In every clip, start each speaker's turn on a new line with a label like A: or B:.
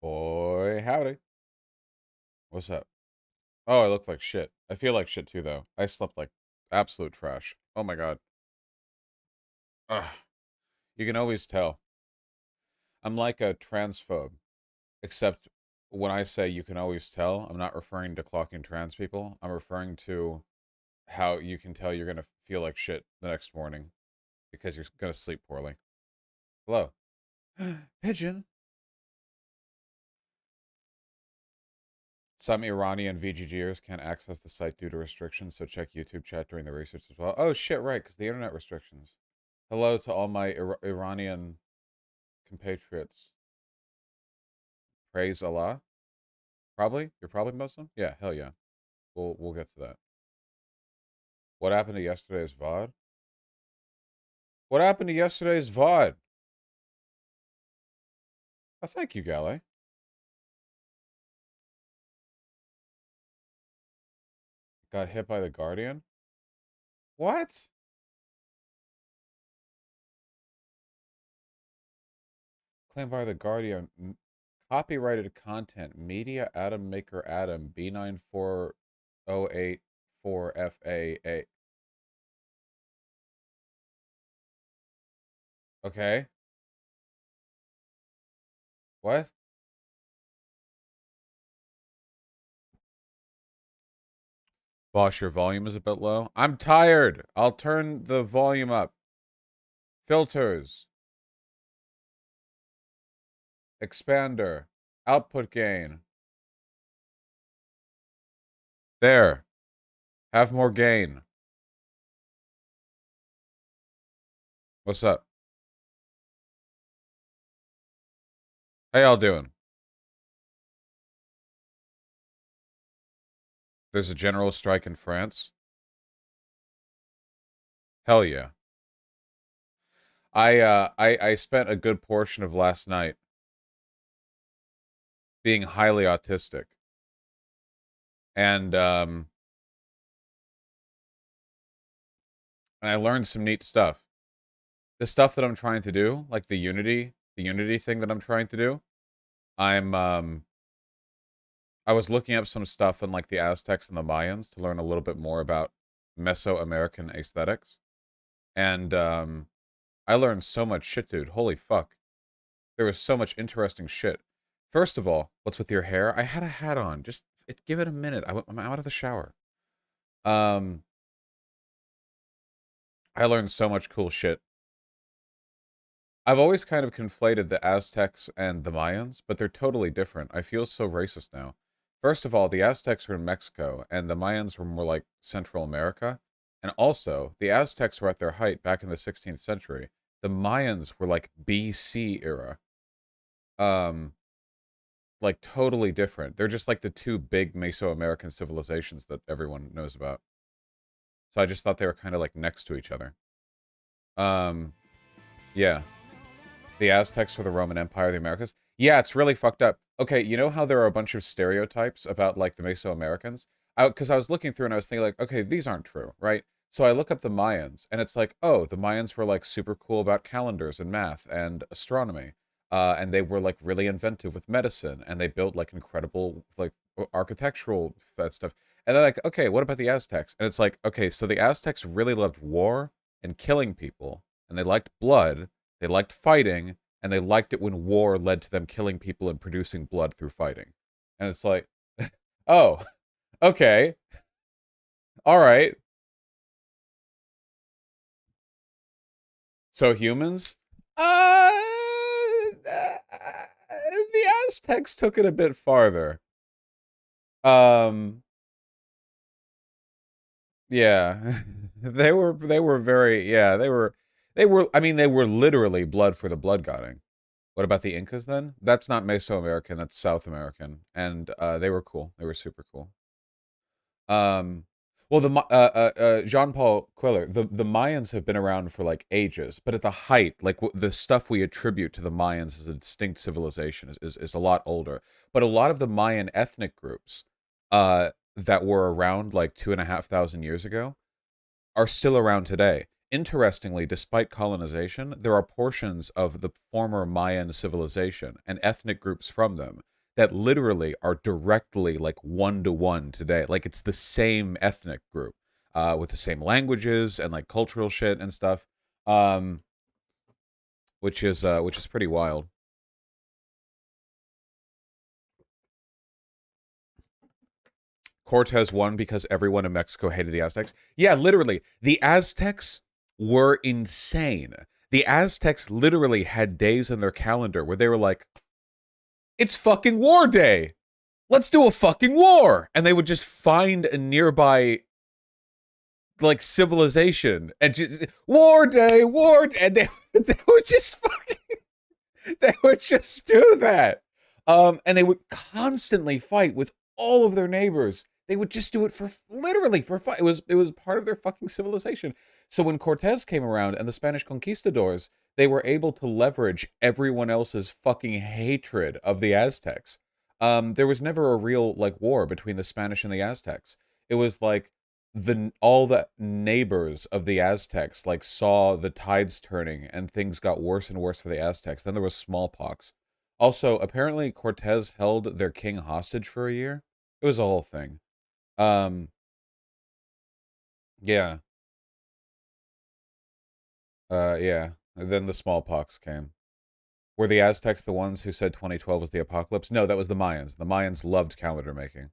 A: Boy, howdy. What's up? Oh, I look like shit. I feel like shit too, though. I slept like absolute trash. Oh my god. Ugh. You can always tell. I'm like a transphobe, except when I say you can always tell, I'm not referring to clocking trans people. I'm referring to how you can tell you're gonna feel like shit the next morning because you're gonna sleep poorly. Hello. Pigeon. Some Iranian VGGers can't access the site due to restrictions, so check YouTube chat during the research as well. Oh shit, right, because the internet restrictions. Hello to all my Iranian compatriots. Praise Allah. Probably? You're probably Muslim? Yeah, hell yeah. We'll get to that. What happened to yesterday's VOD? What happened to yesterday's VOD? Oh, thank you, Galley. Got hit by the Guardian? What? Claimed by the Guardian. Copyrighted content. Media Atom Maker Adam B94084FAA. Okay. What? Boss, your volume is a bit low. I'm tired. I'll turn the volume up. Filters. Expander. Output gain. There. Have more gain. What's up? How y'all doing? There's a general strike in France. Hell yeah. I spent a good portion of last night being highly autistic. And I learned some neat stuff. The stuff that I'm trying to do, like the Unity thing that I'm trying to do, I was looking up some stuff on like the Aztecs and the Mayans to learn a little bit more about Mesoamerican aesthetics. And I learned so much shit, dude. Holy fuck. There was so much interesting shit. First of all, what's with your hair? I had a hat on. Just give it a minute. I'm out of the shower. Um, I learned so much cool shit. I've always kind of conflated the Aztecs and the Mayans, but they're totally different. I feel so racist now. First of all, the Aztecs were in Mexico, and the Mayans were more like Central America. And also, the Aztecs were at their height back in the 16th century. The Mayans were like BC era. Um, like totally different. They're just like the two big Mesoamerican civilizations that everyone knows about. So I just thought they were kind of like next to each other. Um, yeah. The Aztecs were the Roman Empire, the Americas. Yeah, it's really fucked up. Okay, you know how there are a bunch of stereotypes about like the Mesoamericans? Because I was looking through and I was thinking like, okay, these aren't true, right? So I look up the Mayans and it's like, oh, the Mayans were like super cool about calendars and math and astronomy. And they were like really inventive with medicine and they built like incredible like architectural that stuff. And then like, okay, what about the Aztecs? And it's like, okay, so the Aztecs really loved war and killing people and they liked blood, they liked fighting, and they liked it when war led to them killing people and producing blood through fighting. And it's like, oh, okay, all right. So humans, the Aztecs took it a bit farther. Um, yeah, they were very yeah they were I mean they were literally blood for the blood godding. What about the Incas then? That's not Mesoamerican, that's South American, and they were cool. They were super cool. Um, well, Jean-Paul Quiller, the Mayans have been around for like ages, but at the height, like the stuff we attribute to the Mayans as a distinct civilization is a lot older. But a lot of the Mayan ethnic groups, that were around like 2,500 years ago, are still around today. Interestingly, despite colonization, there are portions of the former Mayan civilization and ethnic groups from them that literally are directly like one-to-one today. Like it's the same ethnic group, with the same languages and like cultural shit and stuff. Um, which is pretty wild. Cortez won because everyone in Mexico hated the Aztecs. Yeah, literally. The Aztecs were insane. The Aztecs literally had days in their calendar where they were like, it's fucking war day. Let's do a fucking war. And they would just find a nearby like civilization and just war day, and they would just fucking they would just do that. And they would constantly fight with all of their neighbors. They would just do it for literally for fun. It was part of their fucking civilization. So when Cortez came around and the Spanish conquistadors, they were able to leverage everyone else's fucking hatred of the Aztecs. There was never a real like war between the Spanish and the Aztecs. It was like all the neighbors of the Aztecs like saw the tides turning and things got worse and worse for the Aztecs. Then there was smallpox. Also, apparently Cortez held their king hostage for a year. It was a whole thing. Um, yeah. Yeah. And then the smallpox came. Were the Aztecs the ones who said 2012 was the apocalypse? No, that was the Mayans. The Mayans loved calendar making.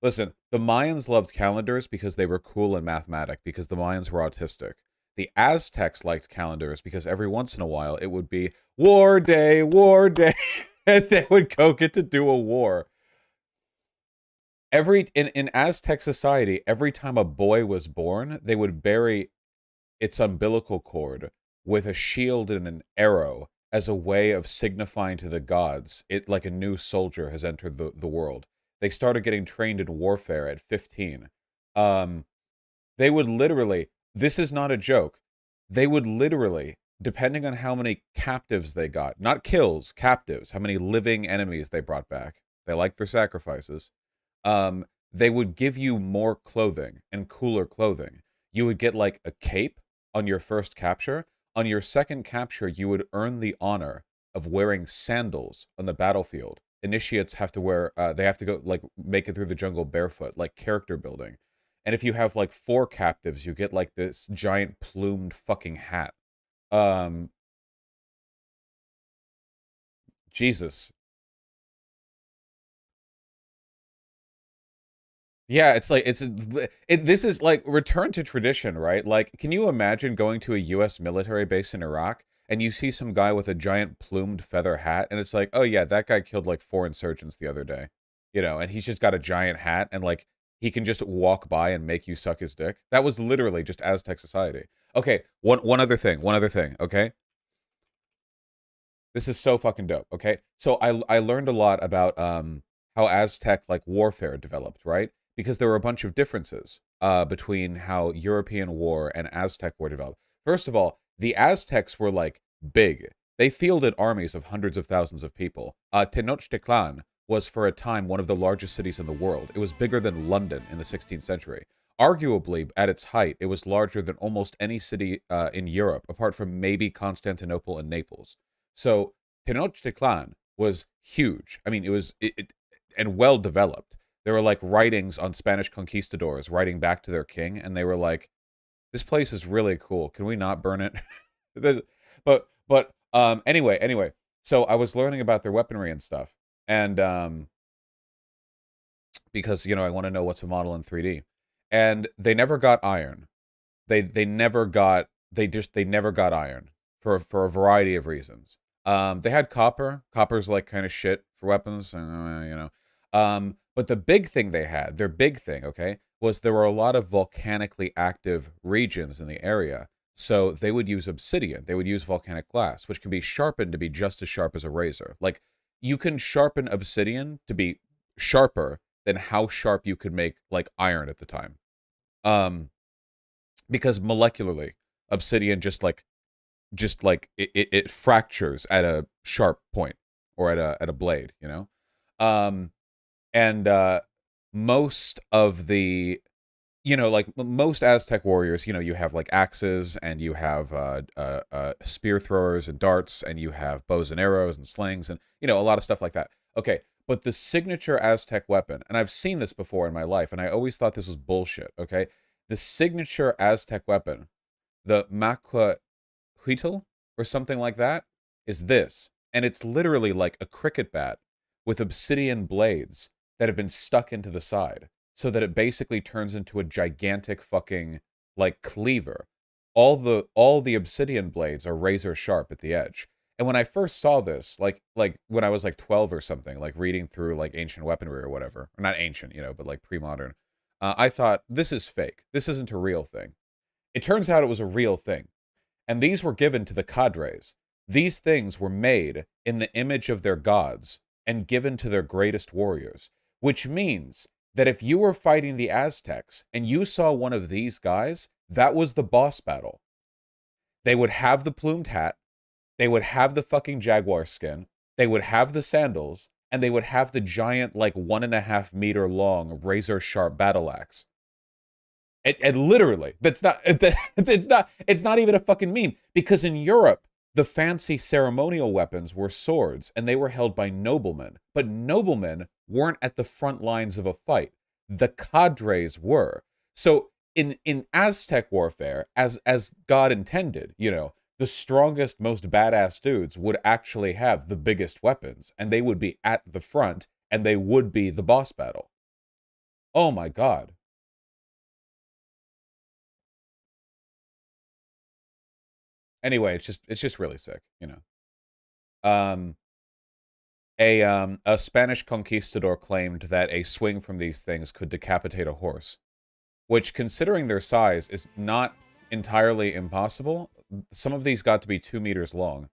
A: Listen, the Mayans loved calendars because they were cool and mathematic, because the Mayans were autistic. The Aztecs liked calendars because every once in a while it would be war day, and they would go get to do a war. In Aztec society, every time a boy was born, they would bury its umbilical cord with a shield and an arrow as a way of signifying to the gods it like a new soldier has entered the world. They started getting trained in warfare at 15. Um, they would literally, this is not a joke, they would literally, depending on how many captives they got, not kills, captives, how many living enemies they brought back, they liked their sacrifices, they would give you more clothing and cooler clothing. You would get like a cape on your first capture. On your second capture, you would earn the honor of wearing sandals on the battlefield. Initiates have to wear, they have to go, like, make it through the jungle barefoot, like character building. And if you have, like, 4 captives, you get, like, this giant plumed fucking hat. Um, Jesus. Yeah, it's like this is like return to tradition, right? Like, can you imagine going to a US military base in Iraq and you see some guy with a giant plumed feather hat and it's like, "Oh yeah, that guy killed like 4 insurgents the other day." You know, and he's just got a giant hat and like he can just walk by and make you suck his dick. That was literally just Aztec society. Okay, one other thing, okay? This is so fucking dope, okay? So I learned a lot about how Aztec like warfare developed, right? Because there were a bunch of differences between how European war and Aztec war developed. First of all, the Aztecs were like big. They fielded armies of hundreds of thousands of people. Tenochtitlan was for a time one of the largest cities in the world. It was bigger than London in the 16th century. Arguably, at its height, it was larger than almost any city in Europe, apart from maybe Constantinople and Naples. So Tenochtitlan was huge. I mean, it and well developed. There were like writings on Spanish conquistadors writing back to their king, and they were like, "This place is really cool. Can we not burn it?" but anyway. So I was learning about their weaponry and stuff, and because I want to know what's a model in 3D, and they never got iron. They never got they never got iron for a variety of reasons. They had copper. Copper's like kind of shit for weapons, but the big thing they had, their big thing, okay, was there were a lot of volcanically active regions in the area. So they would use obsidian. They would use volcanic glass, which can be sharpened to be just as sharp as a razor. Like you can sharpen obsidian to be sharper than how sharp you could make like iron at the time. Um, because molecularly, obsidian just like it fractures at a sharp point or at a blade, um and most of the like most Aztec warriors, you have like axes and you have spear throwers and darts and you have bows and arrows and slings and a lot of stuff like that. Okay, But the signature Aztec weapon, and I've seen this before in my life, and I always thought this was bullshit, okay? The signature Aztec weapon, the Macuahuitl or something like that, is this. And it's literally like a cricket bat with obsidian blades that have been stuck into the side so that it basically turns into a gigantic fucking like cleaver. All the obsidian blades are razor sharp at the edge. And when I first saw this, like when I was like 12 or something, like reading through like ancient weaponry or whatever, or not ancient, but like pre-modern, I thought this is fake. This isn't a real thing. It turns out it was a real thing. And these were given to the cadres. These things were made in the image of their gods and given to their greatest warriors, which means that if you were fighting the Aztecs and you saw one of these guys, that was the boss battle. They would have the plumed hat, they would have the fucking jaguar skin, they would have the sandals, and they would have the giant, like 1.5 meter long, razor sharp battle axe. And literally, it's not even a fucking meme. Because in Europe, the fancy ceremonial weapons were swords, and they were held by noblemen. But noblemen weren't at the front lines of a fight. The cadres were. So in Aztec warfare, as God intended, the strongest, most badass dudes would actually have the biggest weapons, and they would be at the front, and they would be the boss battle. Oh my God. Anyway, it's just really sick. Um, a Spanish conquistador claimed that a swing from these things could decapitate a horse, which, considering their size, is not entirely impossible. Some of these got to be 2 meters long.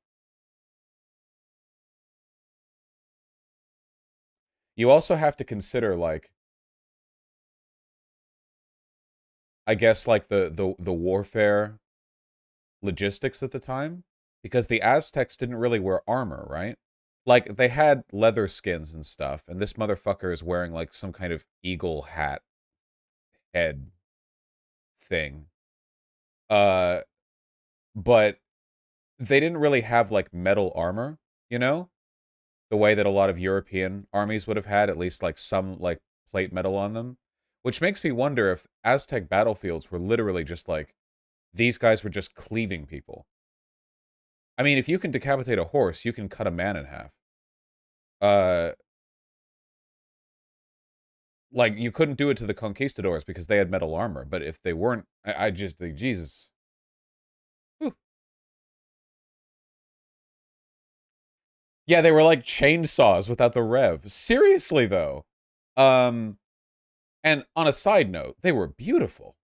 A: You also have to consider, like, I guess, like the warfare logistics at the time, because the Aztecs didn't really wear armor, right? Like they had leather skins and stuff, and this motherfucker is wearing like some kind of eagle hat head thing. Uh, but they didn't really have like metal armor, you know, the way that a lot of European armies would have had, at least like some like plate metal on them. Which makes me wonder if Aztec battlefields were literally just like these guys were just cleaving people. I mean, if you can decapitate a horse, you can cut a man in half. Uh, like you couldn't do it to the conquistadors because they had metal armor, but if they weren't, I just think Jesus. Whew. Yeah, they were like chainsaws without the rev. Seriously though. Um, and on a side note, they were beautiful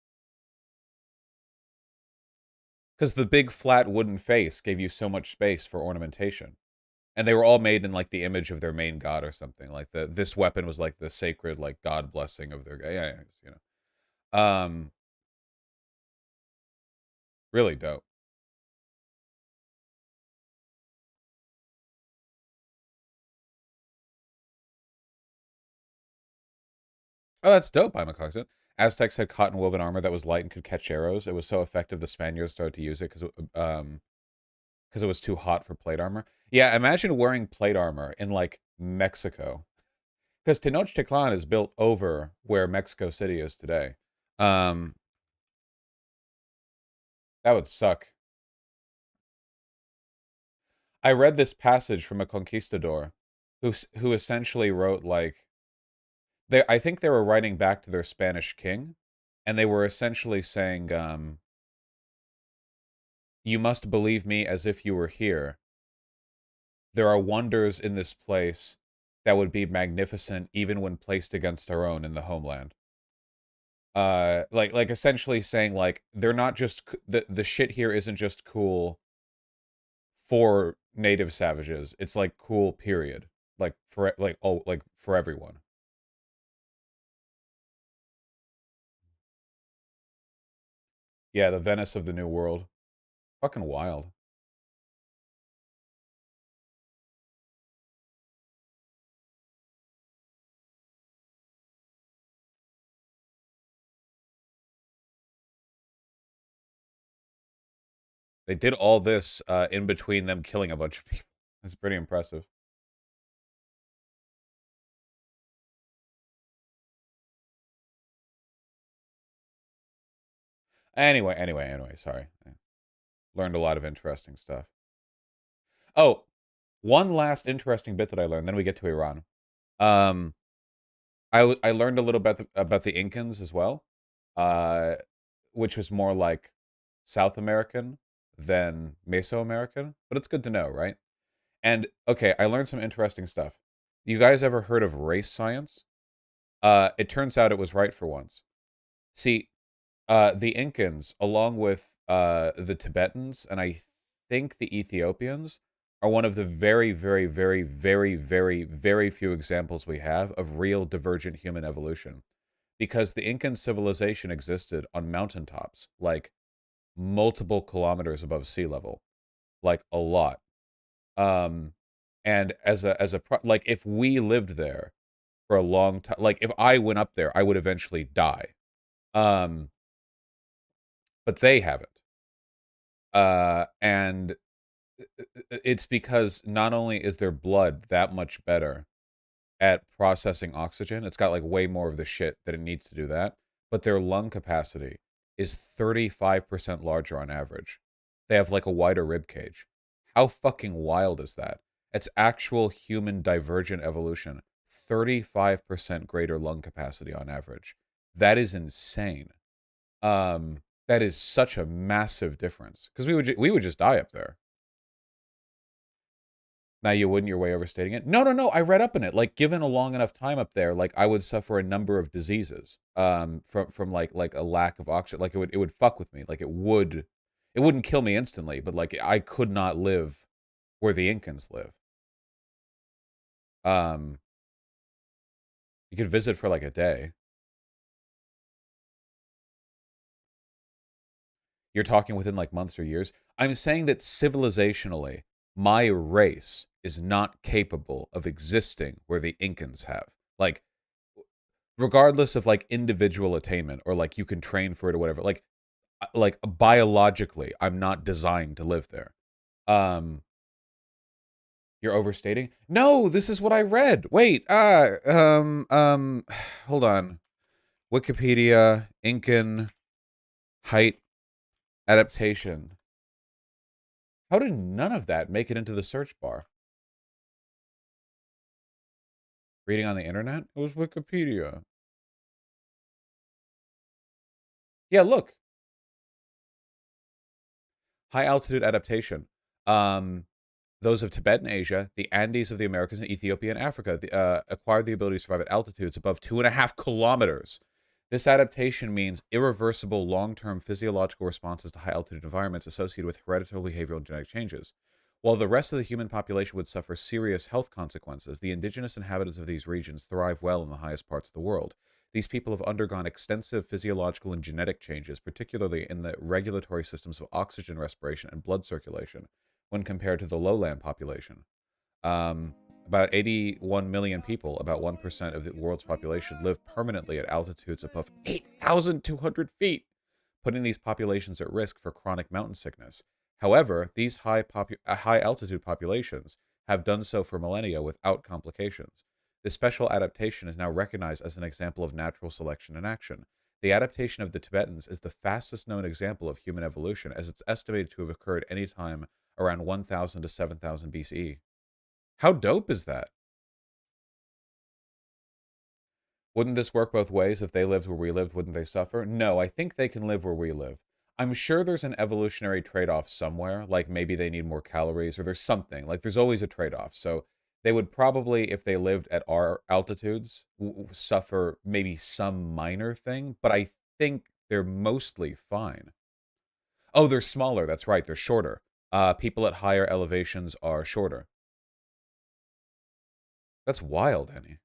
A: because the big flat wooden face gave you so much space for ornamentation. And they were all made in like the image of their main god or something. Like this weapon was like the sacred like god blessing of their really dope. Oh, that's dope, I'm cognizant. Aztecs had cotton woven armor that was light and could catch arrows. It was so effective the Spaniards started to use it because it was too hot for plate armor. Yeah, imagine wearing plate armor in like Mexico. Because Tenochtitlan is built over where Mexico City is today. Um, that would suck. I read this passage from a conquistador who essentially wrote like I think they were writing back to their Spanish king, and they were essentially saying, "You must believe me as if you were here. There are wonders in this place that would be magnificent even when placed against our own in the homeland." Like essentially saying like they're not just the shit here isn't just cool for native savages. It's like cool period. Like for like for everyone. Yeah, the Venice of the New World. Fucking wild. They did all this in between them killing a bunch of people. That's pretty impressive. Anyway, sorry. I learned a lot of interesting stuff. Oh, one last interesting bit that I learned, then we get to Iran. Um, I learned a little bit about the Incans as well, uh, which was more like South American than Mesoamerican, but it's good to know, right? And okay, I learned some interesting stuff. You guys ever heard of race science? It turns out it was right for once. See, the Incans, along with the Tibetans, and I think the Ethiopians, are one of the very, very, very, very, very, very few examples we have of real divergent human evolution. Because the Incan civilization existed on mountaintops, like multiple kilometers above sea level, like a lot. Um, and like if we lived there for a long time, like if I went up there, I would eventually die. Um, but they haven't. And it's because not only is their blood that much better at processing oxygen, it's got like way more of the shit that it needs to do that, but their lung capacity is 35% larger on average. They have like a wider rib cage. How fucking wild is that? It's actual human divergent evolution. 35% greater lung capacity on average. That is insane. Um, that is such a massive difference because we would just die up there. Now you wouldn't, you're way overstating it. No, no, no. I read up in it. Like given a long enough time up there, like I would suffer a number of diseases from like a lack of oxygen. Like it would fuck with me. Like it wouldn't kill me instantly, but like I could not live where the Incans live. Um you could visit for like a day. You're talking within like months or years. I'm saying that civilizationally, my race is not capable of existing where the Incans have. Like regardless of like individual attainment or like you can train for it or whatever, like biologically I'm not designed to live there. You're overstating. No, this is what I read. Wait, hold on. Wikipedia, Incan height adaptation. How did none of that make it into the search bar? Reading on the internet? It was Wikipedia. Yeah, look, high altitude adaptation. Um, those of Tibet and Asia, the Andes of the Americas, and Ethiopia and Africa acquired the ability to survive at altitudes above 2.5 kilometers. This adaptation means irreversible long-term physiological responses to high-altitude environments associated with hereditary behavioral and genetic changes. While the rest of the human population would suffer serious health consequences, the indigenous inhabitants of these regions thrive well in the highest parts of the world. These people have undergone extensive physiological and genetic changes, particularly in the regulatory systems of oxygen respiration and blood circulation, when compared to the lowland population. Um, about 81 million people, about 1% of the world's population, live permanently at altitudes above 8,200 feet, putting these populations at risk for chronic mountain sickness. However, these high altitude populations have done so for millennia without complications. This special adaptation is now recognized as an example of natural selection in action. The adaptation of the Tibetans is the fastest known example of human evolution, as it's estimated to have occurred anytime around 1000 to 7000 BCE. How dope is that? Wouldn't this work both ways? If they lived where we lived, wouldn't they suffer? No, I think they can live where we live. I'm sure there's an evolutionary trade off somewhere, like maybe they need more calories or there's something. Like there's always a trade off. So they would probably, if they lived at our altitudes, suffer maybe some minor thing, but I think they're mostly fine. Oh, they're smaller. That's right. They're shorter. People at higher elevations are shorter. That's wild, Henny.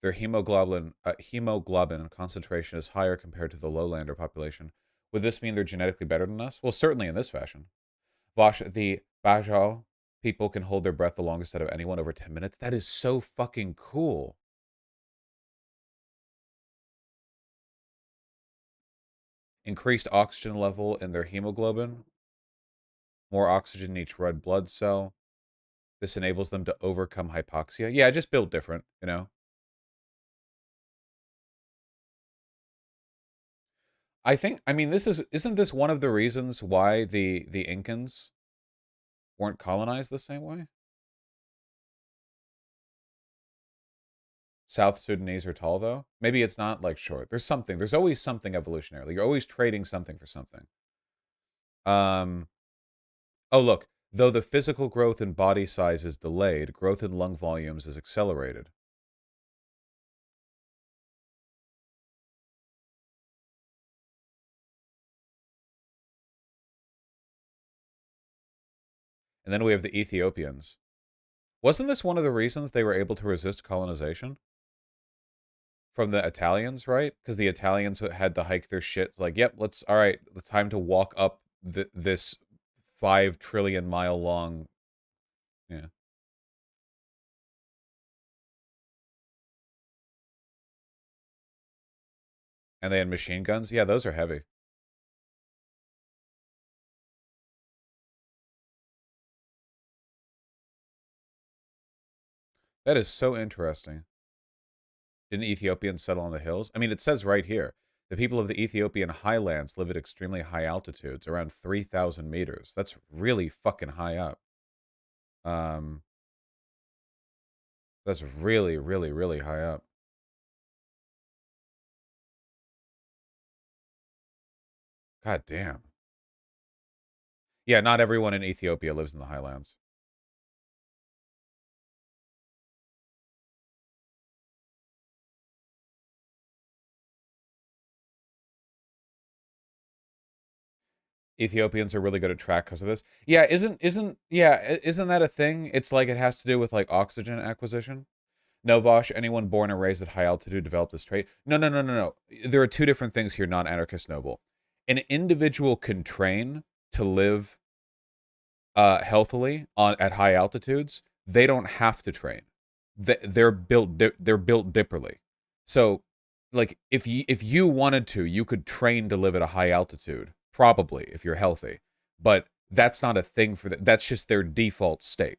A: Their hemoglobin concentration is higher compared to the lowlander population. Would this mean they're genetically better than us? Well, certainly in this fashion. Vosh, the Bajau people can hold their breath the longest out of anyone, over 10 minutes. That is so fucking cool. Increased oxygen level in their hemoglobin. More oxygen in each red blood cell. This enables them to overcome hypoxia. Yeah, just built different, you know? I mean, isn't this one of the reasons why the Incans weren't colonized the same way? South Sudanese are tall, though? Maybe it's not, like, short. There's something. There's always something evolutionary. Like, you're always trading something for something. Um, oh, look. Though the physical growth in body size is delayed, growth in lung volumes is accelerated. And then we have the Ethiopians. Wasn't this one of the reasons they were able to resist colonization? From the Italians, right? Because the Italians had to hike their shit. Like, yep, all right, the time to walk up this 5 trillion-mile long, yeah. And they had machine guns. Yeah, those are heavy. That is so interesting. Didn't Ethiopians settle on the hills? I mean, it says right here, the people of the Ethiopian highlands live at extremely high altitudes, around 3,000 meters. That's really fucking high up. Um, that's really, really, really high up. God damn. Yeah, not everyone in Ethiopia lives in the highlands. Ethiopians are really good at track because of this. Yeah, isn't that a thing? It's like it has to do with like oxygen acquisition. No, Vosh, anyone born and raised at high altitude developed this trait. No, no, no, no, no. There are two different things here, non-anarchist noble. An individual can train to live healthily at high altitudes. They don't have to train. They're built differently. So, like if you wanted to, you could train to live at a high altitude, probably if you're healthy. But that's not a thing for them. That's just their default state.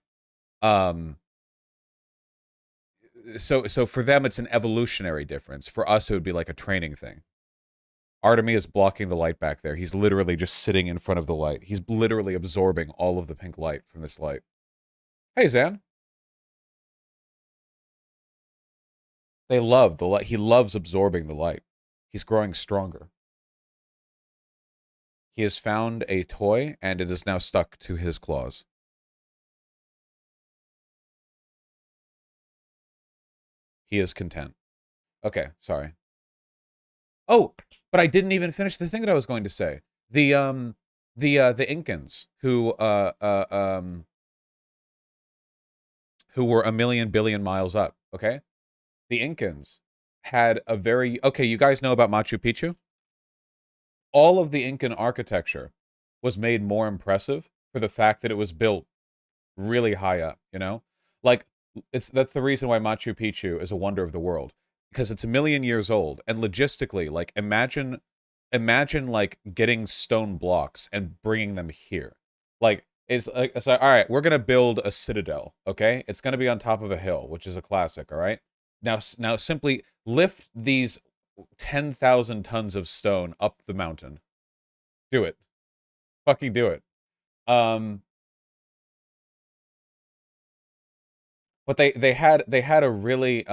A: Um, so for them, it's an evolutionary difference. For us, it would be like a training thing. Artemy is blocking the light back there. He's literally just sitting in front of the light. He's literally absorbing all of the pink light from this light. Hey, Zan. They love the light. He loves absorbing the light. He's growing stronger. He has found a toy, and it is now stuck to his claws. He is content. Okay, sorry. Oh, but I didn't even finish the thing that I was going to say. The Incans who were a million billion miles up, okay? The Incans had a very okay, you guys know about Machu Picchu? All of the Incan architecture was made more impressive for the fact that it was built really high up, you know? Like that's the reason why Machu Picchu is a wonder of the world because it's a million years old and logistically like imagine like getting stone blocks and bringing them here. Like it's like all right, we're going to build a citadel, okay? It's going to be on top of a hill, which is a classic, all right? Now simply lift these 10,000 tons of stone up the mountain. Do it. Fucking do it. Um But they had a really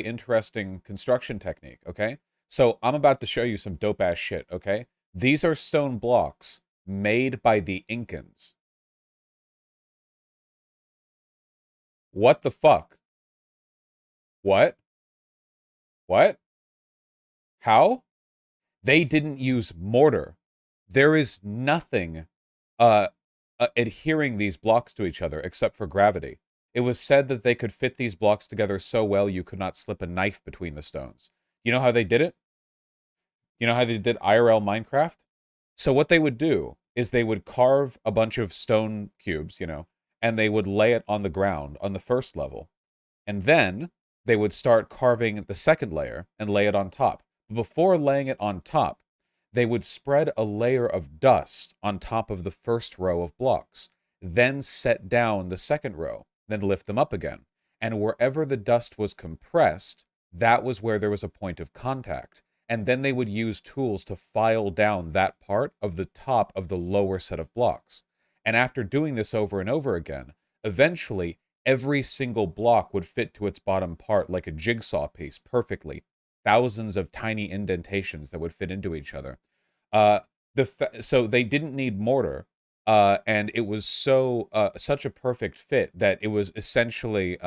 A: interesting construction technique, okay? So I'm about to show you some dope ass shit, okay? These are stone blocks made by the Incans. What the fuck? What? What? How? They didn't use mortar. There is nothing uh, adhering these blocks to each other except for gravity. It was said that they could fit these blocks together so well you could not slip a knife between the stones. You know how they did it? You know how they did IRL Minecraft? So what they would do is they would carve a bunch of stone cubes, you know, and they would lay it on the ground on the first level. And then they would start carving the second layer and lay it on top. Before laying it on top, they would spread a layer of dust on top of the first row of blocks, then set down the second row, then lift them up again. And wherever the dust was compressed, that was where there was a point of contact. And then they would use tools to file down that part of the top of the lower set of blocks. And after doing this over and over again, eventually every single block would fit to its bottom part like a jigsaw piece perfectly. Thousands of tiny indentations that would fit into each other. Uh, so they didn't need mortar, and it was such a perfect fit that it was essentially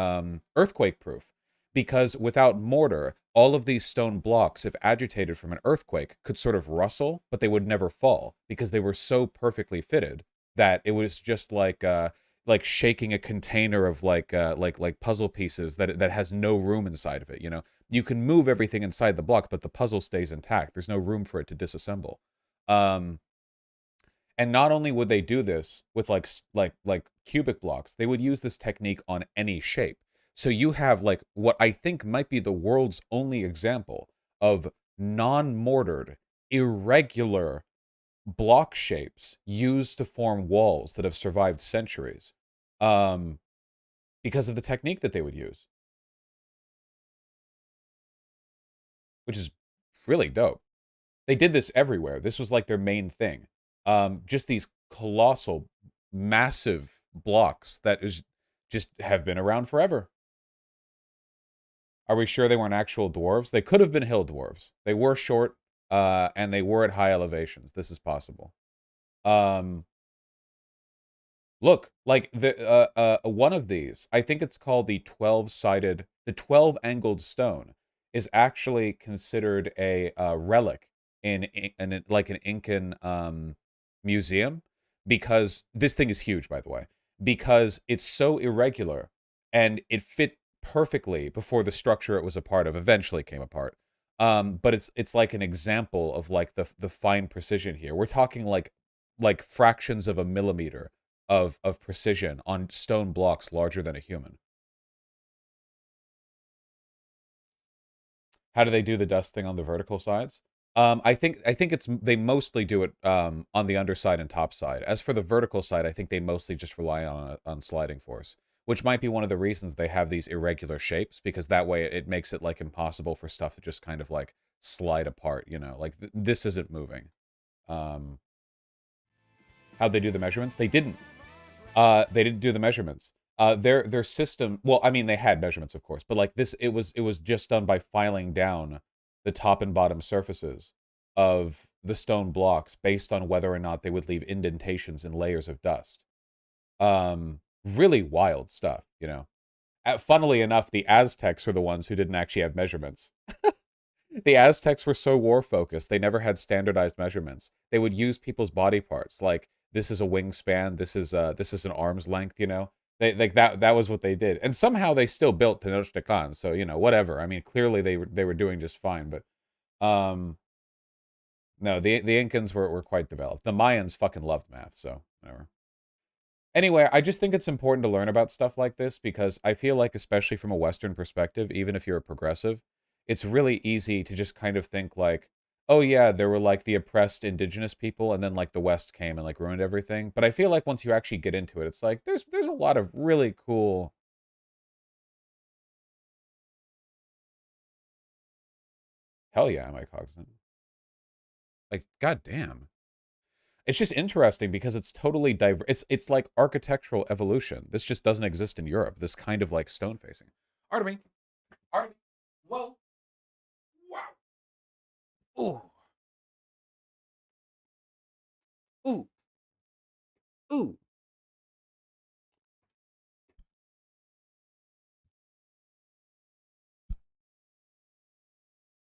A: earthquake proof. Because without mortar, all of these stone blocks, if agitated from an earthquake, could sort of rustle, but they would never fall because they were so perfectly fitted that it was just like shaking a container of like puzzle pieces that has no room inside of it. You know, you can move everything inside the block, but the puzzle stays intact. There's no room for it to disassemble. Um, and not only would they do this with like cubic blocks, they would use this technique on any shape. So you have like what I think might be the world's only example of non-mortared, irregular block shapes used to form walls that have survived centuries, um, because of the technique that they would use, which is really dope. They did this everywhere. This was like their main thing. Just these colossal, massive blocks that is just have been around forever. Are we sure they weren't actual dwarves? They could have been hill dwarves. They were short, and they were at high elevations. This is possible. Um, Look, like one of these, I think it's called the 12-sided, the 12-angled stone, is actually considered a relic in like an Incan museum, because this thing is huge, by the way, because it's so irregular and it fit perfectly before the structure it was a part of eventually came apart. But it's like an example of like the fine precision here. We're talking like fractions of a millimeter of precision on stone blocks larger than a human. How do they do the dust thing on the vertical sides? I think it's they mostly do it on the underside and top side. As for the vertical side, I think they mostly just rely on sliding force, which might be one of the reasons they have these irregular shapes, because that way it makes it like impossible for stuff to just kind of like slide apart. You know, like this isn't moving. Um, how'd they do the measurements? They didn't do the measurements. Their system. Well, I mean, they had measurements, of course, but like this, it was just done by filing down the top and bottom surfaces of the stone blocks based on whether or not they would leave indentations and layers of dust. Really wild stuff, you know. Funnily enough, the Aztecs were the ones who didn't actually have measurements. The Aztecs were so war focused, they never had standardized measurements. They would use people's body parts, like this is a wingspan, this is an arm's length, you know. They like that was what they did. And somehow they still built Tenochtitlan, so you know, whatever. I mean, clearly they were doing just fine, but no, the Incans were quite developed. The Mayans fucking loved math, so whatever. Anyway, I just think it's important to learn about stuff like this because I feel like, especially from a Western perspective, even if you're a progressive, it's really easy to just kind of think like, oh yeah, there were like the oppressed indigenous people, and then like the West came and like ruined everything. But I feel like once you actually get into it, it's like there's a lot of really cool. Hell yeah, am I cognizant? Like, goddamn. It's just interesting because it's totally diverse. It's like architectural evolution. This just doesn't exist in Europe. This kind of like stone facing. Artemy, Artemy. Whoa, wow, ooh, ooh, ooh.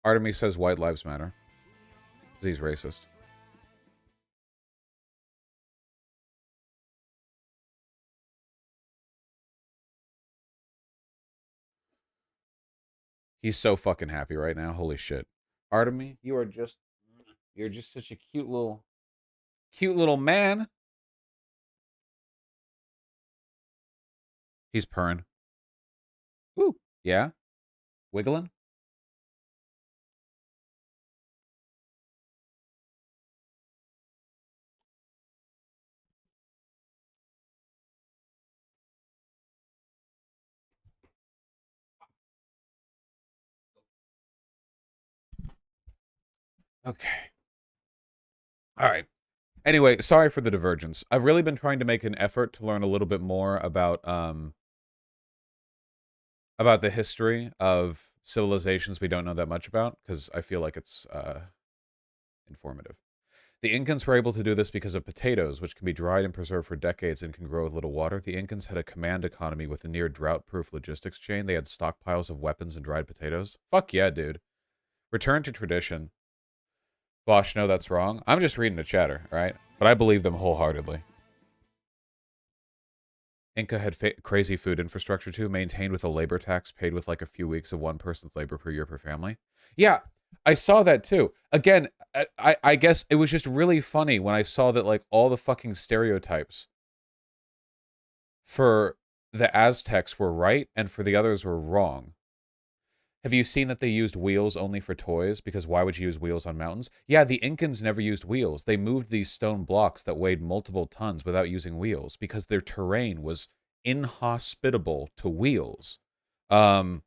A: Artemis says white lives matter because he's racist. He's so fucking happy right now. Holy shit, Artemis, you're just such a cute little man. He's purring. Woo, yeah, wiggling. Okay. All right. Anyway, sorry for the divergence. I've really been trying to make an effort to learn a little bit more about the history of civilizations we don't know that much about, because I feel like it's informative. The Incans were able to do this because of potatoes, which can be dried and preserved for decades and can grow with little water. The Incans had a command economy with a near drought-proof logistics chain. They had stockpiles of weapons and dried potatoes. Fuck yeah, dude. Return to tradition. Bosh, no, that's wrong. I'm just reading the chatter, right? But I believe them wholeheartedly. Inca had crazy food infrastructure too, maintained with a labor tax paid with like a few weeks of one person's labor per year per family. Yeah, I saw that too. Again, I guess it was just really funny when I saw that like all the fucking stereotypes for the Aztecs were right and for the others were wrong. Have you seen that they used wheels only for toys? Because why would you use wheels on mountains? Yeah, the Incans never used wheels. They moved these stone blocks that weighed multiple tons without using wheels because their terrain was inhospitable to wheels. But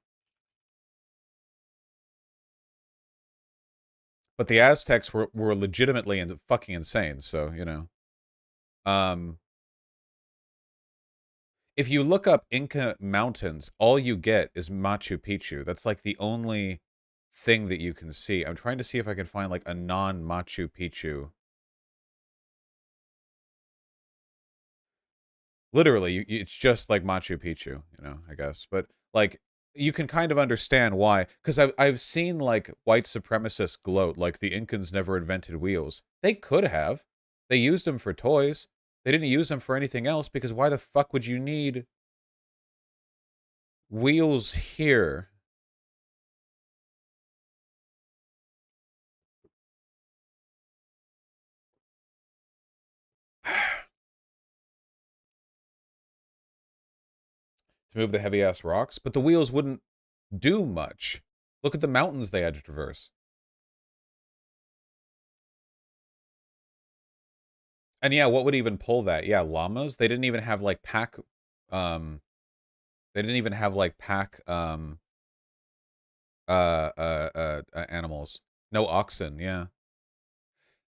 A: the Aztecs were legitimately and fucking insane, so, you know. If you look up Inca mountains, all you get is Machu Picchu. That's like the only thing that you can see. I'm trying to see if I can find like a non-Machu Picchu. Literally, it's just like Machu Picchu, you know, I guess. But like you can kind of understand why, because I've seen like white supremacists gloat like the Incans never invented wheels. They could have. They used them for toys. They didn't use them for anything else because why the fuck would you need wheels here? To move the heavy ass rocks, but the wheels wouldn't do much. Look at the mountains they had to traverse. And yeah, what would even pull that? Yeah, llamas. They didn't even have like pack they didn't even have like pack animals. No oxen, yeah.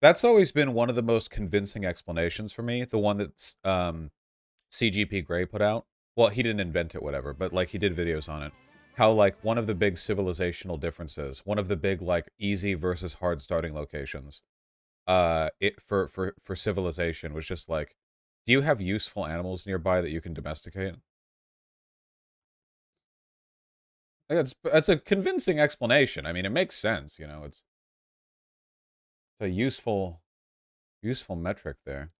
A: That's always been one of the most convincing explanations for me. The one that's CGP Grey put out. Well, he didn't invent it, whatever, but like he did videos on it. How like one of the big civilizational differences, one of the big like easy versus hard starting locations, it for civilization was just like, do you have useful animals nearby that you can domesticate? Like, that's a convincing explanation. I mean, it makes sense, you know. It's a useful metric there.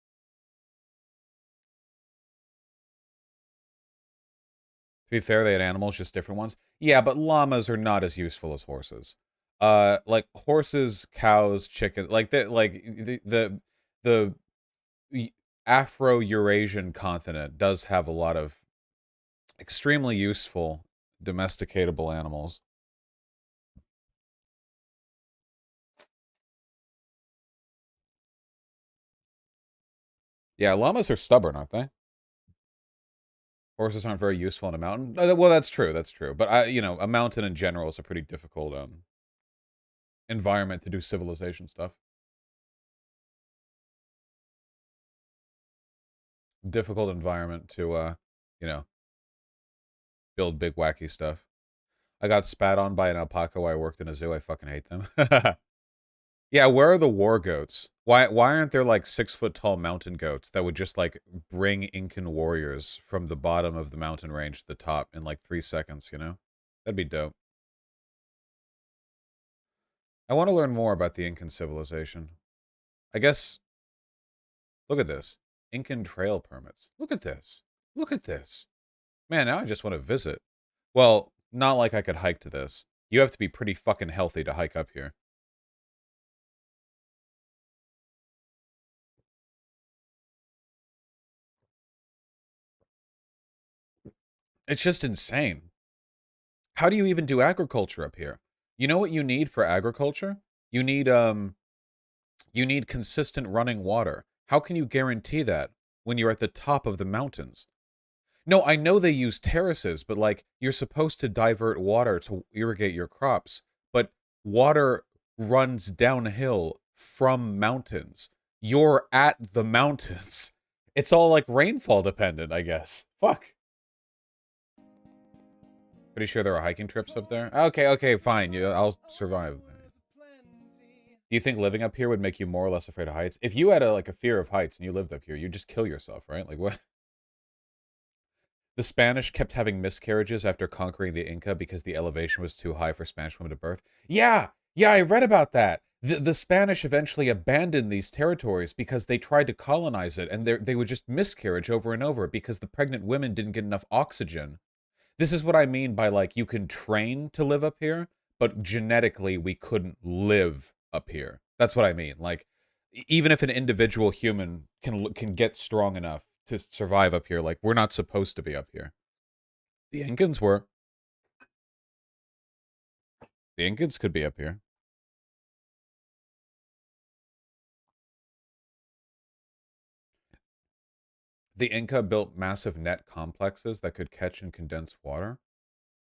A: To be fair, they had animals, just different ones. Yeah, but llamas are not as useful as horses. Like horses, cows, chickens, like the Afro-Eurasian continent does have a lot of extremely useful domesticatable animals. Yeah, llamas are stubborn, aren't they? Horses aren't very useful in a mountain. Well, that's true. That's true. But you know, a mountain in general is a pretty difficult environment to do civilization stuff. Difficult environment to you know, build big wacky stuff. I got spat on by an alpaca while I worked in a zoo. I fucking hate them. Yeah, where are the war goats? Why aren't there like 6 foot tall mountain goats that would just like bring Incan warriors from the bottom of the mountain range to the top in like 3 seconds, you know? That'd be dope. I want to learn more about the Incan civilization. I guess, look at this. Incan trail permits. Look at this. Look at this. Man, now I just want to visit. Well, not like I could hike to this. You have to be pretty fucking healthy to hike up here. It's just insane. How do you even do agriculture up here? You know what you need for agriculture? You need consistent running water. How can you guarantee that when you're at the top of the mountains? No, I know they use terraces, but like you're supposed to divert water to irrigate your crops, but water runs downhill from mountains. You're at the mountains. It's all like rainfall dependent, I guess. Fuck. Pretty sure there are hiking trips up there. Okay, okay, fine. I'll survive. Do you think living up here would make you more or less afraid of heights? If you had like a fear of heights and you lived up here, you'd just kill yourself, right? Like what? The Spanish kept having miscarriages after conquering the Inca because the elevation was too high for Spanish women to birth. Yeah, yeah, I read about that. The Spanish eventually abandoned these territories because they tried to colonize it, and they would just miscarriage over and over because the pregnant women didn't get enough oxygen. This is what I mean by, like, you can train to live up here, but genetically we couldn't live up here. That's what I mean. Like, even if an individual human can get strong enough to survive up here, like, we're not supposed to be up here. The Incans were. The Incans could be up here. The Inca built massive net complexes that could catch and condense water.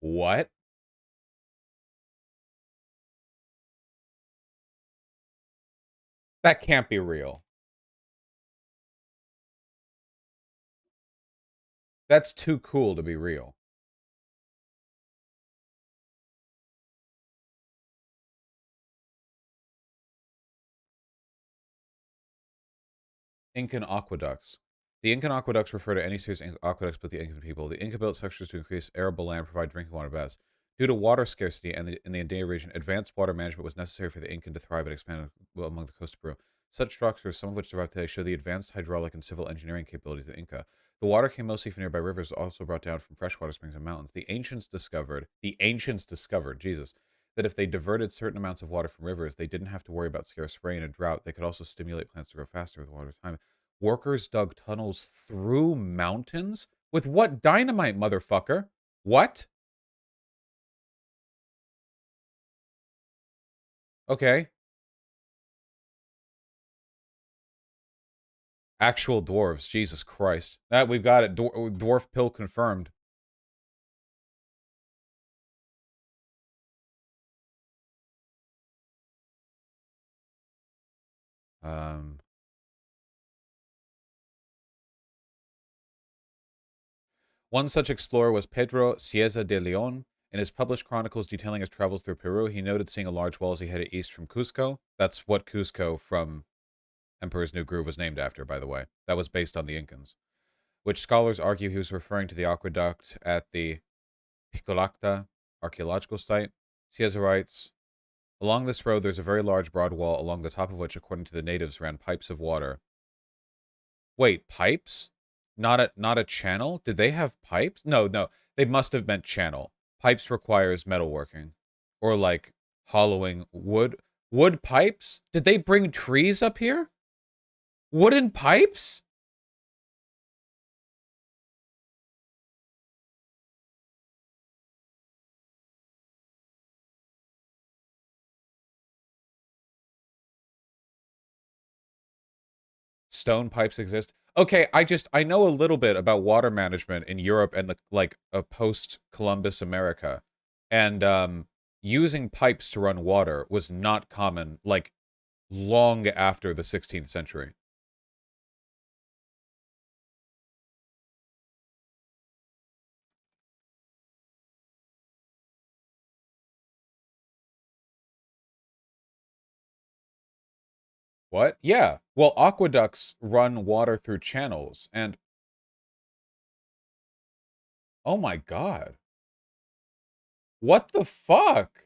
A: What? That can't be real. That's too cool to be real. Incan aqueducts. The Incan aqueducts refer to any series of aqueducts built by the Incan people. The Inca built structures to increase arable land and provide drinking water baths. Due to water scarcity in the Andina region, advanced water management was necessary for the Incan to thrive and expand among the coast of Peru. Such structures, some of which survive today, show the advanced hydraulic and civil engineering capabilities of the Inca. The water came mostly from nearby rivers, also brought down from freshwater springs and mountains. The ancients discovered, Jesus, that if they diverted certain amounts of water from rivers, they didn't have to worry about scarce rain and drought. They could also stimulate plants to grow faster with water time. Workers dug tunnels through mountains? With what dynamite, motherfucker? What? Okay. Actual dwarves. Jesus Christ. That we've got it. Dwarf pill confirmed. Um, One such explorer was Pedro Cieza de Leon. In his published chronicles detailing his travels through Peru, he noted seeing a large wall as he headed east from Cusco. That's what Cusco from Emperor's New Groove was named after, by the way. That was based on the Incans. Which scholars argue he was referring to the aqueduct at the Picolacta archaeological site. Cieza writes, along this road there's a very large broad wall, along the top of which, according to the natives, ran pipes of water. Wait, pipes? Not a channel? Did they have pipes? No, no. They must have meant channel. Pipes requires metalworking. Or like hollowing wood. Wood pipes? Did they bring trees up here? Wooden pipes? Stone pipes exist. Okay, I know a little bit about water management in Europe and like a post-Columbus America. And using pipes to run water was not common like long after the 16th century. What? Yeah. Well, aqueducts run water through channels and oh my God. What the fuck?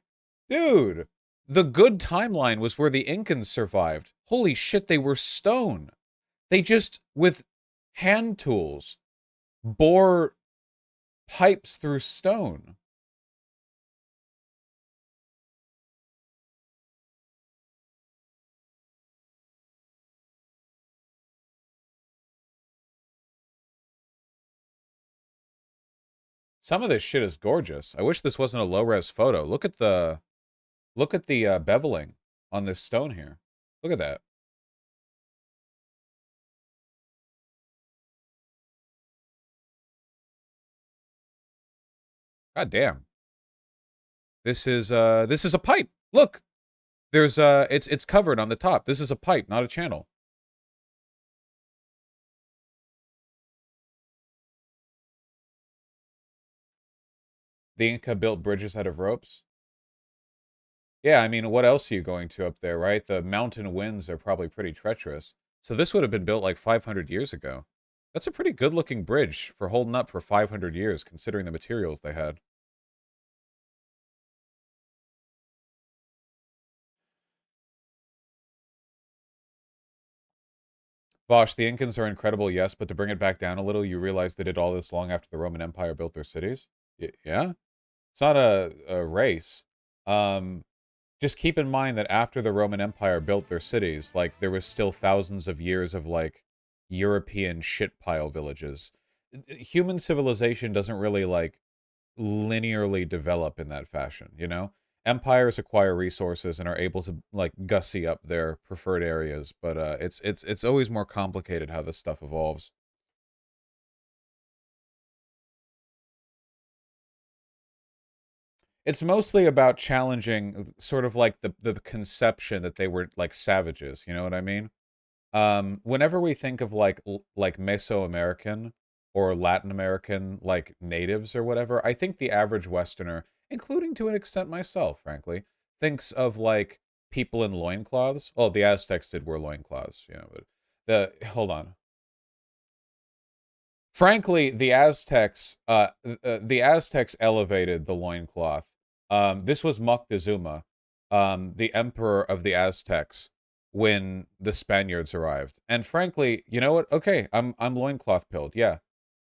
A: Dude, the good timeline was where the Incans survived. Holy shit, they were stone. They just, with hand tools, bore pipes through stone. Some of this shit is gorgeous. I wish this wasn't a low-res photo. Look at the beveling on this stone here. Look at that. God damn. This is a pipe. Look. There's it's covered on the top. This is a pipe, not a channel. The Inca built bridges out of ropes. Yeah, I mean, what else are you going to up there, right? The mountain winds are probably pretty treacherous. So this would have been built like 500 years ago. That's a pretty good-looking bridge for holding up for 500 years, considering the materials they had. Bosch, the Incans are incredible, yes, but to bring it back down a little, you realize they did all this long after the Roman Empire built their cities? Yeah? It's not a race. Um, just keep in mind that after the Roman Empire built their cities, like, there was still thousands of years of, like, European shitpile villages. Human civilization doesn't really, like, linearly develop in that fashion, you know? Empires acquire resources and are able to, like, gussy up their preferred areas, but, it's always more complicated how this stuff evolves. It's mostly about challenging sort of like the conception that they were like savages, you know what I mean? Whenever we think of like Mesoamerican or Latin American like natives or whatever, I think the average Westerner, including to an extent myself, frankly, thinks of like people in loincloths. Oh, the Aztecs did wear loincloths, you know, but hold on. Frankly, the Aztecs elevated the loincloth. This was Moctezuma, the emperor of the Aztecs, when the Spaniards arrived. And frankly, you know what? Okay, I'm loincloth pilled. Yeah.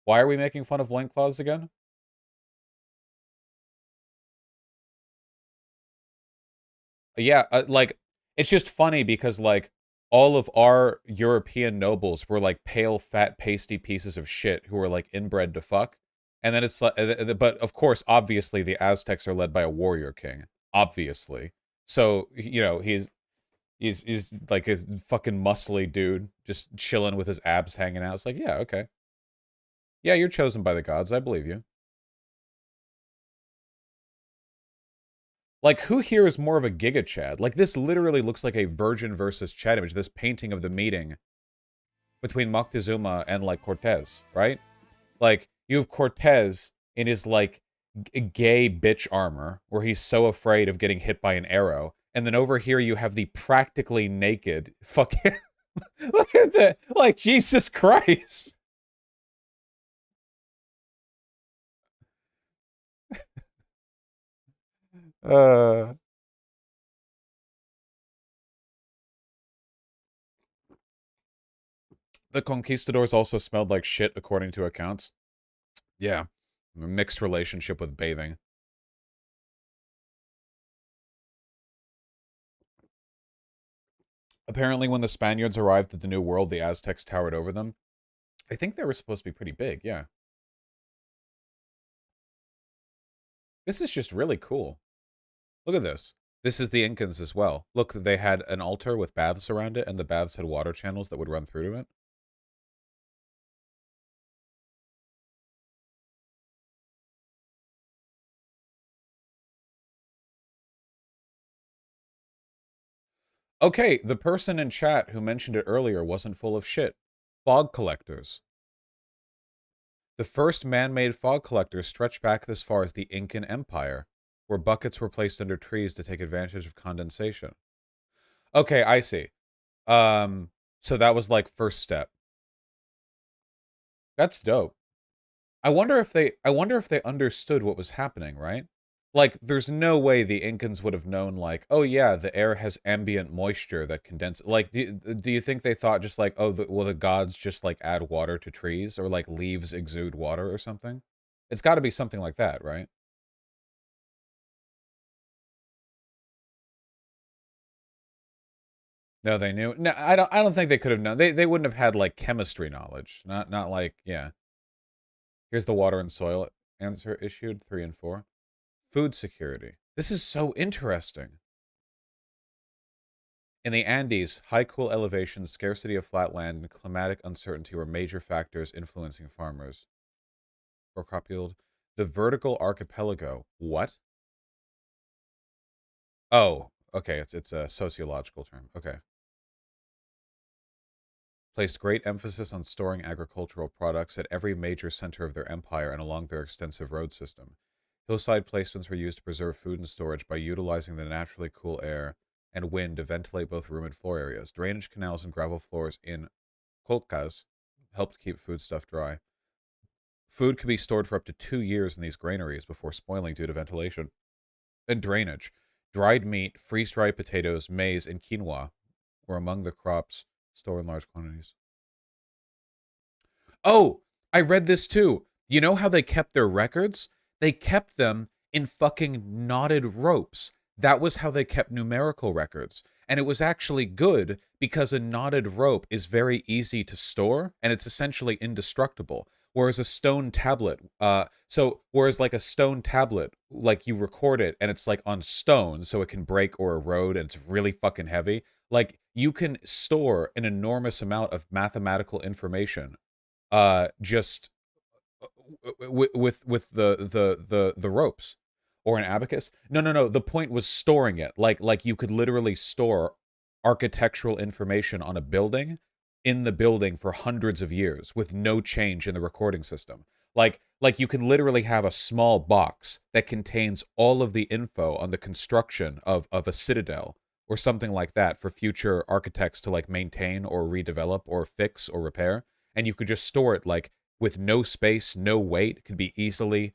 A: Why are we making fun of loincloths again? Yeah, like it's just funny because like all of our European nobles were like pale, fat, pasty pieces of shit who were like inbred to fuck. And then it's like, but of course, obviously, the Aztecs are led by a warrior king, obviously. So you know he's like a fucking muscly dude, just chilling with his abs hanging out. It's like, yeah, okay, yeah, you're chosen by the gods. I believe you. Like, who here is more of a Giga Chad? Like, this literally looks like a Virgin versus Chad image. This painting of the meeting between Moctezuma and, like, Cortez, right? Like, you have Cortez in his, like, gay bitch armor, where he's so afraid of getting hit by an arrow. And then over here, you have the practically naked fucking. Look at that. Like, Jesus Christ. Uh. The conquistadors also smelled like shit, according to accounts. Yeah. A mixed relationship with bathing. Apparently, when the Spaniards arrived at the New World, the Aztecs towered over them. I think they were supposed to be pretty big, yeah. This is just really cool. Look at this. This is the Incans as well. Look, they had an altar with baths around it, and the baths had water channels that would run through to it. Okay, the person in chat who mentioned it earlier wasn't full of shit. Fog collectors. The first man-made fog collectors stretched back as far as the Incan Empire, where buckets were placed under trees to take advantage of condensation. Okay, I see. So that was like first step. That's dope. I wonder if they understood what was happening, right? Like, there's no way the Incans would have known, like, oh yeah, the air has ambient moisture that condenses. Like, do you think they thought just like, oh, well, the gods just like add water to trees, or like leaves exude water or something? It's got to be something like that, right? No, they knew. No, I don't think they could have known. They wouldn't have had like chemistry knowledge. Not like, yeah. Here's the water and soil answer issued 3 and 4. Food security. This is so interesting. In the Andes, high cool elevation, scarcity of flat land, and climatic uncertainty were major factors influencing farmers. Or crop yield. The vertical archipelago. What? Oh. Okay, it's a sociological term. Okay. Placed great emphasis on storing agricultural products at every major center of their empire and along their extensive road system. Hillside placements were used to preserve food and storage by utilizing the naturally cool air and wind to ventilate both room and floor areas. Drainage canals and gravel floors in kolkas helped keep foodstuff dry. Food could be stored for up to 2 years in these granaries before spoiling due to ventilation and drainage. Dried meat, freeze-dried potatoes, maize, and quinoa were among the crops stored in large quantities. Oh, I read this too. You know how they kept their records? They kept them in fucking knotted ropes. That was how they kept numerical records. And it was actually good because a knotted rope is very easy to store and it's essentially indestructible. Whereas a stone tablet, whereas like a stone tablet, like you record it and it's like on stone so it can break or erode and it's really fucking heavy. Like you can store an enormous amount of mathematical information just with the ropes or an abacus. No. The point was storing it. Like you could literally store architectural information on a building in the building for hundreds of years with no change in the recording system. Like you can literally have a small box that contains all of the info on the construction of a citadel or something like that for future architects to like maintain or redevelop or fix or repair, and you could just store it like with no space, no weight. It could be easily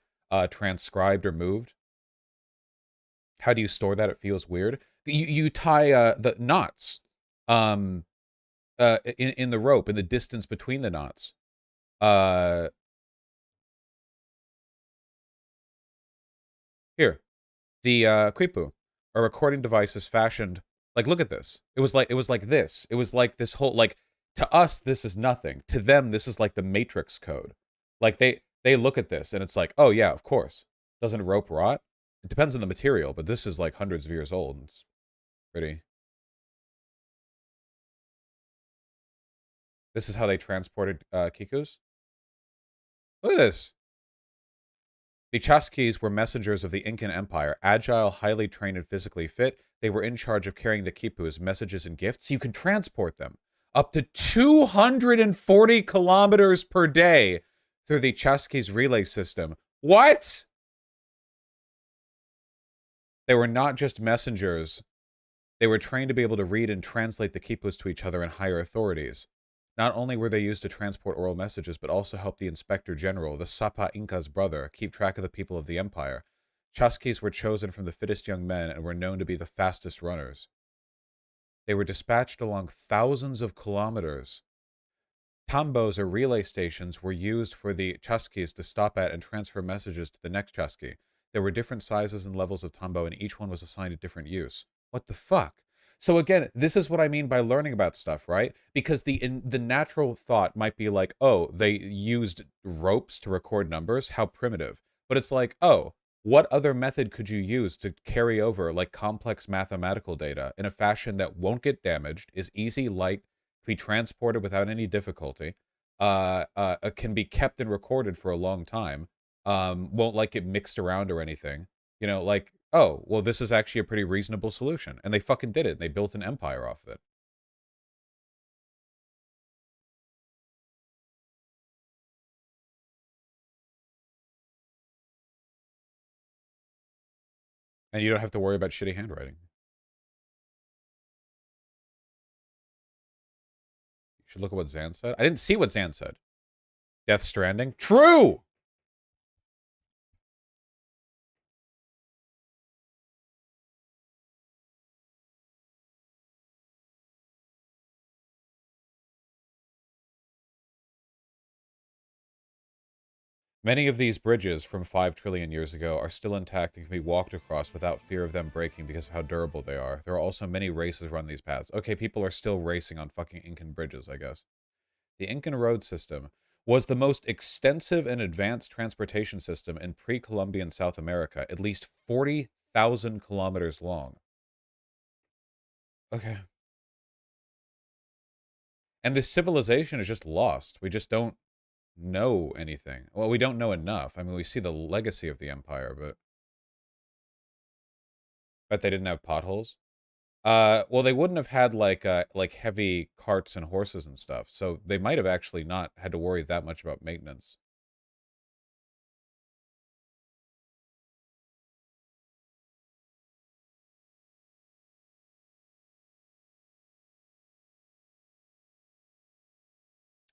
A: transcribed or moved. How do you store that? It feels weird. You tie the knots um in the rope, in the distance between the knots. Here, the quipu, a recording device is fashioned like, look at this. It was like this. It was like this whole, like, to us this is nothing. To them this is like the Matrix code. Like they look at this and it's like, "Oh yeah, of course. Doesn't rope rot?" It depends on the material, but this is like hundreds of years old. It's pretty. This is how they transported Kikus. Look at this. The Chasquis were messengers of the Incan Empire, agile, highly trained, and physically fit. They were in charge of carrying the quipus, messages, and gifts. You can transport them up to 240 kilometers per day through the Chasquis relay system. What? They were not just messengers. They were trained to be able to read and translate the quipus to each other and higher authorities. Not only were they used to transport oral messages, but also help the Inspector General, the Sapa Inca's brother, keep track of the people of the Empire. Chasquis were chosen from the fittest young men and were known to be the fastest runners. They were dispatched along thousands of kilometers. Tambos, or relay stations, were used for the Chasquis to stop at and transfer messages to the next Chasqui. There were different sizes and levels of tambo, and each one was assigned a different use. What the fuck? So again, this is what I mean by learning about stuff, right? Because the natural thought might be like, oh, they used ropes to record numbers. How primitive. But it's like, oh, what other method could you use to carry over like complex mathematical data in a fashion that won't get damaged, is easy, light, be transported without any difficulty, can be kept and recorded for a long time, won't like get mixed around or anything. You know, like, oh, well, this is actually a pretty reasonable solution. And they fucking did it. And they built an empire off of it. And you don't have to worry about shitty handwriting. You should look at what Zan said. I didn't see what Zan said. Death Stranding? True! Many of these bridges from 5 trillion years ago are still intact and can be walked across without fear of them breaking because of how durable they are. There are also many races run these paths. Okay, people are still racing on fucking Incan bridges, I guess. The Incan road system was the most extensive and advanced transportation system in pre-Columbian South America, at least 40,000 kilometers long. Okay. And this civilization is just lost. We just don't know anything. Well, we don't know enough. I mean, we see the legacy of the empire, but bet they didn't have potholes. Well, they wouldn't have had like heavy carts and horses and stuff, so they might have actually not had to worry that much about maintenance.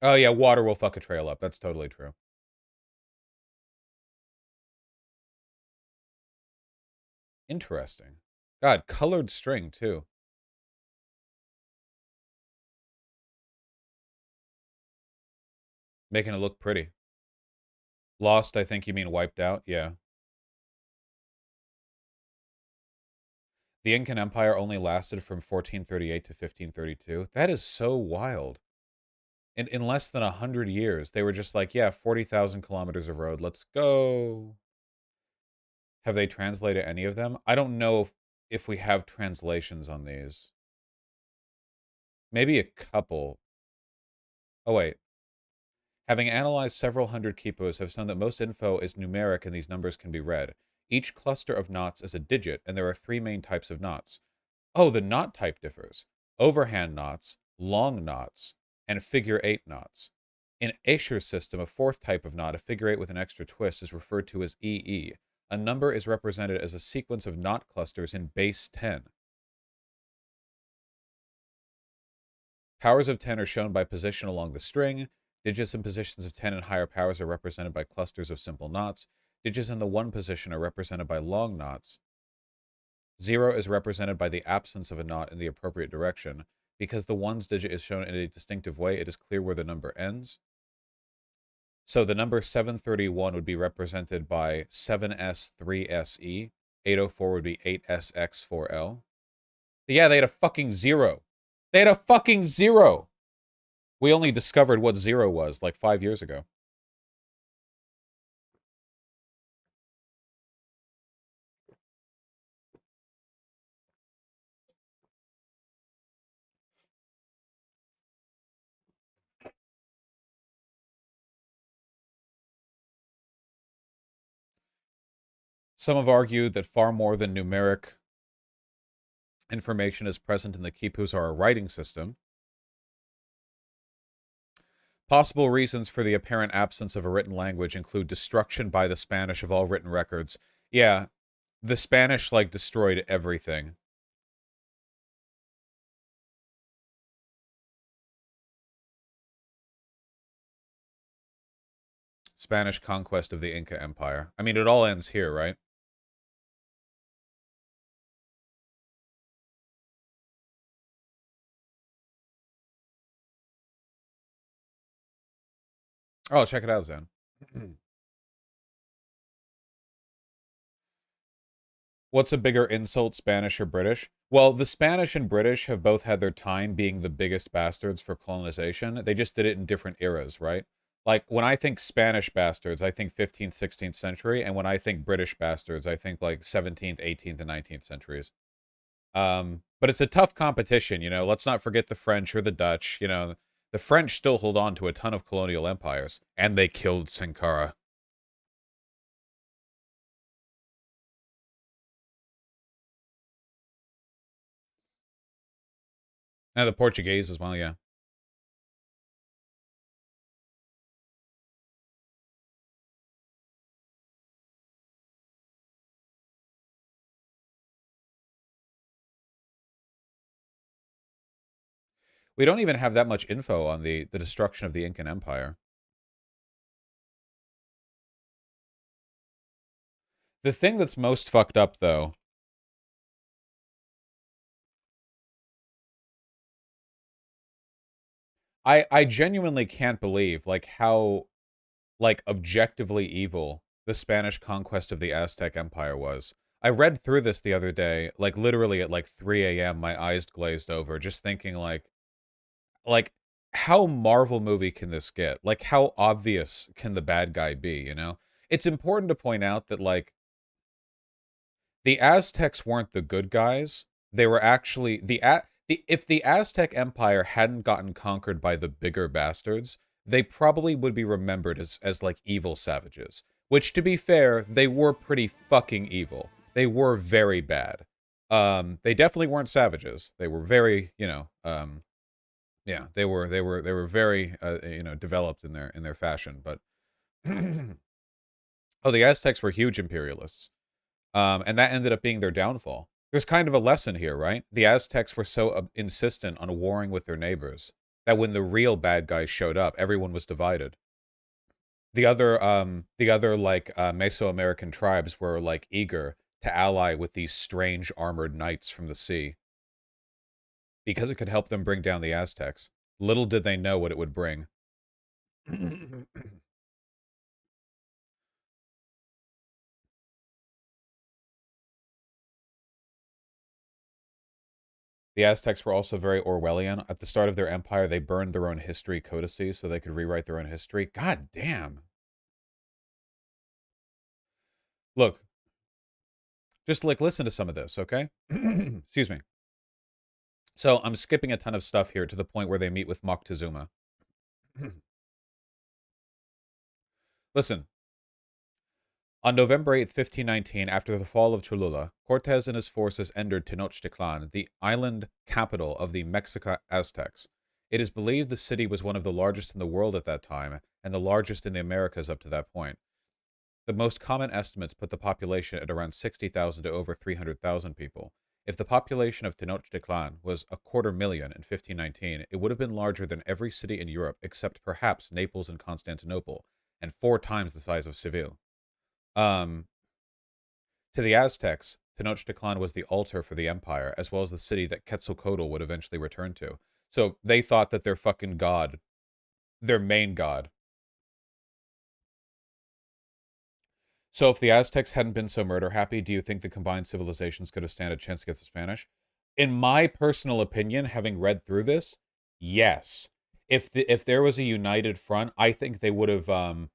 A: Oh yeah, water will fuck a trail up. That's totally true. Interesting. God, colored string too. Making it look pretty. Lost, I think you mean wiped out? Yeah. The Incan Empire only lasted from 1438 to 1532. That is so wild. In less than 100 years, they were just like, yeah, 40,000 kilometers of road. Let's go. Have they translated any of them? I don't know if we have translations on these. Maybe a couple. Oh, wait. Having analyzed several hundred quipus, have shown that most info is numeric and these numbers can be read. Each cluster of knots is a digit, and there are three main types of knots. Oh, the knot type differs. Overhand knots, long knots, and figure-8 knots. In Escher's system, a fourth type of knot, a figure-8 with an extra twist, is referred to as EE. A number is represented as a sequence of knot clusters in base 10. Powers of 10 are shown by position along the string. Digits in positions of 10 and higher powers are represented by clusters of simple knots. Digits in the 1 position are represented by long knots. 0 is represented by the absence of a knot in the appropriate direction. Because the 1's digit is shown in a distinctive way, it is clear where the number ends. So the number 731 would be represented by 7S3SE. 804 would be 8SX4L. Yeah, they had a fucking 0. They had a fucking 0! We only discovered what 0 was like 5 years ago. Some have argued that far more than numeric information is present in the quipus are a writing system. Possible reasons for the apparent absence of a written language include destruction by the Spanish of all written records. Yeah, the Spanish, like, destroyed everything. Spanish conquest of the Inca Empire. I mean, it all ends here, right? Oh, check it out, Zen. What's a bigger insult, Spanish or British? Well, the Spanish and British have both had their time being the biggest bastards for colonization. They just did it in different eras, right? Like, when I think Spanish bastards, I think 15th, 16th century, and when I think British bastards, I think, like, 17th, 18th, and 19th centuries. But it's a tough competition, you know? Let's not forget the French or the Dutch, you know? The French still hold on to a ton of colonial empires, and they killed Sankara. And the Portuguese as well, yeah. We don't even have that much info on the destruction of the Incan Empire. The thing that's most fucked up, though, I genuinely can't believe, like, how, like, objectively evil the Spanish conquest of the Aztec Empire was. I read through this the other day, like, literally at, like, 3 a.m., my eyes glazed over, just thinking, like, how Marvel movie can this get? Like, how obvious can the bad guy be, you know? It's important to point out that, like, the Aztecs weren't the good guys. They were actually if the Aztec Empire hadn't gotten conquered by the bigger bastards, they probably would be remembered as like evil savages. Which, to be fair, they were pretty fucking evil. They were very bad. They definitely weren't savages. They were very, yeah, they were very, developed in their fashion. But oh, the Aztecs were huge imperialists, and that ended up being their downfall. There's kind of a lesson here, right? The Aztecs were so insistent on warring with their neighbors that when the real bad guys showed up, everyone was divided. The other like Mesoamerican tribes were like eager to ally with these strange armored knights from the sea because it could help them bring down the Aztecs. Little did they know what it would bring. The Aztecs were also very Orwellian. At the start of their empire, they burned their own history codices so they could rewrite their own history. God damn. Look, just like listen to some of this, okay? Excuse me. So I'm skipping a ton of stuff here to the point where they meet with Moctezuma. Listen, on November 8th, 1519, after the fall of Cholula, Cortes and his forces entered Tenochtitlan, the island capital of the Mexica Aztecs. It is believed the city was one of the largest in the world at that time, and the largest in the Americas up to that point. The most common estimates put the population at around 60,000 to over 300,000 people. If the population of Tenochtitlan was 250,000 in 1519, it would have been larger than every city in Europe except perhaps Naples and Constantinople, and 4 times the size of Seville. Um, to the Aztecs, Tenochtitlan was the altar for the empire, as well as the city that Quetzalcoatl would eventually return to. So they thought that their fucking god, their main god. So if the Aztecs hadn't been so murder happy, do you think the combined civilizations could have stand a chance against the Spanish? In my personal opinion, having read through this, yes. If there was a united front, I think they would have been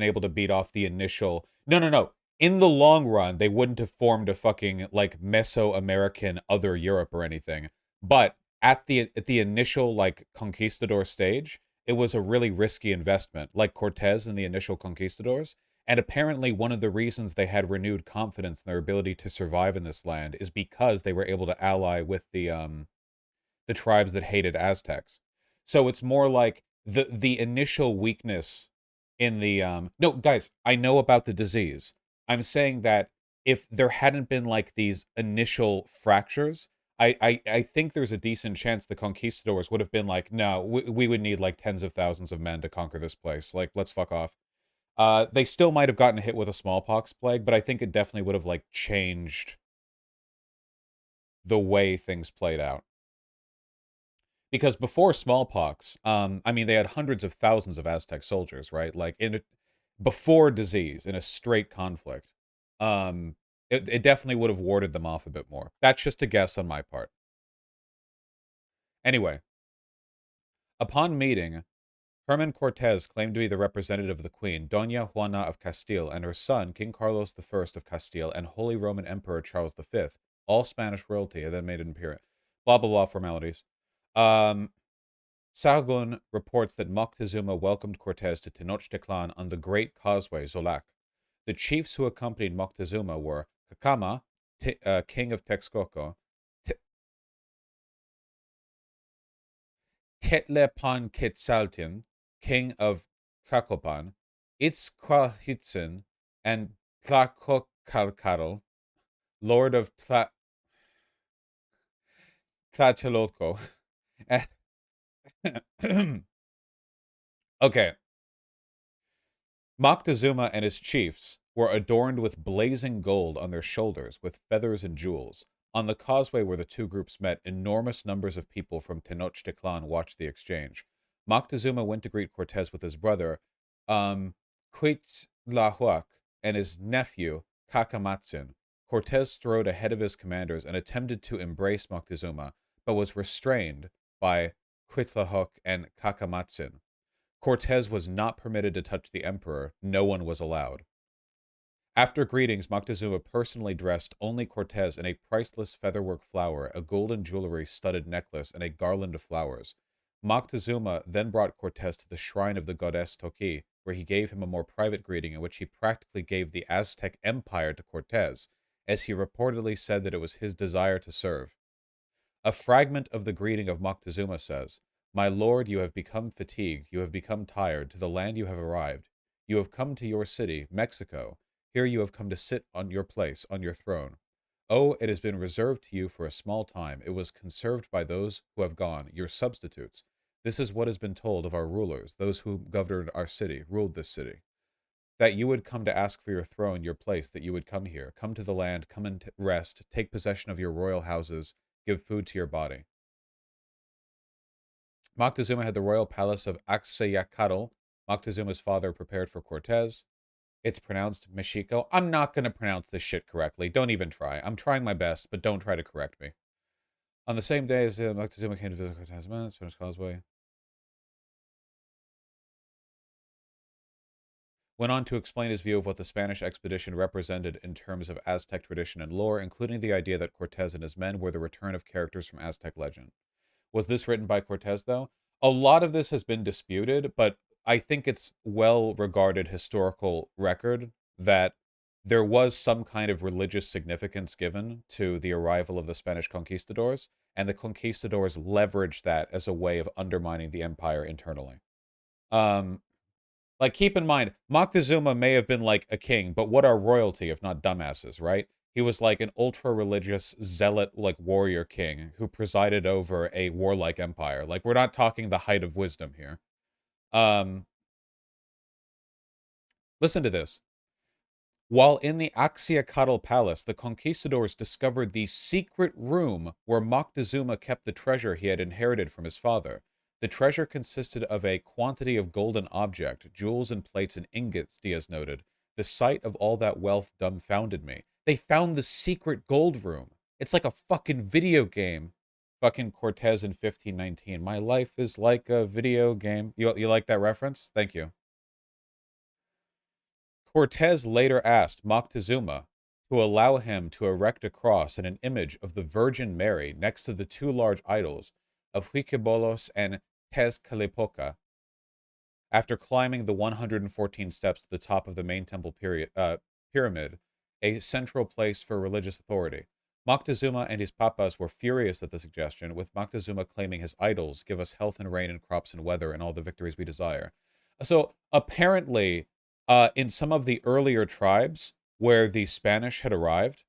A: able to beat off the initial. No, no, no. In the long run, they wouldn't have formed a fucking like Mesoamerican other Europe or anything. But at the initial like conquistador stage, it was a really risky investment, like Cortez and the initial conquistadors. And apparently, one of the reasons they had renewed confidence in their ability to survive in this land is because they were able to ally with the tribes that hated Aztecs. So it's more like the initial weakness in the no, guys, I know about the disease. I'm saying that if there hadn't been like these initial fractures, I think there's a decent chance the conquistadors would have been like, no, we would need like tens of thousands of men to conquer this place. Like, let's fuck off. They still might have gotten hit with a smallpox plague, but I think it definitely would have like changed the way things played out. Because before smallpox, I mean, they had hundreds of thousands of Aztec soldiers, right? Like before disease in a straight conflict, it definitely would have warded them off a bit more. That's just a guess on my part. Anyway, upon meeting, Herman Cortez claimed to be the representative of the Queen, Doña Juana of Castile, and her son, King Carlos I of Castile, and Holy Roman Emperor Charles V, all Spanish royalty, and then made an imperial. Blah, blah, blah, formalities. Um, Sahagún reports that Moctezuma welcomed Cortez to Tenochtitlan on the Great Causeway, Zolac. The chiefs who accompanied Moctezuma were Cacama, king of Texcoco, Tetlepanquetzalten, king of Tlacopan, Itzcoahitzin, and Tlacocalcatl, lord of Tlatelolco. Okay. Moctezuma and his chiefs were adorned with blazing gold on their shoulders, with feathers and jewels. On the causeway where the two groups met, enormous numbers of people from Tenochtitlan watched the exchange. Moctezuma went to greet Cortez with his brother, Cuitzlahuac, and his nephew, Cacamatzin. Cortez strode ahead of his commanders and attempted to embrace Moctezuma, but was restrained by Cuitzlahuac and Cacamatzin. Cortez was not permitted to touch the emperor. No one was allowed. After greetings, Moctezuma personally dressed only Cortez in a priceless featherwork flower, a golden jewelry studded necklace, and a garland of flowers. Moctezuma then brought Cortez to the shrine of the goddess Toqui, where he gave him a more private greeting in which he practically gave the Aztec Empire to Cortez, as he reportedly said that it was his desire to serve. A fragment of the greeting of Moctezuma says, "My lord, you have become fatigued, you have become tired, to the land you have arrived. You have come to your city, Mexico. Here you have come to sit on your place, on your throne. Oh, it has been reserved to you for a small time. It was conserved by those who have gone, your substitutes. This is what has been told of our rulers, those who governed our city, ruled this city. That you would come to ask for your throne, your place, that you would come here, come to the land, come and rest, take possession of your royal houses, give food to your body." Moctezuma had the royal palace of Axayacatl. Moctezuma's father prepared for Cortez. It's pronounced Mexico. I'm not going to pronounce this shit correctly. Don't even try. I'm trying my best, but don't try to correct me. On the same day as Moctezuma came to visit Cortez, Spanish Causeway, went on to explain his view of what the Spanish expedition represented in terms of Aztec tradition and lore, including the idea that Cortez and his men were the return of characters from Aztec legend. Was this written by Cortez, though? A lot of this has been disputed, but I think it's well-regarded historical record that there was some kind of religious significance given to the arrival of the Spanish conquistadors, and the conquistadors leveraged that as a way of undermining the empire internally. Like, keep in mind, Moctezuma may have been, like, a king, but what are royalty if not dumbasses, right? He was, like, an ultra-religious, zealot, like, warrior king who presided over a warlike empire. Like, we're not talking the height of wisdom here. Listen to this. While in the Axayacatl Palace, the conquistadors discovered the secret room where Moctezuma kept the treasure he had inherited from his father. The treasure consisted of a quantity of golden object, jewels and plates and ingots, Diaz noted. The sight of all that wealth dumbfounded me. They found the secret gold room. It's like a fucking video game. Fucking Cortez in 1519. My life is like a video game. You like that reference? Thank you. Cortez later asked Moctezuma to allow him to erect a cross and an image of the Virgin Mary next to the two large idols of Huiquibolos and Tezcatlipoca. After climbing the 114 steps to the top of the main temple pyramid, a central place for religious authority. Moctezuma and his papas were furious at the suggestion, with Moctezuma claiming his idols give us health and rain and crops and weather and all the victories we desire. So apparently, in some of the earlier tribes where the Spanish had arrived,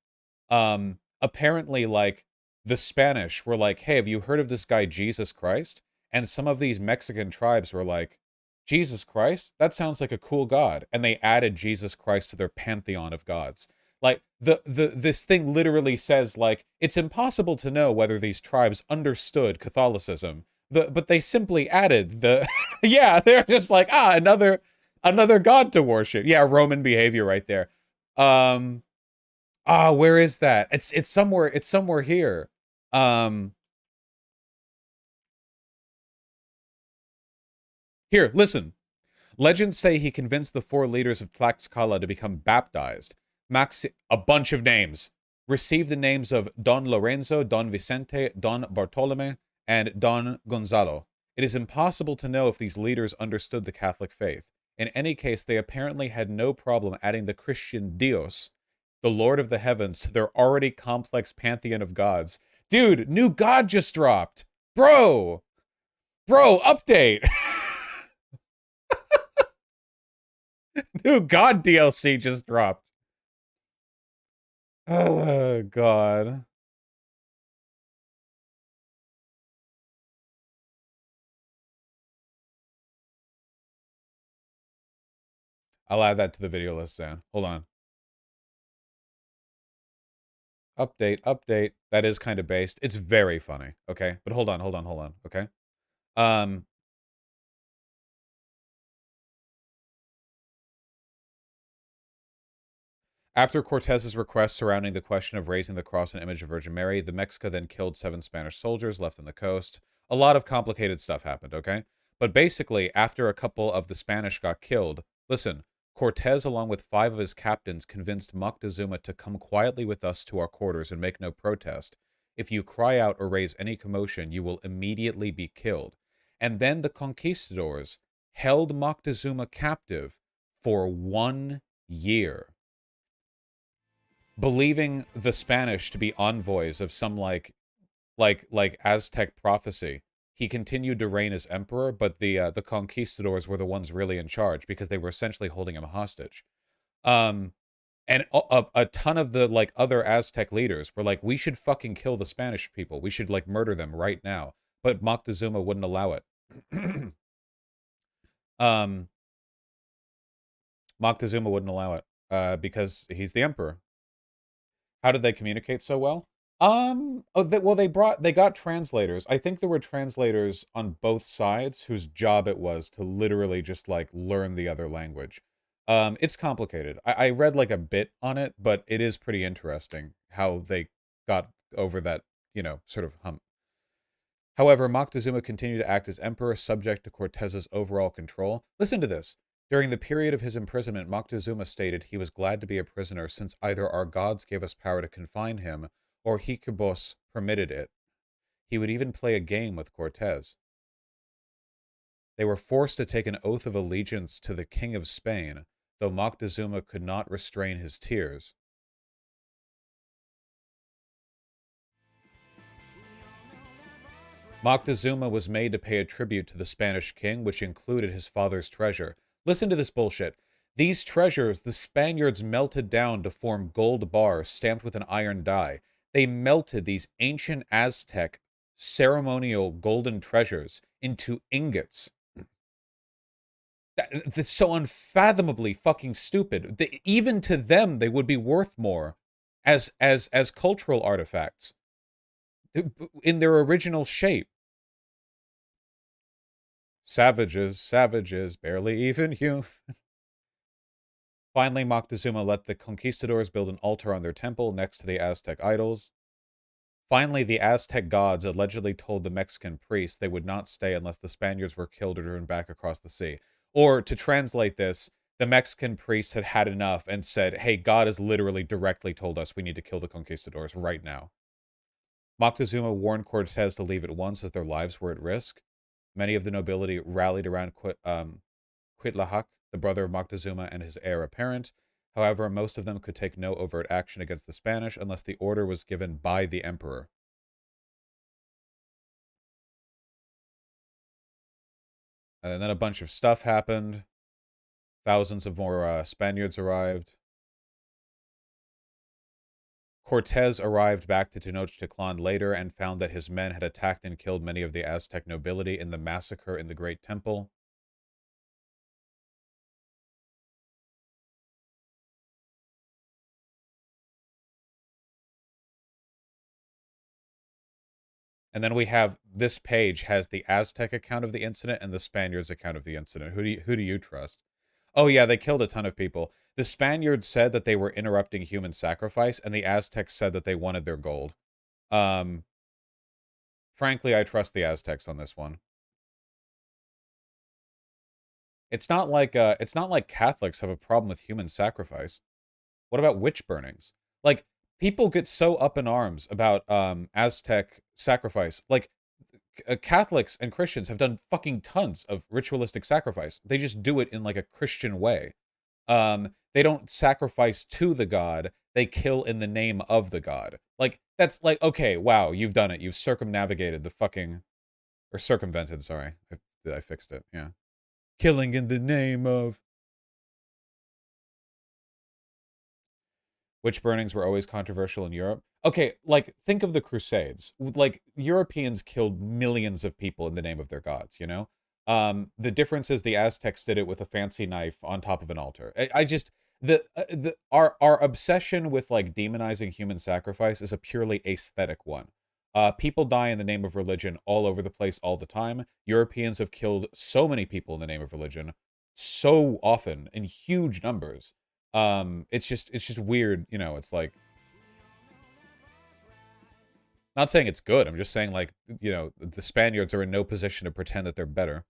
A: apparently, like, the Spanish were like, "Hey, have you heard of this guy Jesus Christ?" And some of these Mexican tribes were like, "Jesus Christ? That sounds like a cool god." And they added Jesus Christ to their pantheon of gods. Like, this thing literally says, like, it's impossible to know whether these tribes understood Catholicism, but they simply added the... Yeah, they're just like, another god to worship. Yeah, Roman behavior right there. Where is that? It's somewhere here. Here, listen. Legends say he convinced the 4 leaders of Tlaxcala to become baptized. A bunch of names. Received the names of Don Lorenzo, Don Vicente, Don Bartolome, and Don Gonzalo. It is impossible to know if these leaders understood the Catholic faith. In any case, they apparently had no problem adding the Christian Dios, the Lord of the Heavens, to their already complex pantheon of gods. Dude, new god just dropped! Bro, update! New god DLC just dropped. Oh, God. I'll add that to the video list, Sam. Hold on. Update. That is kind of based. It's very funny, okay? But hold on, okay? After Cortez's request surrounding the question of raising the cross and image of Virgin Mary, the Mexica then killed 7 Spanish soldiers left on the coast. A lot of complicated stuff happened, okay? But basically, after a couple of the Spanish got killed, listen, Cortez, along with 5 of his captains, convinced Moctezuma to come quietly with us to our quarters and make no protest. If you cry out or raise any commotion, you will immediately be killed. And then the conquistadors held Moctezuma captive for 1 year. believing the Spanish to be envoys of some like Aztec prophecy. He continued to reign as emperor, but the conquistadors were the ones really in charge because they were essentially holding him hostage. Um, and a ton of the like other Aztec leaders were like, we should fucking kill the Spanish people. We should like murder them right now. But Moctezuma wouldn't allow it. um, Moctezuma wouldn't allow it because he's the emperor. How did they communicate so well? Well, they got translators. I think there were translators on both sides whose job it was to literally just like learn the other language. It's complicated. I read like a bit on it, but it is pretty interesting how they got over that, sort of hump. However, Moctezuma continued to act as emperor, subject to Cortez's overall control. Listen to this. During the period of his imprisonment, Moctezuma stated he was glad to be a prisoner since either our gods gave us power to confine him or Iquibos permitted it. He would even play a game with Cortez. They were forced to take an oath of allegiance to the King of Spain, though Moctezuma could not restrain his tears. Moctezuma was made to pay a tribute to the Spanish king, which included his father's treasure. Listen to this bullshit. These treasures the Spaniards melted down to form gold bars stamped with an iron die. They melted these ancient Aztec ceremonial golden treasures into ingots. That's so unfathomably fucking stupid. Even to them, they would be worth more as cultural artifacts in their original shape. Savages, savages, barely even human. Finally, Moctezuma let the conquistadors build an altar on their temple next to the Aztec idols. Finally, the Aztec gods allegedly told the Mexican priests they would not stay unless the Spaniards were killed or driven back across the sea. Or, to translate this, the Mexican priests had had enough and said, hey, God has literally directly told us we need to kill the conquistadors right now. Moctezuma warned Cortez to leave at once as their lives were at risk. Many of the nobility rallied around Cuitlahuac, the brother of Moctezuma and his heir apparent. However, most of them could take no overt action against the Spanish unless the order was given by the emperor. And then a bunch of stuff happened. Thousands of more Spaniards arrived. Cortez arrived back to Tenochtitlan later and found that his men had attacked and killed many of the Aztec nobility in the massacre in the Great Temple. And then we have this page has the Aztec account of the incident and the Spaniards account of the incident. Who do you trust? Oh yeah, they killed a ton of people. The Spaniards said that they were interrupting human sacrifice, and the Aztecs said that they wanted their gold. Frankly, I trust the Aztecs on this one. It's not like Catholics have a problem with human sacrifice. What about witch burnings? Like, people get so up in arms about Aztec sacrifice. Like, Catholics and Christians have done fucking tons of ritualistic sacrifice. They just do it in like a Christian way. They don't sacrifice to the god. They kill in the name of the god. Like, that's like, okay, wow, you've done it. You've circumnavigated the fucking, or circumvented, sorry. I fixed it, yeah. Killing in the name of. Witch burnings were always controversial in Europe. Okay, like, think of the Crusades. Like, Europeans killed millions of people in the name of their gods, you know? The difference is the Aztecs did it with a fancy knife on top of an altar. I just, our obsession with, like, demonizing human sacrifice is a purely aesthetic one. People die in the name of religion all over the place all the time. Europeans have killed so many people in the name of religion so often in huge numbers. It's just weird, you know, it's like, not saying it's good, I'm just saying, like, you know, the Spaniards are in no position to pretend that they're better.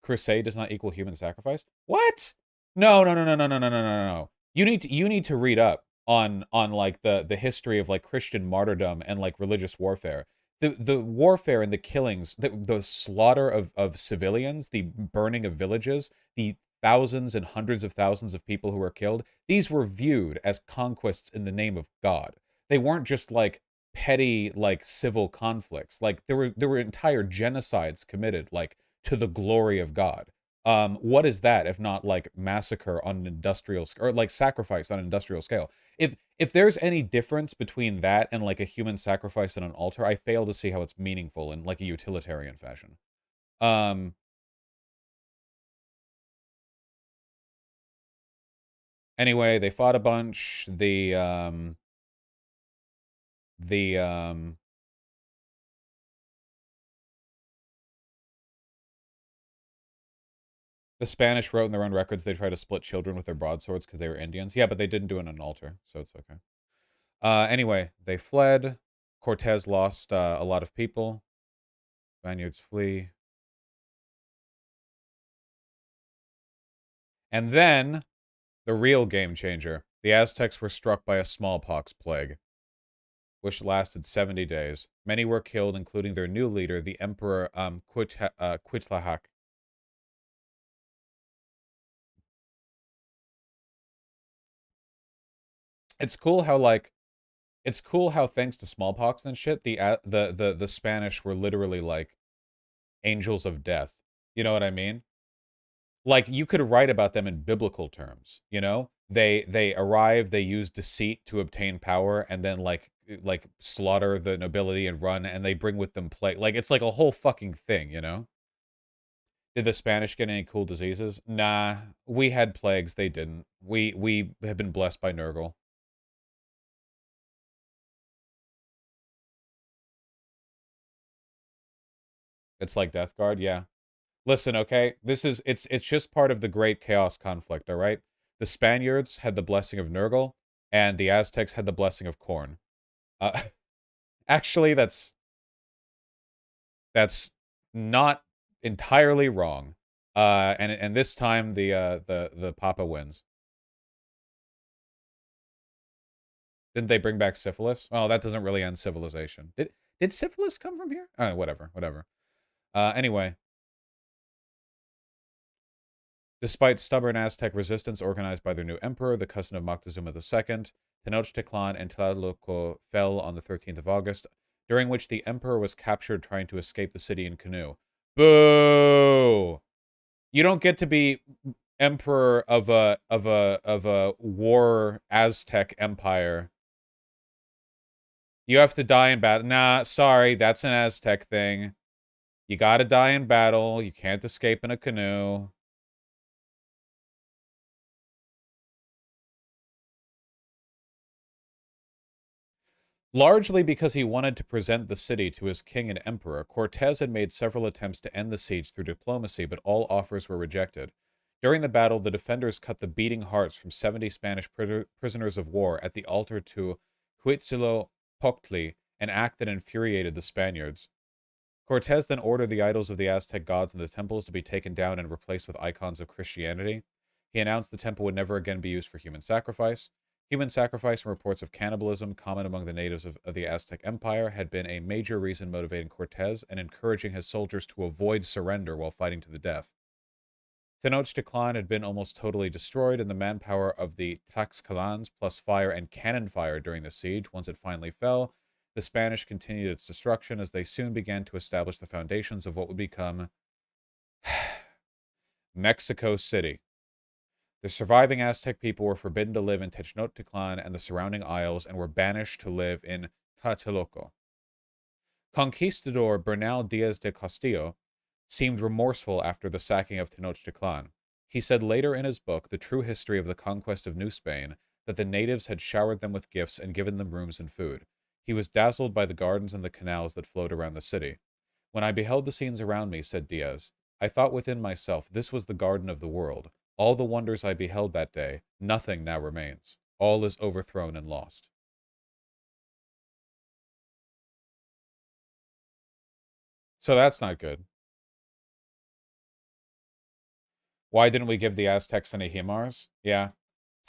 A: Crusade does not equal human sacrifice? What? No, no, no, no, no, no, no, no, no, no. You need to read up on like the history of like Christian martyrdom and like religious warfare. The warfare and the killings, the slaughter of civilians, the burning of villages, the thousands and hundreds of thousands of people who were killed, these were viewed as conquests in the name of God. They weren't just like petty like civil conflicts. Like there were entire genocides committed like to the glory of God. What is that if not like massacre on an industrial or like sacrifice on an industrial scale? If there's any difference between that and like a human sacrifice on an altar, I fail to see how it's meaningful in like a utilitarian fashion. Um anyway, they fought a bunch. The The Spanish wrote in their own records they tried to split children with their broadswords because they were Indians. Yeah, but they didn't do it on an altar, so it's okay. Anyway, they fled. Cortez lost a lot of people. Spaniards flee. And then, the real game changer. The Aztecs were struck by a smallpox plague, which lasted 70 days. Many were killed, including their new leader, the Emperor Cuitlahuac. It's cool how like it's cool how thanks to smallpox and shit, the Spanish were literally like angels of death. You know what I mean? Like you could write about them in biblical terms, you know? They arrive, they use deceit to obtain power and then like slaughter the nobility and run and they bring with them plague. Like it's like a whole fucking thing, you know? Did the Spanish get any cool diseases? Nah, we had plagues, they didn't. We have been blessed by Nurgle. It's like Death Guard, yeah. Listen, okay? It's just part of the great chaos conflict, all right? The Spaniards had the blessing of Nurgle, and the Aztecs had the blessing of Khorne. Uh, actually, that's not entirely wrong. And this time the Papa wins. Didn't they bring back syphilis? Oh, that doesn't really end civilization. Did syphilis come from here? Whatever, whatever. Anyway, despite stubborn Aztec resistance organized by their new emperor, the cousin of Moctezuma II, Tenochtitlan and Tlatelolco fell on the 13th of August, during which the emperor was captured trying to escape the city in canoe. Boo! You don't get to be emperor of a war Aztec empire. You have to die in battle. Nah, sorry, that's an Aztec thing. You gotta die in battle. You can't escape in a canoe. Largely because he wanted to present the city to his king and emperor, Cortez had made several attempts to end the siege through diplomacy, but all offers were rejected. During the battle, the defenders cut the beating hearts from 70 Spanish prisoners of war at the altar to Huitzilopochtli, an act that infuriated the Spaniards. Cortez then ordered the idols of the Aztec gods in the temples to be taken down and replaced with icons of Christianity. He announced the temple would never again be used for human sacrifice. Human sacrifice and reports of cannibalism, common among the natives of the Aztec Empire, had been a major reason motivating Cortez and encouraging his soldiers to avoid surrender while fighting to the death. Tenochtitlan had been almost totally destroyed, and the manpower of the Tlaxcalans, plus fire and cannon fire during the siege, once it finally fell, the Spanish continued its destruction as they soon began to establish the foundations of what would become Mexico City. The surviving Aztec people were forbidden to live in Tenochtitlan and the surrounding isles and were banished to live in Tlatelolco. Conquistador Bernal Diaz de Castillo seemed remorseful after the sacking of Tenochtitlan. He said later in his book, The True History of the Conquest of New Spain, that the natives had showered them with gifts and given them rooms and food. He was dazzled by the gardens and the canals that flowed around the city. When I beheld the scenes around me, said Diaz, I thought within myself, this was the garden of the world. All the wonders I beheld that day, nothing now remains. All is overthrown and lost. So that's not good. Why didn't we give the Aztecs any HIMARS? Yeah.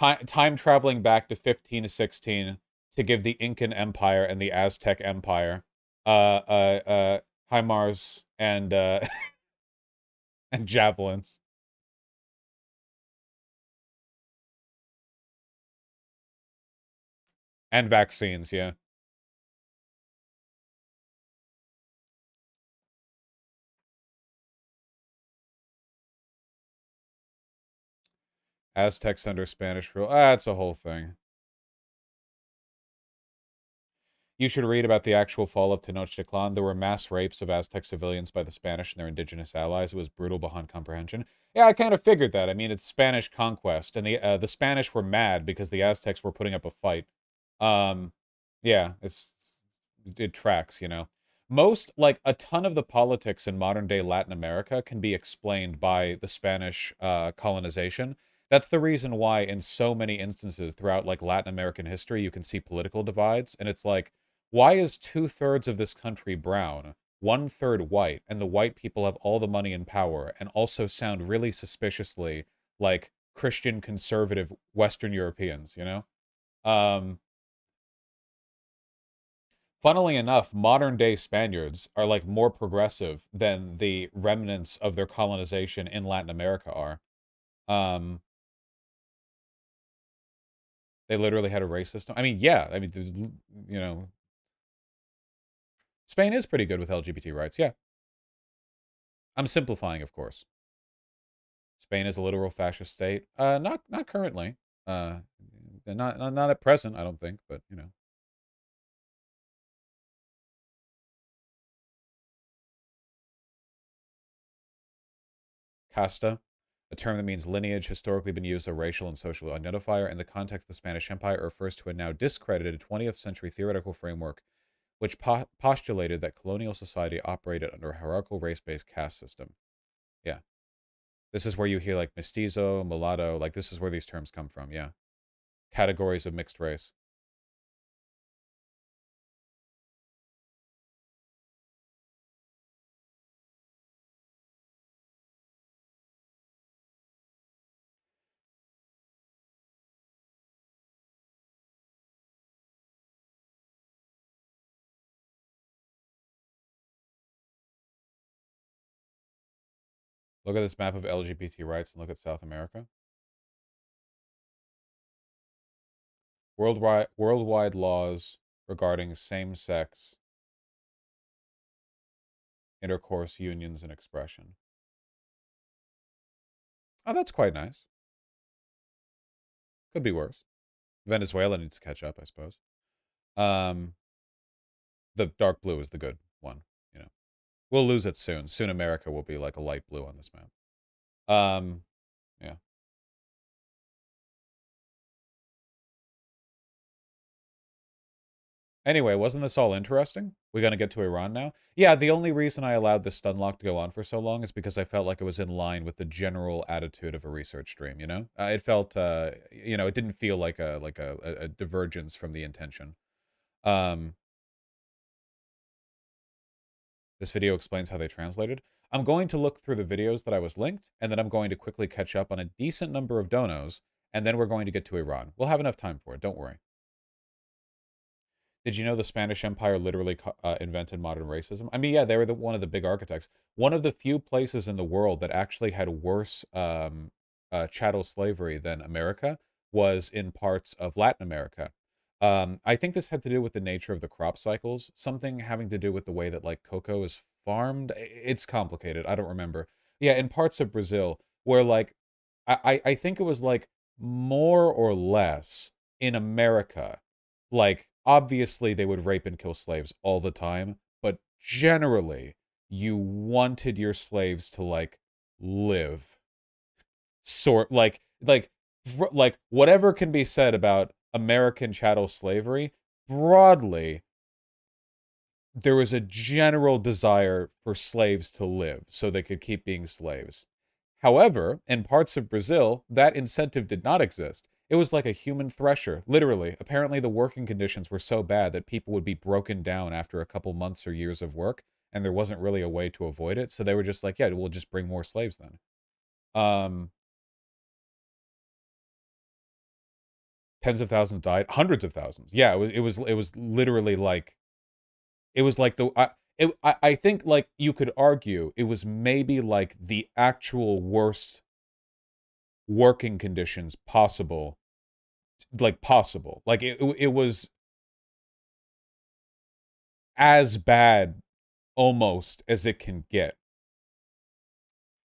A: Time traveling back to 15 to 16 to give the Incan Empire and the Aztec Empire HIMARS and and javelins. And vaccines, yeah. Aztecs under Spanish rule. That's a whole thing. You should read about the actual fall of Tenochtitlan. There were mass rapes of Aztec civilians by the Spanish and their indigenous allies. It was brutal beyond comprehension. Yeah, I kind of figured that. I mean, it's Spanish conquest, and the Spanish were mad because the Aztecs were putting up a fight. Um, yeah, it tracks, you know. Most, like, a ton of the politics in modern-day Latin America can be explained by the Spanish colonization. That's the reason why in so many instances throughout, like, Latin American history, you can see political divides, and it's like, why is two-thirds of this country brown, one-third white, and the white people have all the money and power, and also sound really suspiciously like Christian conservative Western Europeans, you know? Um, Funnily enough, modern day Spaniards are like more progressive than the remnants of their colonization in Latin America are. Um, they literally had a race system. I mean, yeah, I mean, there's, you know, Spain is pretty good with LGBT rights. Yeah, I'm simplifying, of course. Spain is a literal fascist state. Not currently. Uh, not at present, I don't think, but you know. Casta, a term that means lineage, historically been used as a racial and social identifier in the context of the Spanish Empire. It refers to a now discredited 20th century theoretical framework which postulated that colonial society operated under a hierarchical race-based caste system. Yeah. This is where you hear like mestizo, mulatto, like this is where these terms come from, yeah. Categories of mixed race. Look at this map of LGBT rights and look at South America. Worldwide laws regarding same-sex intercourse, unions, and expression. Oh, that's quite nice. Could be worse. Venezuela needs to catch up, I suppose. Um, the dark blue is the good one, you know. We'll lose it soon. Soon America will be like a light blue on this map. Yeah. Anyway, wasn't this all interesting? We gonna get to Iran now? Yeah, the only reason I allowed this stun lock to go on for so long is because I felt like it was in line with the general attitude of a research stream, you know? It felt, you know, it didn't feel like a divergence from the intention. Um, this video explains how they translated. I'm going to look through the videos that I was linked, and then I'm going to quickly catch up on a decent number of donos, and then we're going to get to Iran. We'll have enough time for it, don't worry. Did you know the Spanish Empire literally invented modern racism? I mean, yeah, they were one of the big architects. One of the few places in the world that actually had worse chattel slavery than America was in parts of Latin America. I think this had to do with the nature of the crop cycles, something having to do with the way that like cocoa is farmed. It's complicated. I don't remember. Yeah, in parts of Brazil where like I think it was like more or less in America, like obviously they would rape and kill slaves all the time, but generally you wanted your slaves to like live sort like whatever can be said about American chattel slavery broadly, there was a general desire for slaves to live so they could keep being slaves. However, in parts of Brazil, that incentive did not exist. It was like a human thresher, literally. Apparently, the working conditions were so bad that people would be broken down after a couple months or years of work, and there wasn't really a way to avoid it. So they were just like, yeah, we'll just bring more slaves then. Um, Tens of thousands died, hundreds of thousands. Yeah, it was literally like it was like I think like you could argue it was maybe like the actual worst working conditions possible, like possible. Like it was as bad almost as it can get.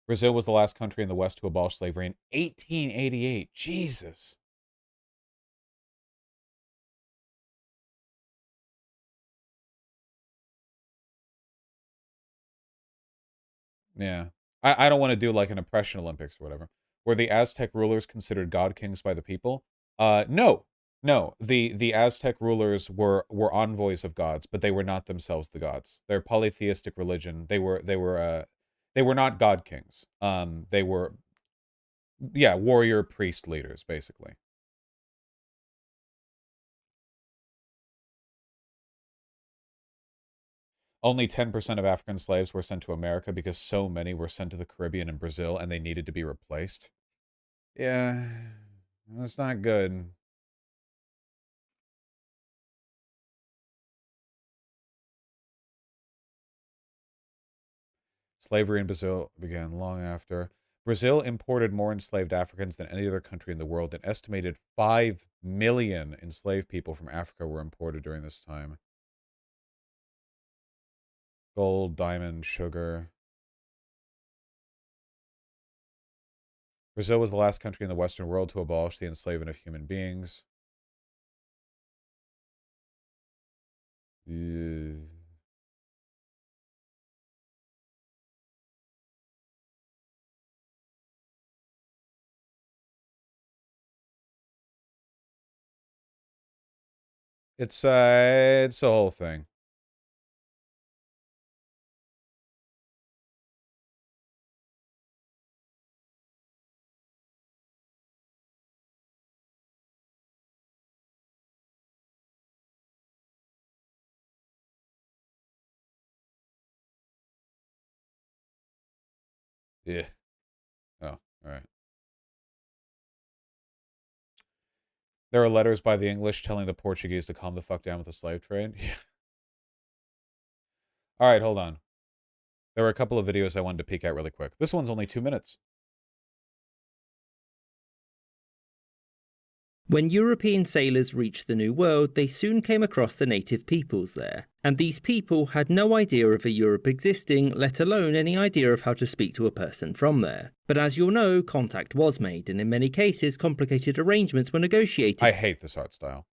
A: Brazil was the last country in the West to abolish slavery in 1888. Jesus. Yeah. I don't want to do like an oppression Olympics or whatever. Were the Aztec rulers considered god kings by the people? No. No. The Aztec rulers were envoys of gods, but they were not themselves the gods. Their polytheistic religion, they were not god kings. They were, yeah, warrior priest leaders basically. Only 10% of African slaves were sent to America because so many were sent to the Caribbean and Brazil and they needed to be replaced. Yeah, that's not good. Slavery in Brazil began long after. Brazil imported more enslaved Africans than any other country in the world. An estimated 5 million enslaved people from Africa were imported during this time. Gold, diamond, sugar. Brazil was the last country in the Western world to abolish the enslavement of human beings. Yeah. It's a whole thing. Yeah. Oh, all right. There are letters by the English telling the Portuguese to calm the fuck down with the slave trade. All right, hold on. There were a couple of videos I wanted to peek at really quick. This one's only 2 minutes.
B: When European sailors reached the New World, they soon came across the native peoples there. And these people had no idea of a Europe existing, let alone any idea of how to speak to a person from there. But as you'll know, contact was made, and in many cases, complicated arrangements were negotiated.
A: I hate this art style.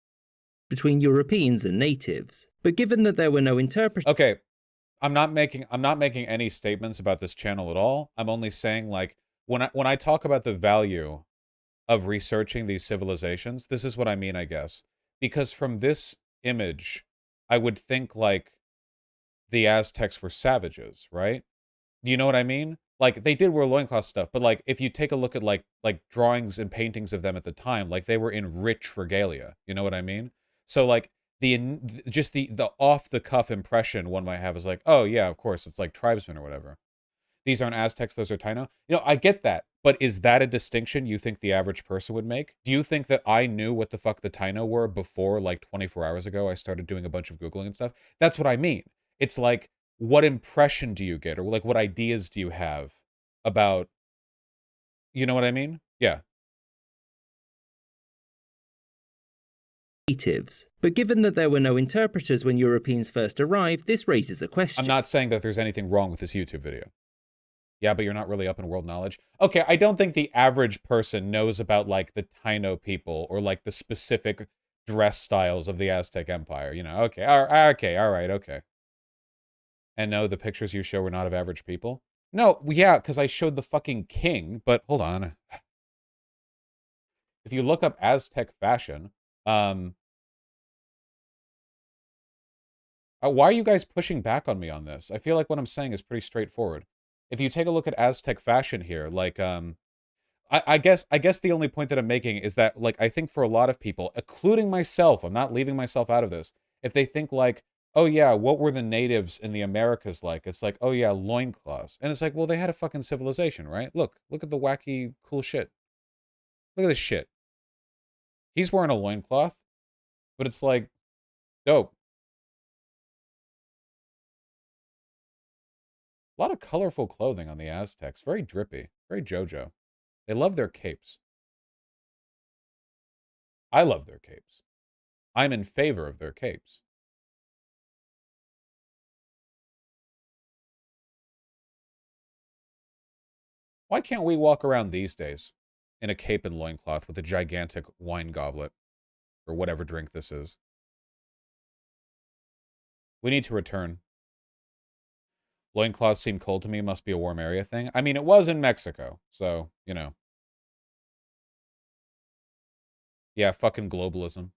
B: Between Europeans and natives. But given that there were no interpreters.
A: Okay, I'm not making any statements about this channel at all. I'm only saying, like, when I talk about the value of researching these civilizations, this is what I mean, I guess. Because from this image, I would think, like, the Aztecs were savages, right? Do you know what I mean? Like, they did wear loincloth stuff, but, like, if you take a look at, like drawings and paintings of them at the time, like, they were in rich regalia. You know what I mean? So, like, just the off-the-cuff impression one might have is like, oh, yeah, of course, it's like tribesmen or whatever. These aren't Aztecs, those are Taino. You know, I get that, but is that a distinction you think the average person would make? Do you think that I knew what the fuck the Taino were before, like, 24 hours ago I started doing a bunch of Googling and stuff? That's what I mean. It's like, what impression do you get? Or, like, what ideas do you have about... You know what I mean? Yeah.
B: Natives. But given that there were no interpreters when Europeans first arrived, this raises a question.
A: I'm not saying that there's anything wrong with this YouTube video. Yeah, but you're not really up in world knowledge. Okay, I don't think the average person knows about, like, the Taino people or, like, the specific dress styles of the Aztec Empire. You know, okay, all right, okay. And no, the pictures you show were not of average people? No, yeah, because I showed the fucking king, but hold on. If you look up Aztec fashion, why are you guys pushing back on me on this? I feel like what I'm saying is pretty straightforward. If you take a look at Aztec fashion here, like, I guess the only point that I'm making is that, like, I think for a lot of people, including myself, I'm not leaving myself out of this, if they think, like, oh yeah, what were the natives in the Americas like? It's like, oh yeah, loincloths. And it's like, well, they had a fucking civilization, right? Look at the wacky, cool shit. Look at this shit. He's wearing a loincloth, but it's like, dope. A lot of colorful clothing on the Aztecs. Very drippy. Very JoJo. They love their capes. I love their capes. I'm in favor of their capes. Why can't we walk around these days in a cape and loincloth with a gigantic wine goblet or whatever drink this is? We need to return. Loincloths seem cold to me. Must be a warm area thing. I mean, it was in Mexico, so, you know. Yeah, fucking globalism.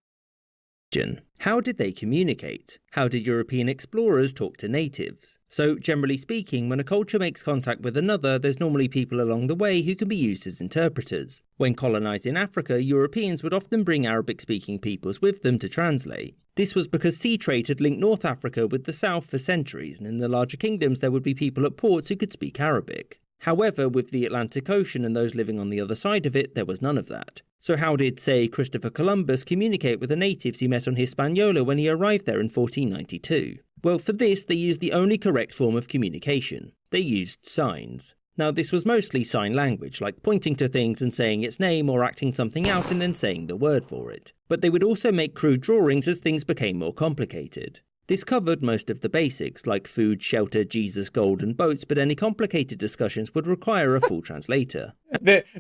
B: How did they communicate? How did European explorers talk to natives? So, generally speaking, when a culture makes contact with another, there's normally people along the way who can be used as interpreters. When colonising Africa, Europeans would often bring Arabic-speaking peoples with them to translate. This was because sea trade had linked North Africa with the South for centuries, and in the larger kingdoms there would be people at ports who could speak Arabic. However, with the Atlantic Ocean and those living on the other side of it, there was none of that. So how did, say, Christopher Columbus communicate with the natives he met on Hispaniola when he arrived there in 1492? Well, for this, they used the only correct form of communication. They used signs. Now, this was mostly sign language, like pointing to things and saying its name or acting something out and then saying the word for it. But they would also make crude drawings as things became more complicated. This covered most of the basics, like food, shelter, Jesus, gold, and boats, but any complicated discussions would require a full translator.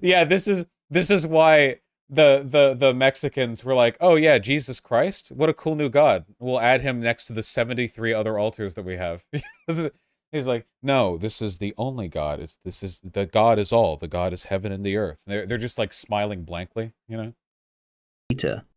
A: Yeah, this is why the Mexicans were like, oh yeah, Jesus Christ, what a cool new god. We'll add him next to the 73 other altars that we have. He's like, no, this is the only God. This is the God is all. The God is heaven and the earth. They're just like smiling blankly, you know.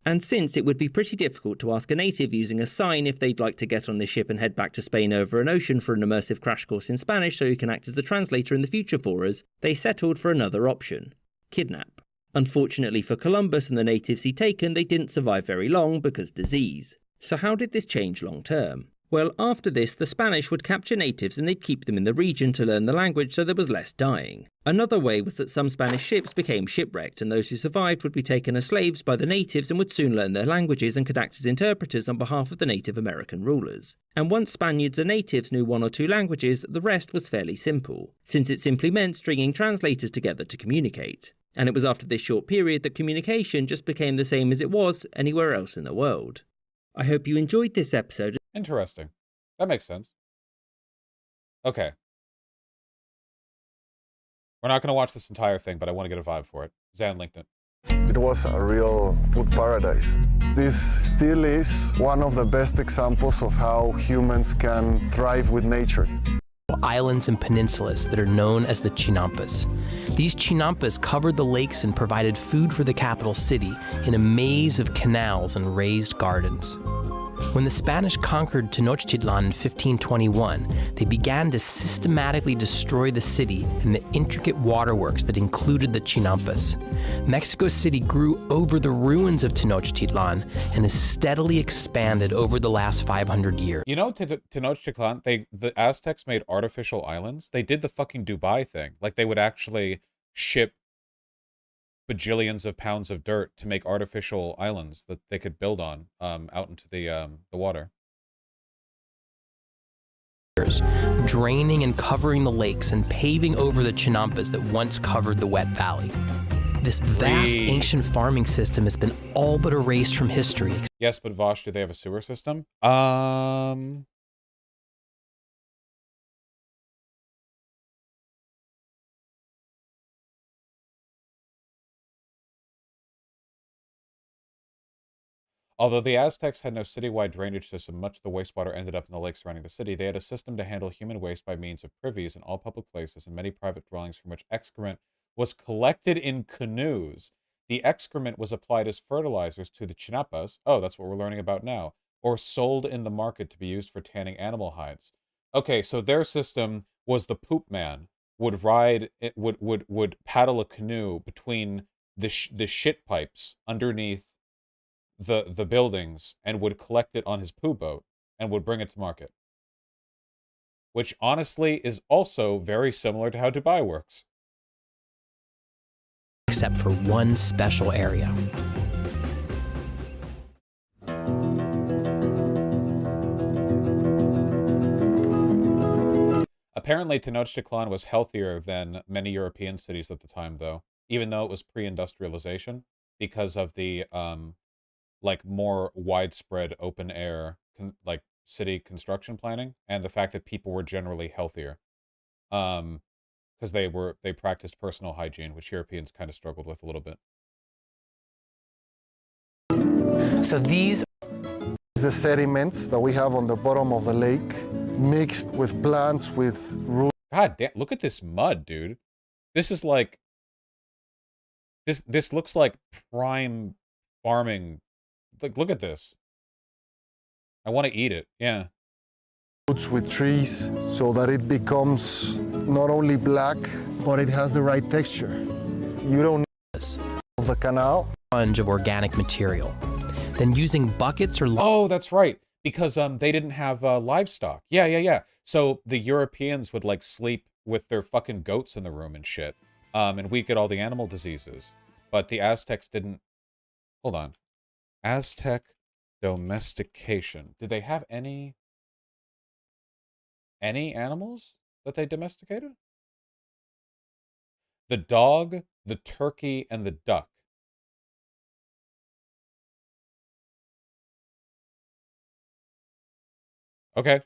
B: And since it would be pretty difficult to ask a native using a sign if they'd like to get on this ship and head back to Spain over an ocean for an immersive crash course in Spanish so he can act as the translator in the future for us, they settled for another option: kidnap. Unfortunately for Columbus and the natives he'd taken, they didn't survive very long because disease. So how did this change long term? Well, after this, the Spanish would capture natives and they'd keep them in the region to learn the language so there was less dying. Another way was that some Spanish ships became shipwrecked and those who survived would be taken as slaves by the natives and would soon learn their languages and could act as interpreters on behalf of the Native American rulers. And once Spaniards and natives knew one or two languages, the rest was fairly simple, since it simply meant stringing translators together to communicate. And it was after this short period that communication just became the same as it was anywhere else in the world. I hope you enjoyed this episode.
A: Interesting. That makes sense. Okay. We're not going to watch this entire thing, but I want to get a vibe for it. Zan linked it.
C: It was a real food paradise. This still is one of the best examples of how humans can thrive with nature.
D: Islands and peninsulas that are known as the Chinampas. These Chinampas covered the lakes and provided food for the capital city in a maze of canals and raised gardens. When the Spanish conquered Tenochtitlan in 1521, they began to systematically destroy the city and the intricate waterworks that included the Chinampas. Mexico City grew over the ruins of Tenochtitlan and has steadily expanded over the last 500 years.
A: You know, Tenochtitlan, the Aztecs made artificial islands. They did the fucking Dubai thing. Like, they would actually ship bajillions of pounds of dirt to make artificial islands that they could build on out into the water.
D: Draining and covering the lakes and paving over the Chinampas that once covered the wet valley. This vast ancient farming system has been all but erased from history.
A: Yes, but Vosh, do they have a sewer system? Although the Aztecs had no citywide drainage system, much of the wastewater ended up in the lakes surrounding the city. They had a system to handle human waste by means of privies in all public places and many private dwellings from which excrement was collected in canoes. The excrement was applied as fertilizers to the chinampas. Oh, that's what we're learning about now. Or sold in the market to be used for tanning animal hides. Okay, so their system was the poop man would ride it would paddle a canoe between the shit pipes underneath the buildings and would collect it on his poo boat and would bring it to market. Which honestly is also very similar to how Dubai works.
D: Except for one special area.
A: Apparently, Tenochtitlan was healthier than many European cities at the time, though, even though it was pre-industrialization, because of the like more widespread open air like city construction planning and the fact that people were generally healthier. because they practiced personal hygiene, which Europeans kind of struggled with a little bit.
D: So these
C: The sediments that we have on the bottom of the lake mixed with plants, with roots.
A: God damn, look at this mud, dude. This is like this looks like prime farming. Like, look at this. I want to eat it. Yeah.
C: With trees so that it becomes not only black, but it has the right texture. You don't need of the canal.
D: sponge of organic material. Then using buckets or
A: Oh, that's right. Because they didn't have livestock. Yeah. So the Europeans would like sleep with their fucking goats in the room and shit. And we'd get all the animal diseases. But the Aztecs didn't. Hold on. Aztec domestication. Did they have any animals that they domesticated? The dog, the turkey, and the duck. Okay.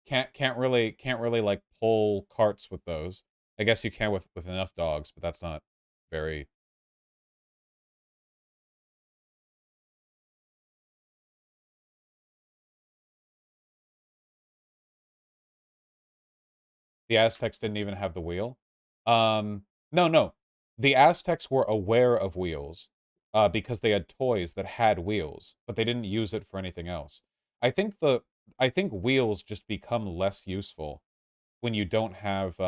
A: Can't really like pull carts with those. I guess you can with enough dogs, but that's not very. The Aztecs didn't even have the wheel. No. The Aztecs were aware of wheels because they had toys that had wheels, but they didn't use it for anything else. I think wheels just become less useful when you don't have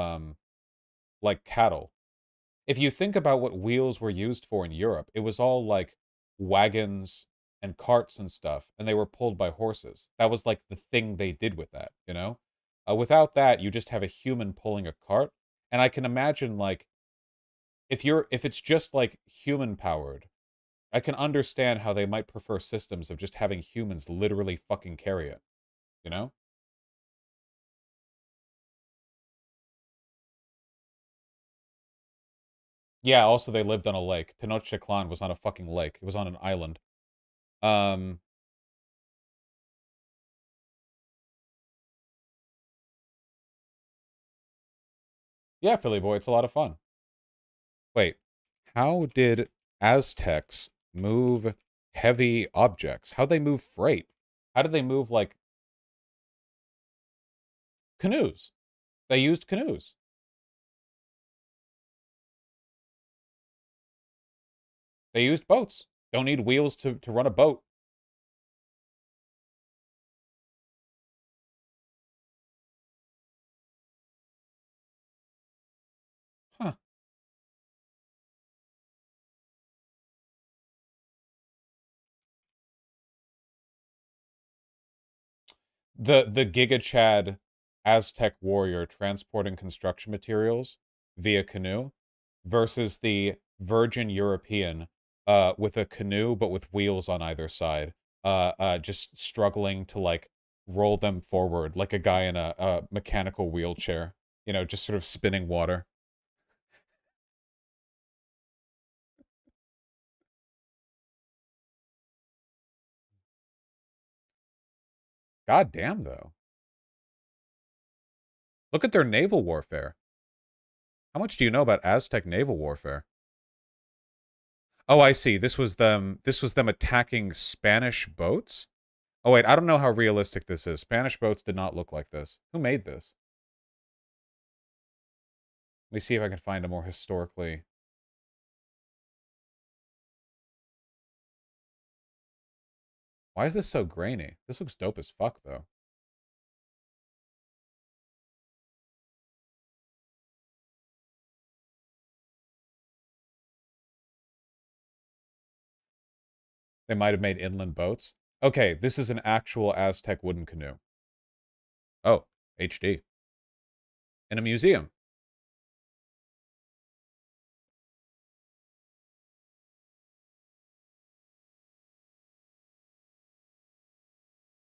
A: like cattle. If you think about what wheels were used for in Europe, it was all like wagons and carts and stuff, and they were pulled by horses. That was like the thing they did with that, you know? Without that, you just have a human pulling a cart. And I can imagine, like, if it's just like human powered, I can understand how they might prefer systems of just having humans literally fucking carry it, you know? Yeah, also they lived on a lake. Tenochtitlan was on a fucking lake. It was on an island. Yeah, Philly boy, it's a lot of fun. Wait, how did Aztecs move heavy objects? How'd they move freight? How did they move, like, canoes? They used canoes. They used boats. Don't need wheels to run a boat. Huh. The Giga Chad Aztec warrior transporting construction materials via canoe versus the virgin European with a canoe but with wheels on either side, just struggling to like roll them forward like a guy in a mechanical wheelchair, you know, just sort of spinning water. God damn, though. Look at their naval warfare. How much do you know about Aztec naval warfare? Oh, I see. This was them attacking Spanish boats? Oh wait, I don't know how realistic this is. Spanish boats did not look like this. Who made this? Let me see if I can find a more historically. Why is this so grainy? This looks dope as fuck, though. They might have made inland boats. Okay, this is an actual Aztec wooden canoe. Oh, HD. In a museum.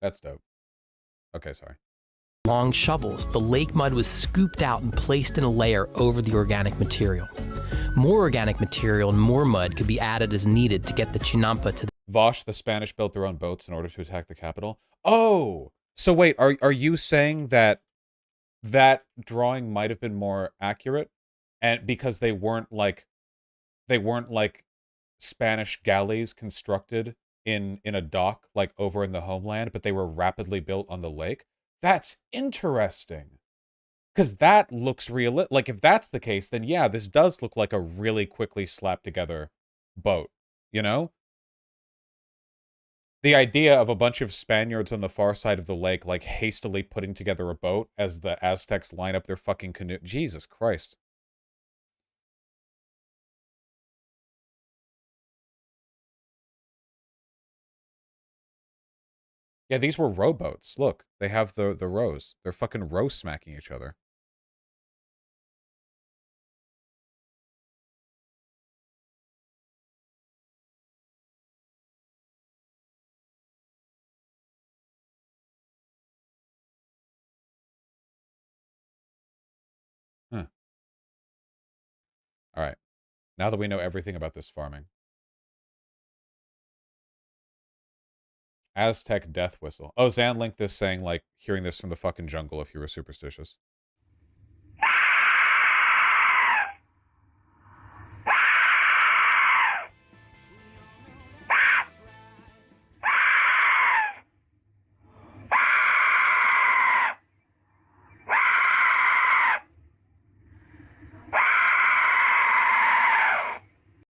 A: That's dope. Okay, sorry.
D: long shovels, the lake mud was scooped out and placed in a layer over the organic material. More organic material and more mud could be added as needed to get the Chinampa to the
A: Vosh, the Spanish built their own boats in order to attack the capital. Oh! So wait, are you saying that that drawing might have been more accurate, and because they weren't like Spanish galleys constructed in a dock like over in the homeland, but they were rapidly built on the lake. That's interesting. Because that looks real. Like, if that's the case, then yeah, this does look like a really quickly slapped together boat, you know? The idea of a bunch of Spaniards on the far side of the lake, like, hastily putting together a boat as the Aztecs line up their fucking canoe. Jesus Christ. Yeah, these were rowboats. Look, they have the rows. They're fucking row smacking each other. Huh. All right. Now that we know everything about this farming. Aztec death whistle. Oh, Zan linked this saying, like, hearing this from the fucking jungle if you were superstitious.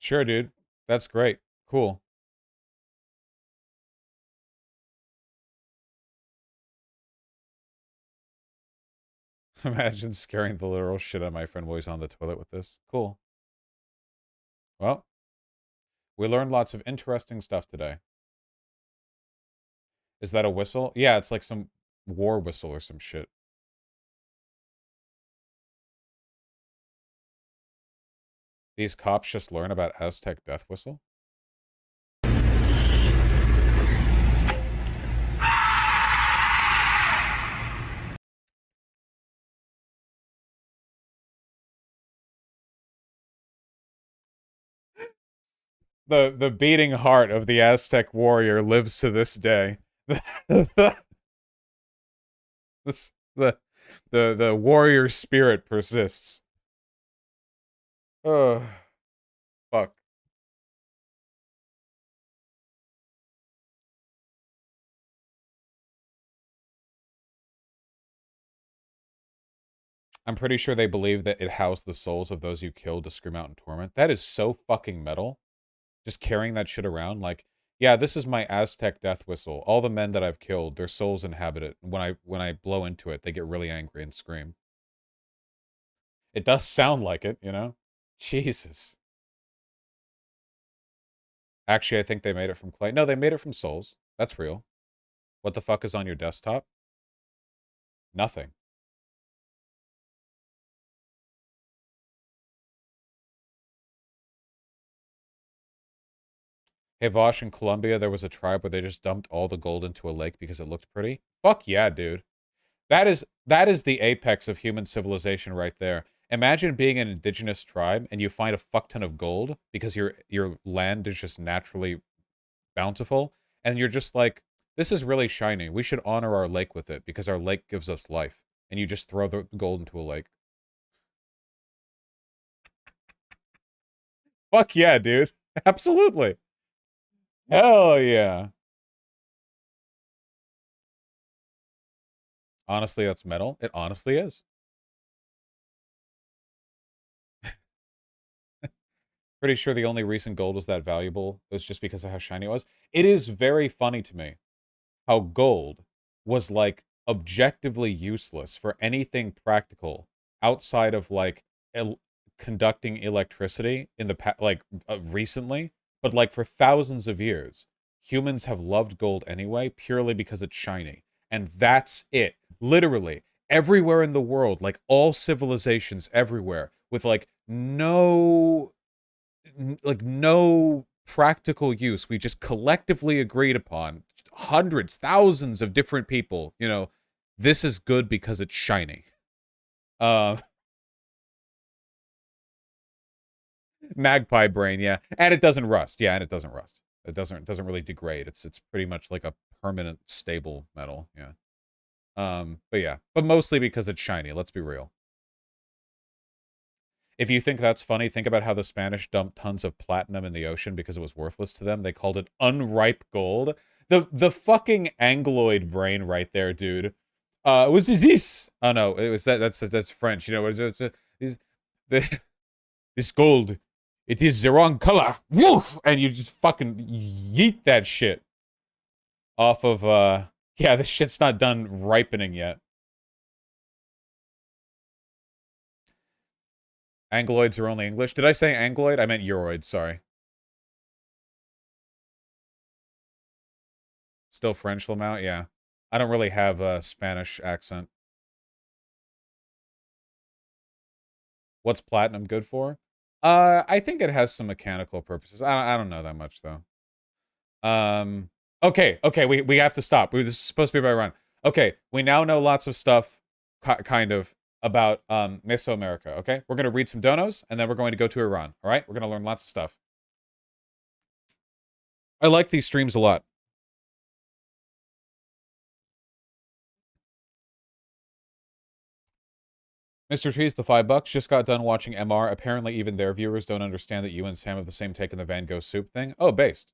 A: Sure, dude. That's great. Cool. Imagine scaring the literal shit out of my friend while he's on the toilet with this. Cool. Well, we learned lots of interesting stuff today. Is that a whistle? Yeah, it's like some war whistle or some shit. These cops just learn about Aztec death whistle? The beating heart of the Aztec warrior lives to this day. This the warrior spirit persists. Oh, fuck. I'm pretty sure they believe that it housed the souls of those you killed to scream out in torment. That is so fucking metal. Just carrying that shit around, like, yeah, this is my Aztec death whistle. All the men that I've killed, their souls inhabit it. When I blow into it, they get really angry and scream. It does sound like it, you know? Jesus. Actually, I think they made it from clay. No, they made it from souls. That's real. What the fuck is on your desktop? Nothing. Hey, Vosh, in Colombia, there was a tribe where they just dumped all the gold into a lake because it looked pretty. Fuck yeah, dude. That is the apex of human civilization right there. Imagine being an indigenous tribe and you find a fuck ton of gold because your land is just naturally bountiful, and you're just like, this is really shiny. We should honor our lake with it because our lake gives us life. And you just throw the gold into a lake. Fuck yeah, dude. Absolutely. Hell yeah. Honestly, that's metal. It honestly is. Pretty sure the only reason gold was that valuable was just because of how shiny it was. It is very funny to me how gold was, like, objectively useless for anything practical outside of, like, conducting electricity in the recently, but, like, for thousands of years, humans have loved gold anyway, purely because it's shiny. And that's it. Literally, everywhere in the world, like, all civilizations everywhere, with, like, no practical use. We just collectively agreed upon, hundreds, thousands of different people, you know, this is good because it's shiny. Magpie brain, yeah. And it doesn't rust. Yeah, and it doesn't rust. It doesn't really degrade. It's pretty much like a permanent stable metal, yeah. But yeah. But mostly because it's shiny, let's be real. If you think that's funny, think about how the Spanish dumped tons of platinum in the ocean because it was worthless to them. They called it unripe gold. The fucking Angloid brain right there, dude. Was this? Oh no, it was that's French. You know, this gold, it is the wrong color. Woof! And you just fucking yeet that shit off of yeah, this shit's not done ripening yet. Angloids are only English. Did I say Angloid? I meant Euroid, sorry. Still French, Lamount? Yeah. I don't really have a Spanish accent. What's platinum good for? I think it has some mechanical purposes. I don't know that much, though. Okay, we have to stop. This is supposed to be by run. Okay, we now know lots of stuff, kind of, about Mesoamerica, okay? We're going to read some donos, and then we're going to go to Iran, all right? We're going to learn lots of stuff. I like these streams a lot. Mr. Trees, the $5, just got done watching MR. Apparently, even their viewers don't understand that you and Sam have the same take on the Van Gogh soup thing. Oh, based.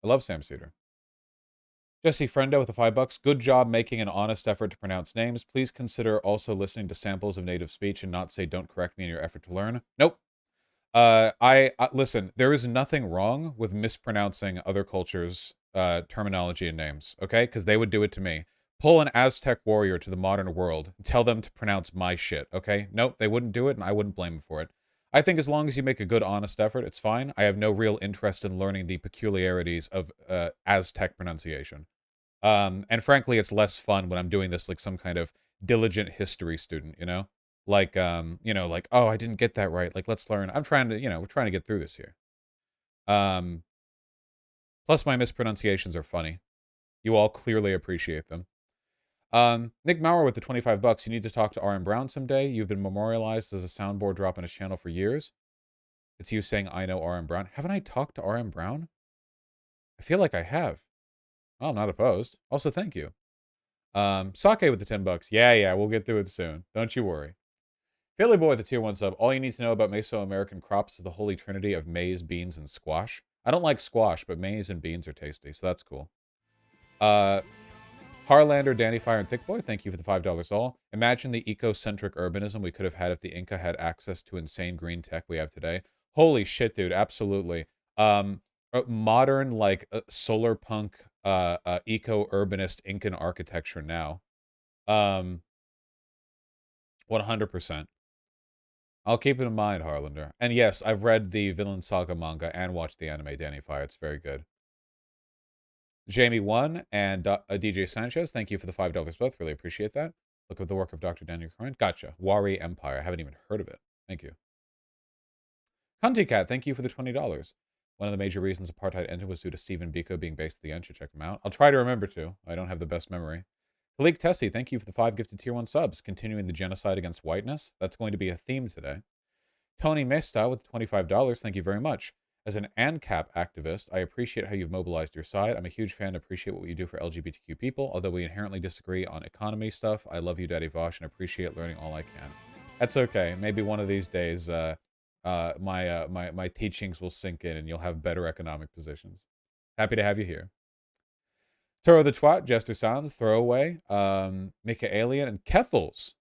A: I love Sam Cedar. Jesse Friendo with the $5. Good job making an honest effort to pronounce names. Please consider also listening to samples of native speech and not say don't correct me in your effort to learn. Nope. Listen, there is nothing wrong with mispronouncing other cultures' terminology and names, okay? Because they would do it to me. Pull an Aztec warrior to the modern world. Tell them to pronounce my shit, okay? Nope, they wouldn't do it, and I wouldn't blame them for it. I think as long as you make a good, honest effort, it's fine. I have no real interest in learning the peculiarities of Aztec pronunciation. And frankly, it's less fun when I'm doing this like some kind of diligent history student, you know? Like, you know, like, oh, I didn't get that right. Like, let's learn. I'm trying to, you know, we're trying to get through this here. Plus my mispronunciations are funny. You all clearly appreciate them. Nick Maurer with the $25. You need to talk to RM Brown someday. You've been memorialized as a soundboard drop on his channel for years. It's you saying, I know RM Brown. Haven't I talked to RM Brown? I feel like I have. Oh, I'm not opposed. Also, thank you. Sake with the $10. Yeah, we'll get through it soon. Don't you worry. Philly Boy with the tier 1 sub. All you need to know about Mesoamerican crops is the holy trinity of maize, beans, and squash. I don't like squash, but maize and beans are tasty, so that's cool. Harlander, Danny Fire, and Thick Boy, thank you for the $5 all. Imagine the eco-centric urbanism we could have had if the Inca had access to insane green tech we have today. Holy shit, dude, absolutely. Modern, like, solar punk, eco-urbanist Incan architecture now. 100%. I'll keep it in mind, Harlander. And yes, I've read the Villain Saga manga and watched the anime Danny Fire. It's very good. Jamie1 and DJ Sanchez, thank you for the $5 both. Really appreciate that. Look at the work of Dr. Daniel Curran. Gotcha. Wari Empire. I haven't even heard of it. Thank you. Cunty Cat, thank you for the $20. One of the major reasons apartheid ended was due to Stephen Biko being based at the end. Should check him out. I'll try to remember to. I don't have the best memory. Khalik Tessie, thank you for the 5 gifted tier 1 subs. Continuing the genocide against whiteness. That's going to be a theme today. Tony Mesta with $25. Thank you very much. As an ANCAP activist, I appreciate how you've mobilized your side. I'm a huge fan and appreciate what you do for LGBTQ people. Although we inherently disagree on economy stuff, I love you, Daddy Vosh, and appreciate learning all I can. That's okay. Maybe one of these days, my teachings will sink in and you'll have better economic positions. Happy to have you here. Turo the Twat, Jester Sans, Throwaway, Mika Alien, and Keffels.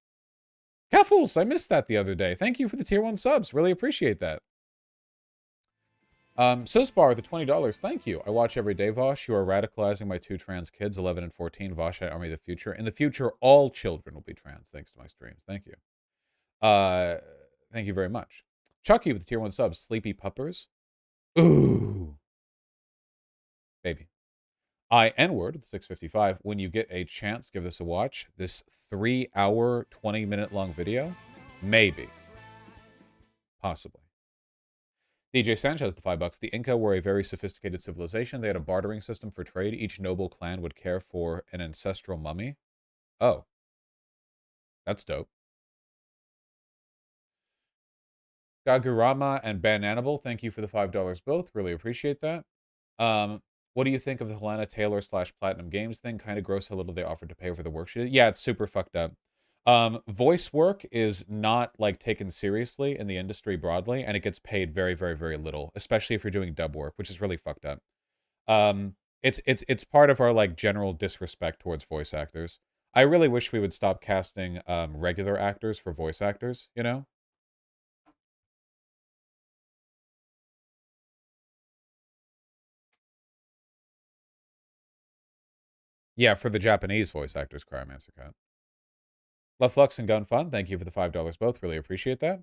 A: Keffels, I missed that the other day. Thank you for the tier 1 subs. Really appreciate that. Sisbar, the $20. Thank you. I watch every day, Vosh. You are radicalizing my 2 trans kids, 11 and 14. Vosh, I army the future. In the future, all children will be trans, thanks to my streams. Thank you. Thank you very much. Chucky with the tier 1 subs. Sleepy Puppers. Ooh. Baby. N-word, 655. When you get a chance, give this a watch. This 3-hour, 20-minute long video? Maybe. Possibly. DJ Sanchez, the $5. The Inca were a very sophisticated civilization. They had a bartering system for trade. Each noble clan would care for an ancestral mummy. Oh. That's dope. Gagurama and Bananable, thank you for the $5 both. Really appreciate that. What do you think of the Helena Taylor / Platinum Games thing? Kind of gross how little they offered to pay for the work she did. Yeah, it's super fucked up. Voice work is not like taken seriously in the industry broadly, and it gets paid very, very, very little, especially if you're doing dub work, which is really fucked up. It's part of our like general disrespect towards voice actors. I really wish we would stop casting regular actors for voice actors, you know? Yeah, for the Japanese voice actors, Cryomancer Cat. Love Flux and Gun Fun, thank you for the $5 both. Really appreciate that.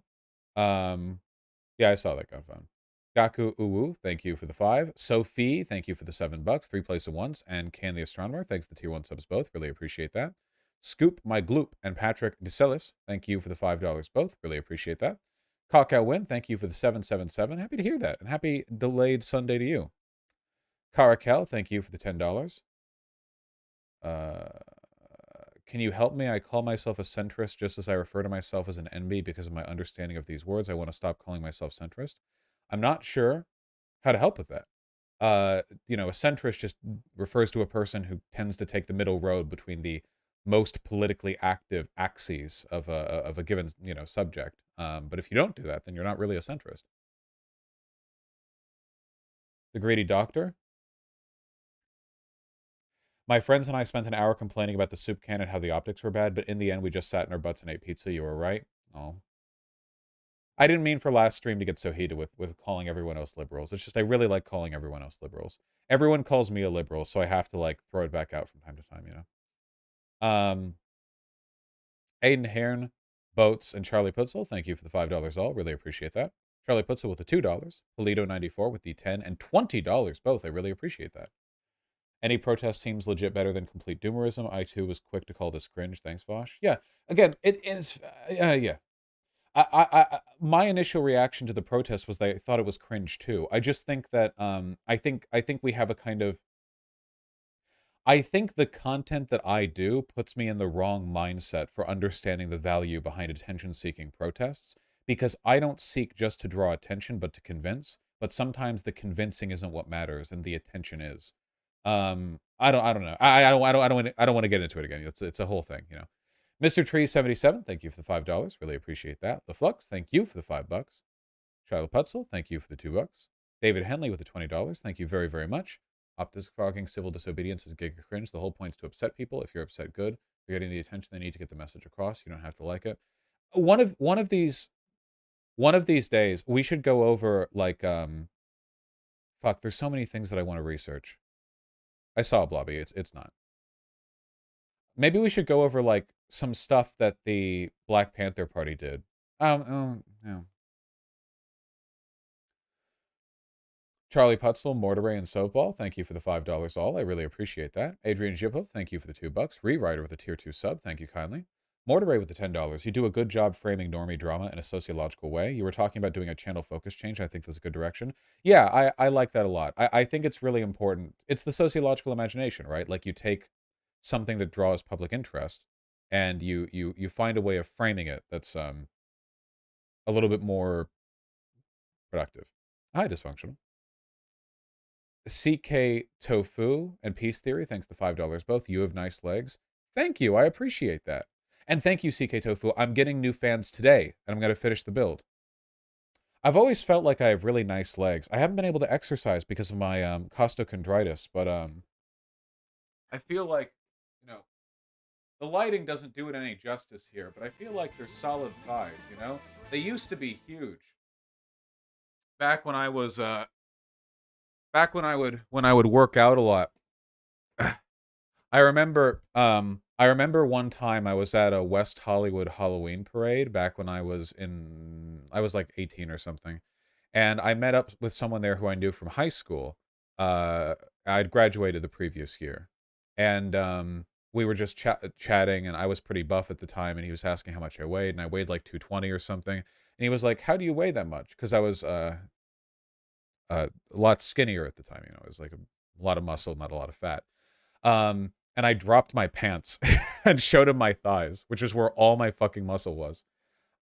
A: Yeah, I saw that Gun Fun. Gaku Uwu, thank you for the 5. Sophie, thank you for the $7. 3 place of ones. And Can the Astronomer, thanks to the tier 1 subs both. Really appreciate that. Scoop, My Gloop, and Patrick DeCellis, thank you for the $5 both. Really appreciate that. Cockow Win, thank you for the 777. Happy to hear that. And happy delayed Sunday to you. Caracal, thank you for the $10. Can you help me? I call myself a centrist just as I refer to myself as an NB because of my understanding of these words. I want to stop calling myself centrist. I'm not sure how to help with that. You know, a centrist just refers to a person who tends to take the middle road between the most politically active axes of a given, you know, subject. But if you don't do that, then you're not really a centrist. The Greedy Doctor. My friends and I spent an hour complaining about the soup can and how the optics were bad, but in the end, we just sat in our butts and ate pizza. You were right. Oh. I didn't mean for last stream to get so heated with calling everyone else liberals. It's just I really like calling everyone else liberals. Everyone calls me a liberal, so I have to, like, throw it back out from time to time, you know? Aiden Hearn, Boats, and Charlie Putzel, thank you for the $5 all. Really appreciate that. Charlie Putzel with the $2. Polito94 with the 10 and $20 both. I really appreciate that. Any protest seems legit better than complete doomerism. I, too, was quick to call this cringe. Thanks, Vosh. Yeah, again, it is... yeah. My initial reaction to the protest was that I thought it was cringe, too. I just think that... I think we have a kind of... I think the content that I do puts me in the wrong mindset for understanding the value behind attention-seeking protests, because I don't seek just to draw attention, but to convince. But sometimes the convincing isn't what matters, and the attention is. I don't know. I don't want to get into it again. It's a whole thing, you know. Mr. Tree 77, thank you for the $5. Really appreciate that. The Flux, thank you for the $5. Shiloh Putzel, thank you for the $2. David Henley with the $20. Thank you very, very much. Optus Fogging, civil disobedience is giga cringe. The whole point's to upset people. If you're upset, good. You're getting the attention they need to get the message across. You don't have to like it. One of these days, we should go over, like, fuck, there's so many things that I want to research. I saw Blobby. It's not. Maybe we should go over, like, some stuff that the Black Panther Party did. Yeah. Charlie Putzel, Mortaray, and Soveball, thank you for the $5 all. I really appreciate that. Adrian Jipov, thank you for the $2. Rewriter with a tier 2 sub, thank you kindly. Mortaray with the $10. You do a good job framing normie drama in a sociological way. You were talking about doing a channel focus change. I think that's a good direction. Yeah, I like that a lot. I think it's really important. It's the sociological imagination, right? Like, you take something that draws public interest and you find a way of framing it that's a little bit more productive. Hi, Dysfunctional. CK Tofu and Peace Theory, thanks to $5 both. You have nice legs. Thank you. I appreciate that. And thank you, CK Tofu. I'm getting new fans today, and I'm going to finish the build. I've always felt like I have really nice legs. I haven't been able to exercise because of my costochondritis, but I feel like, you know, the lighting doesn't do it any justice here, but I feel like they're solid thighs, you know? They used to be huge. Back when I was when I would work out a lot. I remember one time I was at a West Hollywood Halloween parade back when I was like 18 or something. And I met up with someone there who I knew from high school. I'd graduated the previous year. And we were just chatting, and I was pretty buff at the time, and he was asking how much I weighed, and I weighed like 220 or something. And he was like, "How do you weigh that much?" Because I was a lot skinnier at the time, you know. It was like a lot of muscle, not a lot of fat. And I dropped my pants and showed him my thighs, which is where all my fucking muscle was.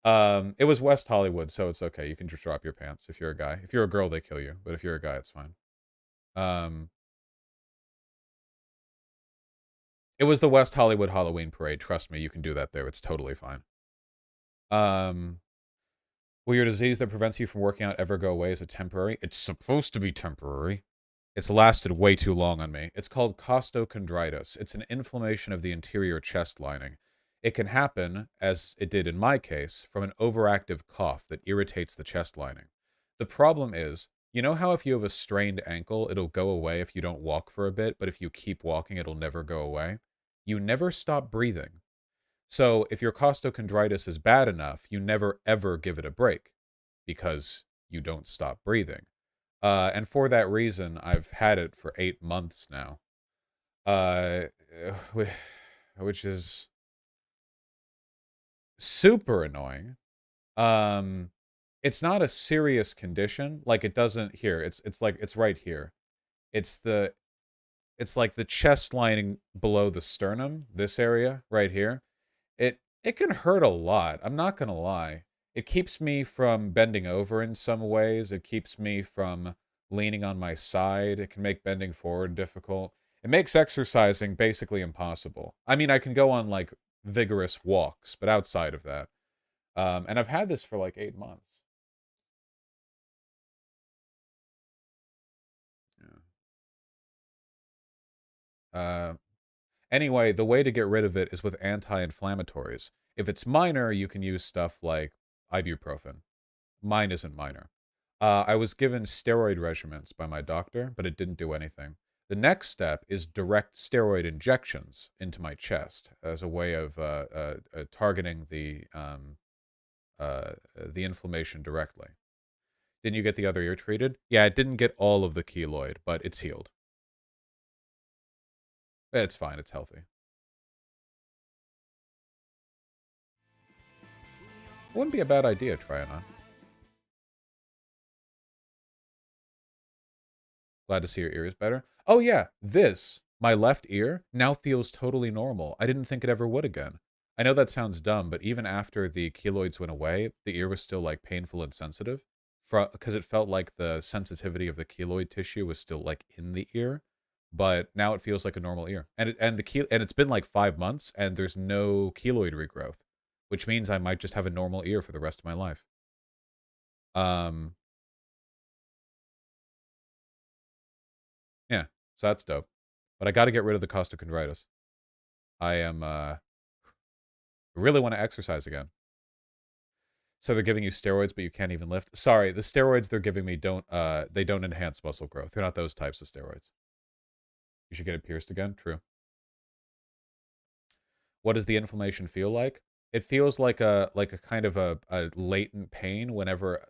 A: It was West Hollywood, so it's okay. You can just drop your pants if you're a guy. If you're a girl, they kill you. But if you're a guy, it's fine. It was the West Hollywood Halloween Parade. Trust me, you can do that there. It's totally fine. Will your disease that prevents you from working out ever go away? Is it temporary? It's supposed to be temporary. It's lasted way too long on me. It's called costochondritis. It's an inflammation of the interior chest lining. It can happen, as it did in my case, from an overactive cough that irritates the chest lining. The problem is, you know how if you have a strained ankle, it'll go away if you don't walk for a bit, but if you keep walking, it'll never go away? You never stop breathing. So if your costochondritis is bad enough, you never ever give it a break because you don't stop breathing. And for that reason, I've had it for 8 months now, which is super annoying. It's not a serious condition. Like it doesn't here. It's like it's right here. It's like the chest lining below the sternum, this area right here. It can hurt a lot. I'm not gonna lie. It keeps me from bending over in some ways. It keeps me from leaning on my side. It can make bending forward difficult. It makes exercising basically impossible. I mean, I can go on like vigorous walks, but outside of that. And I've had this for like 8 months. Yeah. Anyway, the way to get rid of it is with anti-inflammatories. If it's minor, you can use stuff like ibuprofen. Mine isn't minor. I was given steroid regimens by my doctor, but it didn't do anything. The next step is direct steroid injections into my chest as a way of targeting the inflammation directly. Didn't you get the other ear treated? Yeah, it didn't get all of the keloid, but it's healed. It's fine. It's healthy. Wouldn't be a bad idea, try it on. Glad to see your ear is better. Oh yeah, this, my left ear, now feels totally normal. I didn't think it ever would again. I know that sounds dumb, but even after the keloids went away, the ear was still like painful and sensitive. Because it felt like the sensitivity of the keloid tissue was still like in the ear. But now it feels like a normal ear. And it's been like 5 months and there's no keloid regrowth, which means I might just have a normal ear for the rest of my life. Yeah, so that's dope. But I got to get rid of the costochondritis. I am really want to exercise again. So they're giving you steroids, but you can't even lift. Sorry, the steroids they're giving me don't enhance muscle growth. They're not those types of steroids. You should get it pierced again. True. What does the inflammation feel like? It feels like a kind of a latent pain whenever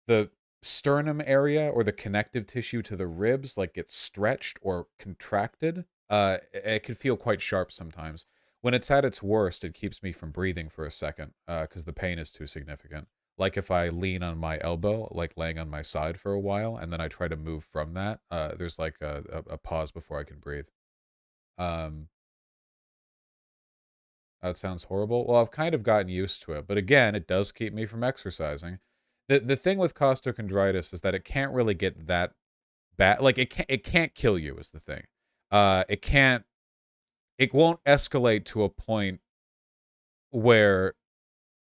A: the sternum area or the connective tissue to the ribs like gets stretched or contracted. It can feel quite sharp sometimes. When it's at its worst, it keeps me from breathing for a second because the pain is too significant. Like if I lean on my elbow, like laying on my side for a while, and then I try to move from that, there's like a pause before I can breathe. That sounds horrible. Well, I've kind of gotten used to it, but again, it does keep me from exercising. The thing with costochondritis is that it can't really get that bad. Like it can't kill you is the thing. It won't escalate to a point where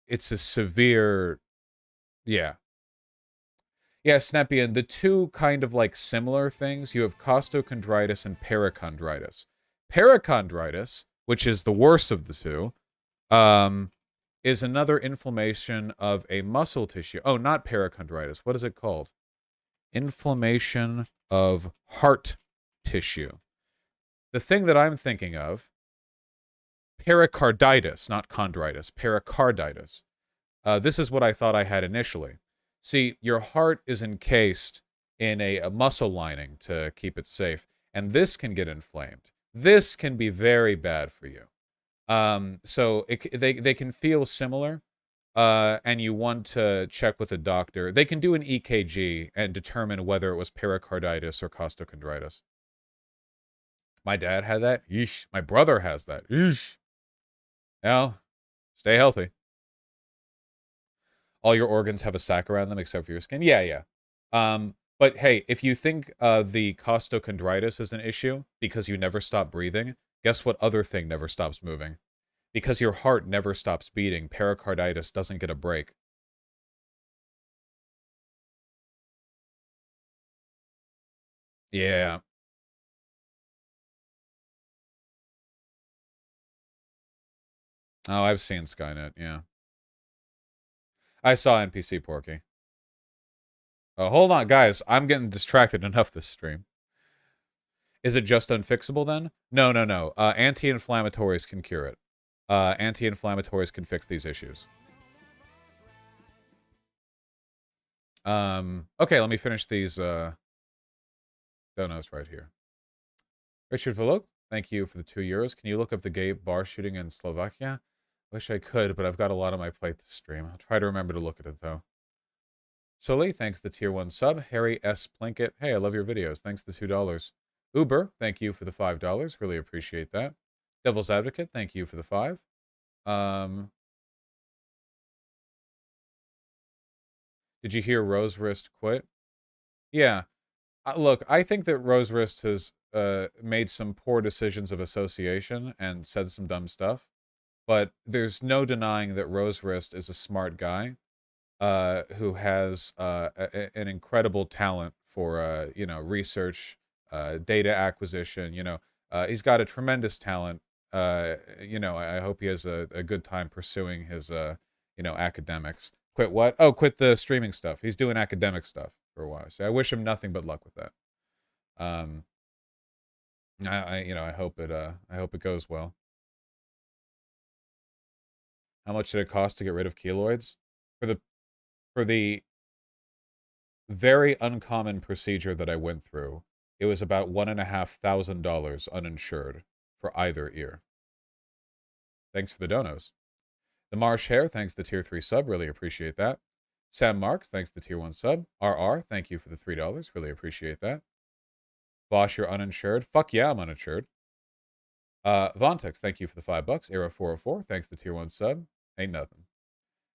A: it's a severe. Yeah. Yeah, Snepian, the two kind of like similar things, you have costochondritis and perichondritis. Perichondritis, which is the worst of the two, is another inflammation of a muscle tissue. Oh, not perichondritis. What is it called? Inflammation of heart tissue. The thing that I'm thinking of, pericarditis, not chondritis, pericarditis. This is what I thought I had initially. See, your heart is encased in a muscle lining to keep it safe, and this can get inflamed. This can be very bad for you. So they can feel similar, and you want to check with a doctor. They can do an EKG and determine whether it was pericarditis or costochondritis. My dad had that. Yeesh. My brother has that. Yeesh. Now, stay healthy. All your organs have a sac around them except for your skin. Yeah. But hey, if you think the costochondritis is an issue because you never stop breathing, Guess what other thing never stops moving? Because your heart never stops beating, pericarditis doesn't get a break. Yeah. Oh, I've seen Skynet, yeah. I saw NPC Porky. Oh, hold on, guys. I'm getting distracted enough this stream. Is it just unfixable then? No, no, no. Anti-inflammatories can cure it. Anti-inflammatories can fix these issues. Okay, let me finish these donos right here. Richard Volok, thank you for the €2. Can you look up the gay bar shooting in Slovakia? Wish I could, but I've got a lot on my plate to stream. I'll try to remember to look at it, though. Soli, thanks the tier 1 sub. Harry S. Plinkett, hey, I love your videos. Thanks the $2. Uber, thank you for the $5. Really appreciate that. Devil's Advocate, thank you for the 5. Did you hear Rose Wrist quit? Yeah. Look, I think that Rose Wrist has made some poor decisions of association and said some dumb stuff. But there's no denying that Rose Wrist is a smart guy who has an incredible talent for, research, data acquisition. He's got a tremendous talent. I hope he has a good time pursuing his, academics. Quit what? Oh, quit the streaming stuff. He's doing academic stuff for a while. So I wish him nothing but luck with that. I hope it goes well. How much did it cost to get rid of keloids? For the very uncommon procedure that I went through, it was about $1,500 uninsured for either ear. Thanks for the donos. The Marsh Hare, thanks the tier 3 sub, really appreciate that. Sam Marks, thanks the tier 1 sub. RR, thank you for the $3, really appreciate that. Bosch, you're uninsured. Fuck yeah, I'm uninsured. Vontex, thank you for the $5. Arrow404, thanks the tier 1 sub. Ain't nothing.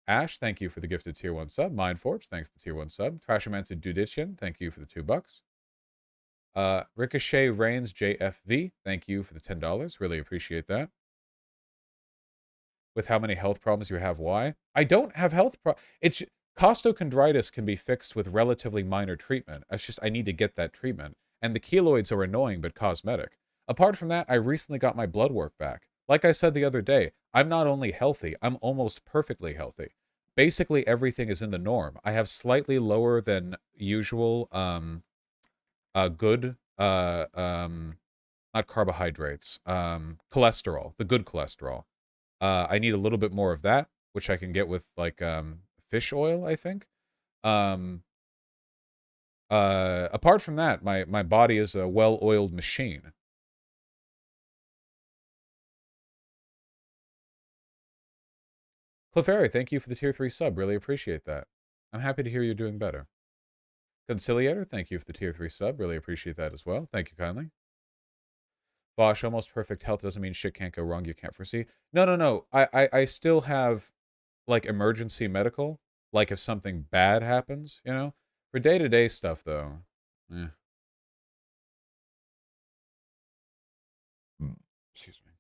A: Ash, thank you for the gifted tier 1 sub. Mindforge, thanks the tier 1 sub. Trashermancer Dudician, thank you for the $2. Ricochet Reigns JFV, thank you for the $10. Really appreciate that. With how many health problems you have, why? I don't have health problems. Costochondritis can be fixed with relatively minor treatment. It's just I need to get that treatment. And the keloids are annoying but cosmetic. Apart from that, I recently got my blood work back. Like I said the other day, I'm not only healthy, I'm almost perfectly healthy. Basically, everything is in the norm. I have slightly lower than usual, good, not carbohydrates, cholesterol, the good cholesterol. I need a little bit more of that, which I can get with, like, fish oil, I think. Apart from that, my body is a well-oiled machine. Clefairy, thank you for the tier 3 sub. Really appreciate that. I'm happy to hear you're doing better. Conciliator, thank you for the tier 3 sub. Really appreciate that as well. Thank you kindly. Bosch, almost perfect health doesn't mean shit can't go wrong. You can't foresee. No. I still have, like, emergency medical. Like, if something bad happens, For day-to-day stuff, though, Excuse me.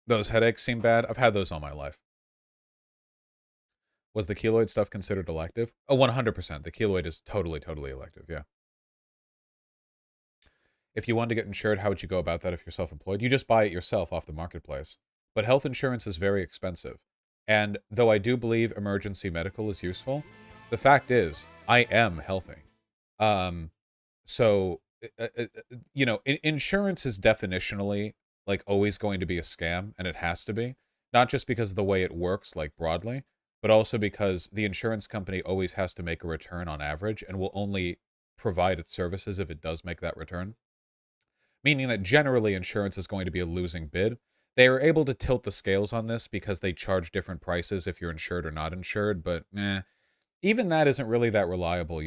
A: Those headaches seem bad. I've had those all my life. Was the keloid stuff considered elective? Oh, 100%. The keloid is totally elective, yeah. If you wanted to get insured, how would you go about that if you're self-employed? You just buy it yourself off the marketplace. But health insurance is very expensive. And though I do believe emergency medical is useful, the fact is, I am healthy. Insurance is definitionally, like, always going to be a scam, and it has to be. Not just because of the way it works, like, broadly, but also because the insurance company always has to make a return on average and will only provide its services if it does make that return. Meaning that generally insurance is going to be a losing bid. They are able to tilt the scales on this because they charge different prices if you're insured or not insured, but even that isn't really that reliable,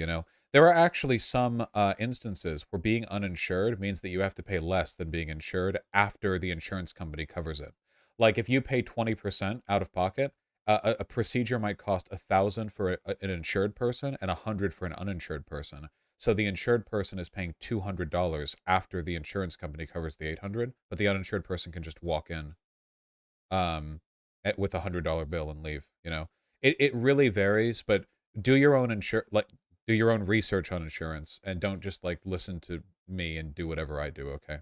A: There are actually some instances where being uninsured means that you have to pay less than being insured after the insurance company covers it. Like, if you pay 20% out of pocket, A procedure might cost 1,000 for an insured person and 100 for an uninsured person. So the insured person is paying $200 after the insurance company covers the 800, but the uninsured person can just walk in with a $100 bill and leave. You know, it really varies, but do your own do your own research on insurance and don't just like listen to me and do whatever I do. Okay.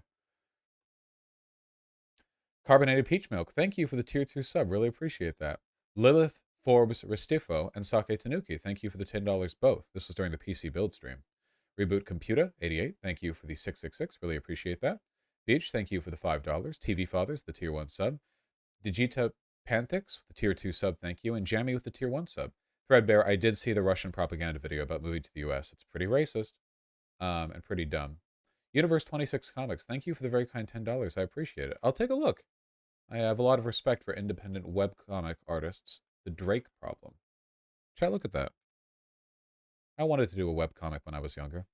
A: Carbonated Peach Milk, thank you for the tier 2 sub. Really appreciate that. Lilith, Forbes, Restifo, and Sake Tanuki, thank you for the $10 both. This was during the PC build stream. Reboot Computer, 88, thank you for the 666. Really appreciate that. Beach, thank you for the $5. TV Fathers, the tier 1 sub. Digita Panthix, with the tier 2 sub, thank you. And Jammy with the tier 1 sub. Threadbare, I did see the Russian propaganda video about moving to the US. It's pretty racist and pretty dumb. Universe 26 Comics, thank you for the very kind $10. I appreciate it. I'll take a look. I have a lot of respect for independent webcomic artists. The Drake Problem. Chat, look at that. I wanted to do a webcomic when I was younger.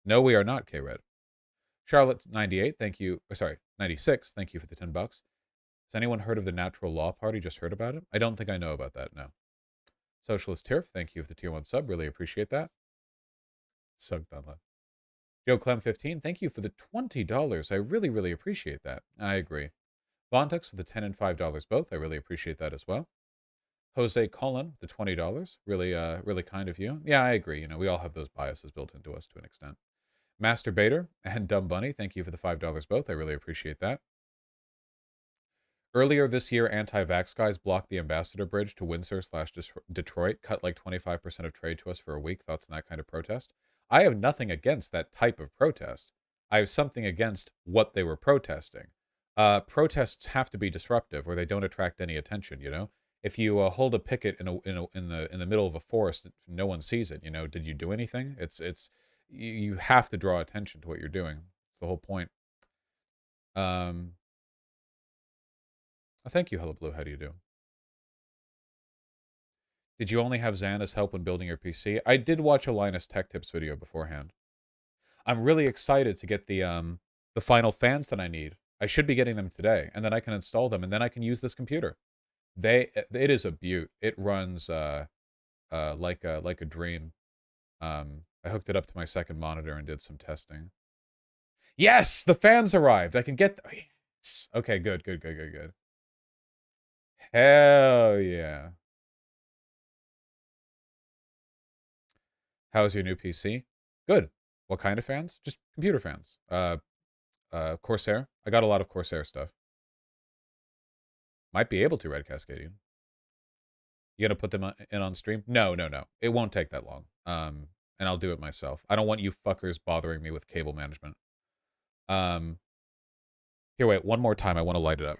A: No, we are not, K-Red. Charlotte 98, thank you. Sorry, 96, thank you for the $10. Has anyone heard of the Natural Law Party? Just heard about it? I don't think I know about that, no. Socialist Turf, thank you for the tier 1 sub. Really appreciate that. Sucked on that. Joe Clem 15, thank you for the $20. I really, really appreciate that. I agree. Vontex with the $10 and $5 both. I really appreciate that as well. Jose Colin, the $20. Really, really kind of you. Yeah, I agree. You know, we all have those biases built into us to an extent. Masturbator and Dumb Bunny, thank you for the $5 both. I really appreciate that. Earlier this year, anti-vax guys blocked the Ambassador Bridge to Windsor/Detroit, cut like 25% of trade to us for a week. Thoughts on that kind of protest? I have nothing against that type of protest. I have something against what they were protesting. Protests have to be disruptive, or they don't attract any attention. You know, if you hold a picket in the middle of a forest, no one sees it. You know, did you do anything? You have to draw attention to what you're doing. It's the whole point. Thank you, Hello Blue. How do you do? Did you only have Zan as help when building your PC? I did watch a Linus Tech Tips video beforehand. I'm really excited to get the final fans that I need. I should be getting them today, and then I can install them, and then I can use this computer. It is a beaut. It runs like a dream. I hooked it up to my second monitor and did some testing. Yes, the fans arrived. I can get. Yes. Okay, good. Hell yeah. How's your new PC? Good. What kind of fans? Just computer fans. Corsair. I got a lot of Corsair stuff. Might be able to, Red Cascadian. You gonna put them in on stream? No. It won't take that long. And I'll do it myself. I don't want you fuckers bothering me with cable management. Here, wait. One more time. I want to light it up.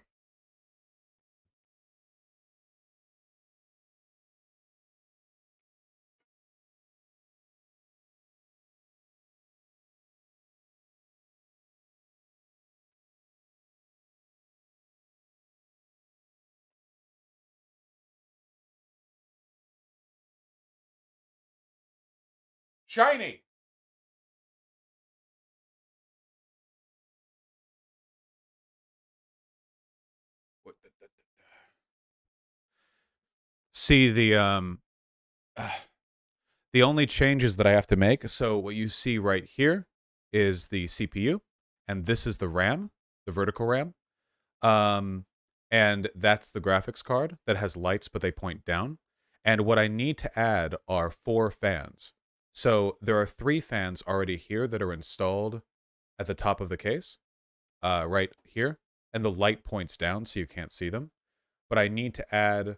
A: Shiny! See, the only changes that I have to make, so what you see right here is the CPU, and this is the RAM, the vertical RAM. And that's the graphics card that has lights, but they point down. And what I need to add are 4 fans. So there are 3 fans already here that are installed at the top of the case, right here. And the light points down so you can't see them. But I need to add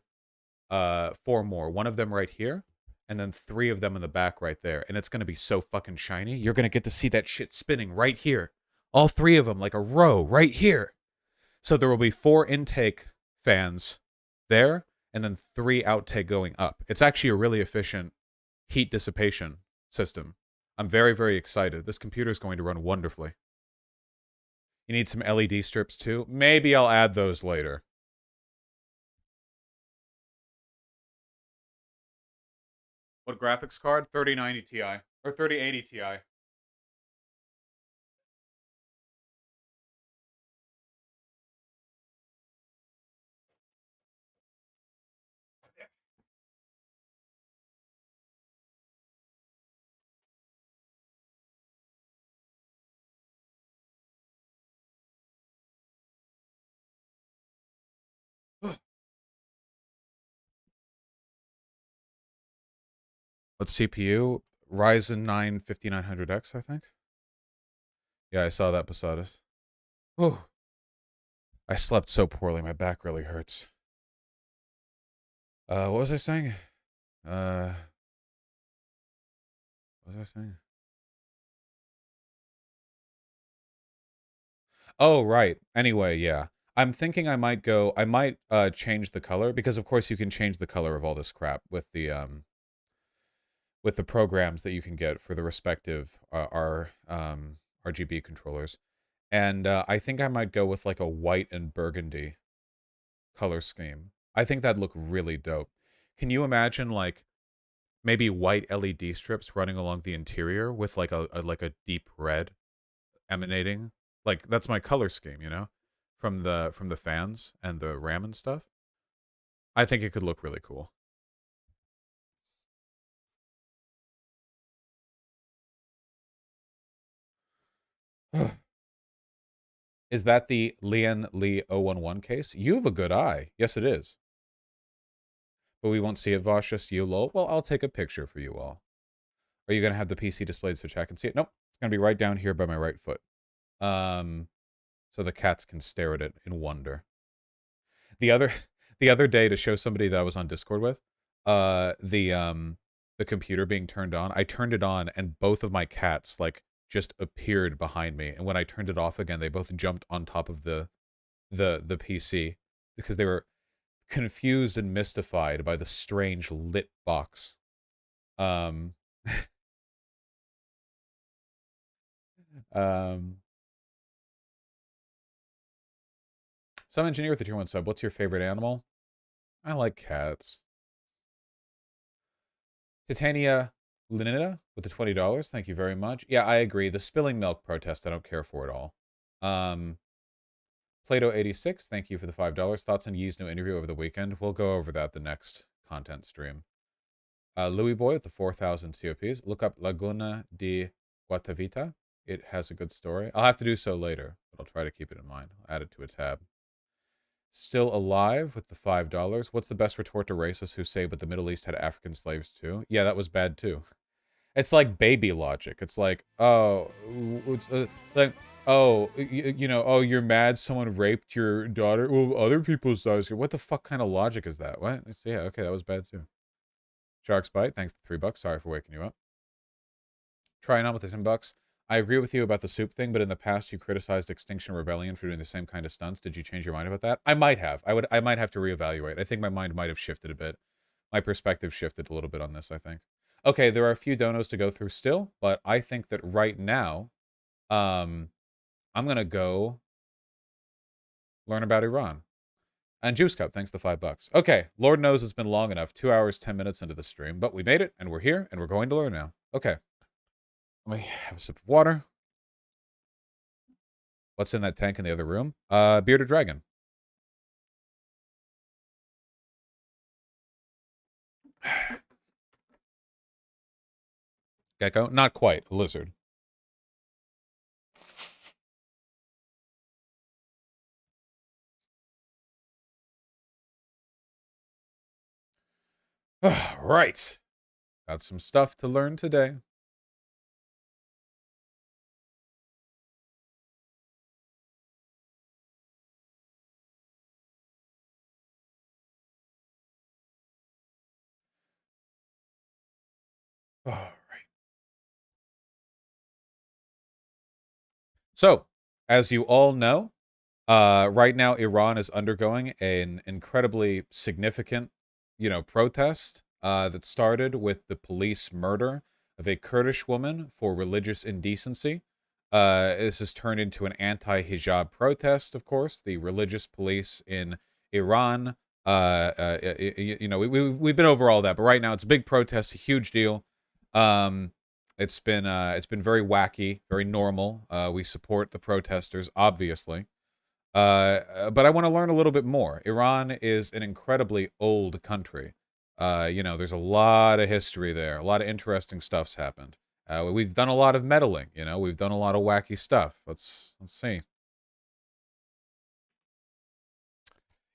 A: 4 more. One of them right here, and then 3 of them in the back right there. And it's going to be so fucking shiny. You're going to get to see that shit spinning right here. All 3 of them, like a row, right here. So there will be 4 intake fans there, and then 3 outtake going up. It's actually a really efficient heat dissipation system. I'm very, very excited. This computer is going to run wonderfully. You need some LED strips too? Maybe I'll add those later. What graphics card? 3090 Ti. Or 3080 Ti. What CPU? Ryzen 9 5900X, I think. Yeah, I saw that, Posadas. Oh, I slept so poorly. My back really hurts. What was I saying? What was I saying? Oh, right. Anyway, yeah. I'm thinking I might change the color because of course you can change the color of all this crap with the programs that you can get for the respective RGB controllers. And I think I might go with like a white and burgundy color scheme. I think that'd look really dope. Can you imagine like maybe white LED strips running along the interior with like a deep red emanating? Like that's my color scheme, you know? From the fans and the RAM and stuff. I think it could look really cool. Is that the Lian Li 011 case? You have a good eye. Yes, it is. But we won't see it, Vosh, just you, lol. Well, I'll take a picture for you all. Are you going to have the PC displayed so chat can see it? Nope. It's going to be right down here by my right foot. So the cats can stare at it in wonder. The other day, to show somebody that I was on Discord with, the computer being turned on, I turned it on and both of my cats like just appeared behind me, and when I turned it off again, they both jumped on top of the PC because they were confused and mystified by the strange lit box. Um Some engineer with the tier 1 sub. What's your favorite animal? I like cats. Titania Linida with the $20. Thank you very much. Yeah, I agree. The spilling milk protest, I don't care for at all. Plato86, thank you for the $5. Thoughts on Yee's new interview over the weekend? We'll go over that the next content stream. Louis Boy with the 4,000 COPs. Look up Laguna de Guatavita. It has a good story. I'll have to do so later, but I'll try to keep it in mind. I'll add it to a tab. Still Alive with the $5. What's the best retort to racists who say, but the Middle East had African slaves too? Yeah, that was bad too. It's like baby logic. It's like, oh, it's like, oh, you know, oh, you're mad someone raped your daughter. Well, other people's daughters. What the fuck kind of logic is that? What? Yeah, okay, that was bad too. Shark's Bite, thanks for $3. Sorry for waking you up. Trying on with the $10. I agree with you about the soup thing, but in the past you criticized Extinction Rebellion for doing the same kind of stunts. Did you change your mind about that? I might have. I might have to reevaluate. I think my mind might have shifted a bit. My perspective shifted a little bit on this, I think. Okay, there are a few donos to go through still, but I think that right now, I'm gonna go learn about Iran. And Juice Cup, thanks the $5. Okay, Lord knows it's been long enough. 2 hours, 10 minutes into the stream, but we made it, and we're here, and we're going to learn now. Okay. Let me have a sip of water. What's in that tank in the other room? Bearded dragon. Gecko? Not quite. A lizard. Right. Got some stuff to learn today. All right. So, as you all know, right now Iran is undergoing an incredibly significant, protest that started with the police murder of a Kurdish woman for religious indecency. This has turned into an anti-hijab protest, of course. The religious police in Iran, we've been over all that, but right now it's a big protest, a huge deal. It's been very wacky, very normal. We support the protesters, obviously. But I want to learn a little bit more. Iran is an incredibly old country. There's a lot of history there. A lot of interesting stuff's happened. We've done a lot of meddling, we've done a lot of wacky stuff. Let's see.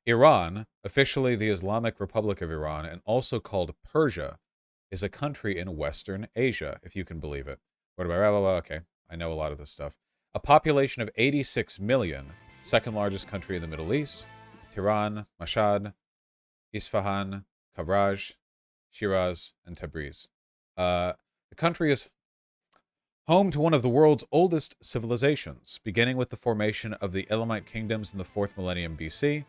A: Iran, officially the Islamic Republic of Iran, and also called Persia, is a country in Western Asia, if you can believe it. What about, okay, I know a lot of this stuff. A population of 86 million, second largest country in the Middle East. Tehran, Mashhad, Isfahan, Kabraj, Shiraz, and Tabriz. The country is home to one of the world's oldest civilizations, beginning with the formation of the Elamite kingdoms in the 4th millennium BC,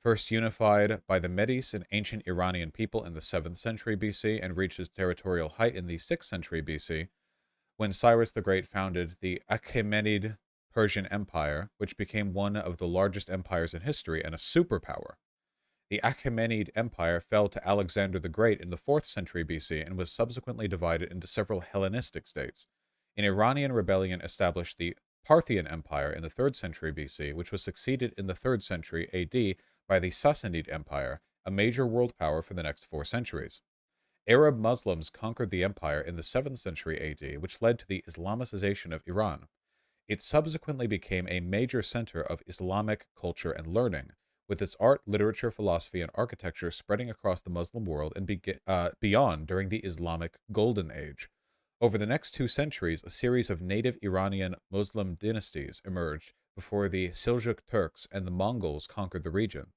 A: first unified by the Medes and ancient Iranian people in the 7th century BC, and reached its territorial height in the 6th century BC, when Cyrus the Great founded the Achaemenid Persian Empire, which became one of the largest empires in history and a superpower. The Achaemenid Empire fell to Alexander the Great in the 4th century BC and was subsequently divided into several Hellenistic states. An Iranian rebellion established the Parthian Empire in the 3rd century BC, which was succeeded in the 3rd century AD by the Sassanid Empire, a major world power for the next 4 centuries. Arab Muslims conquered the empire in the 7th century AD, which led to the Islamicization of Iran. It subsequently became a major center of Islamic culture and learning, with its art, literature, philosophy, and architecture spreading across the Muslim world and beyond during the Islamic Golden Age. Over the next 2 centuries, a series of native Iranian Muslim dynasties emerged before the Seljuk Turks and the Mongols conquered the region.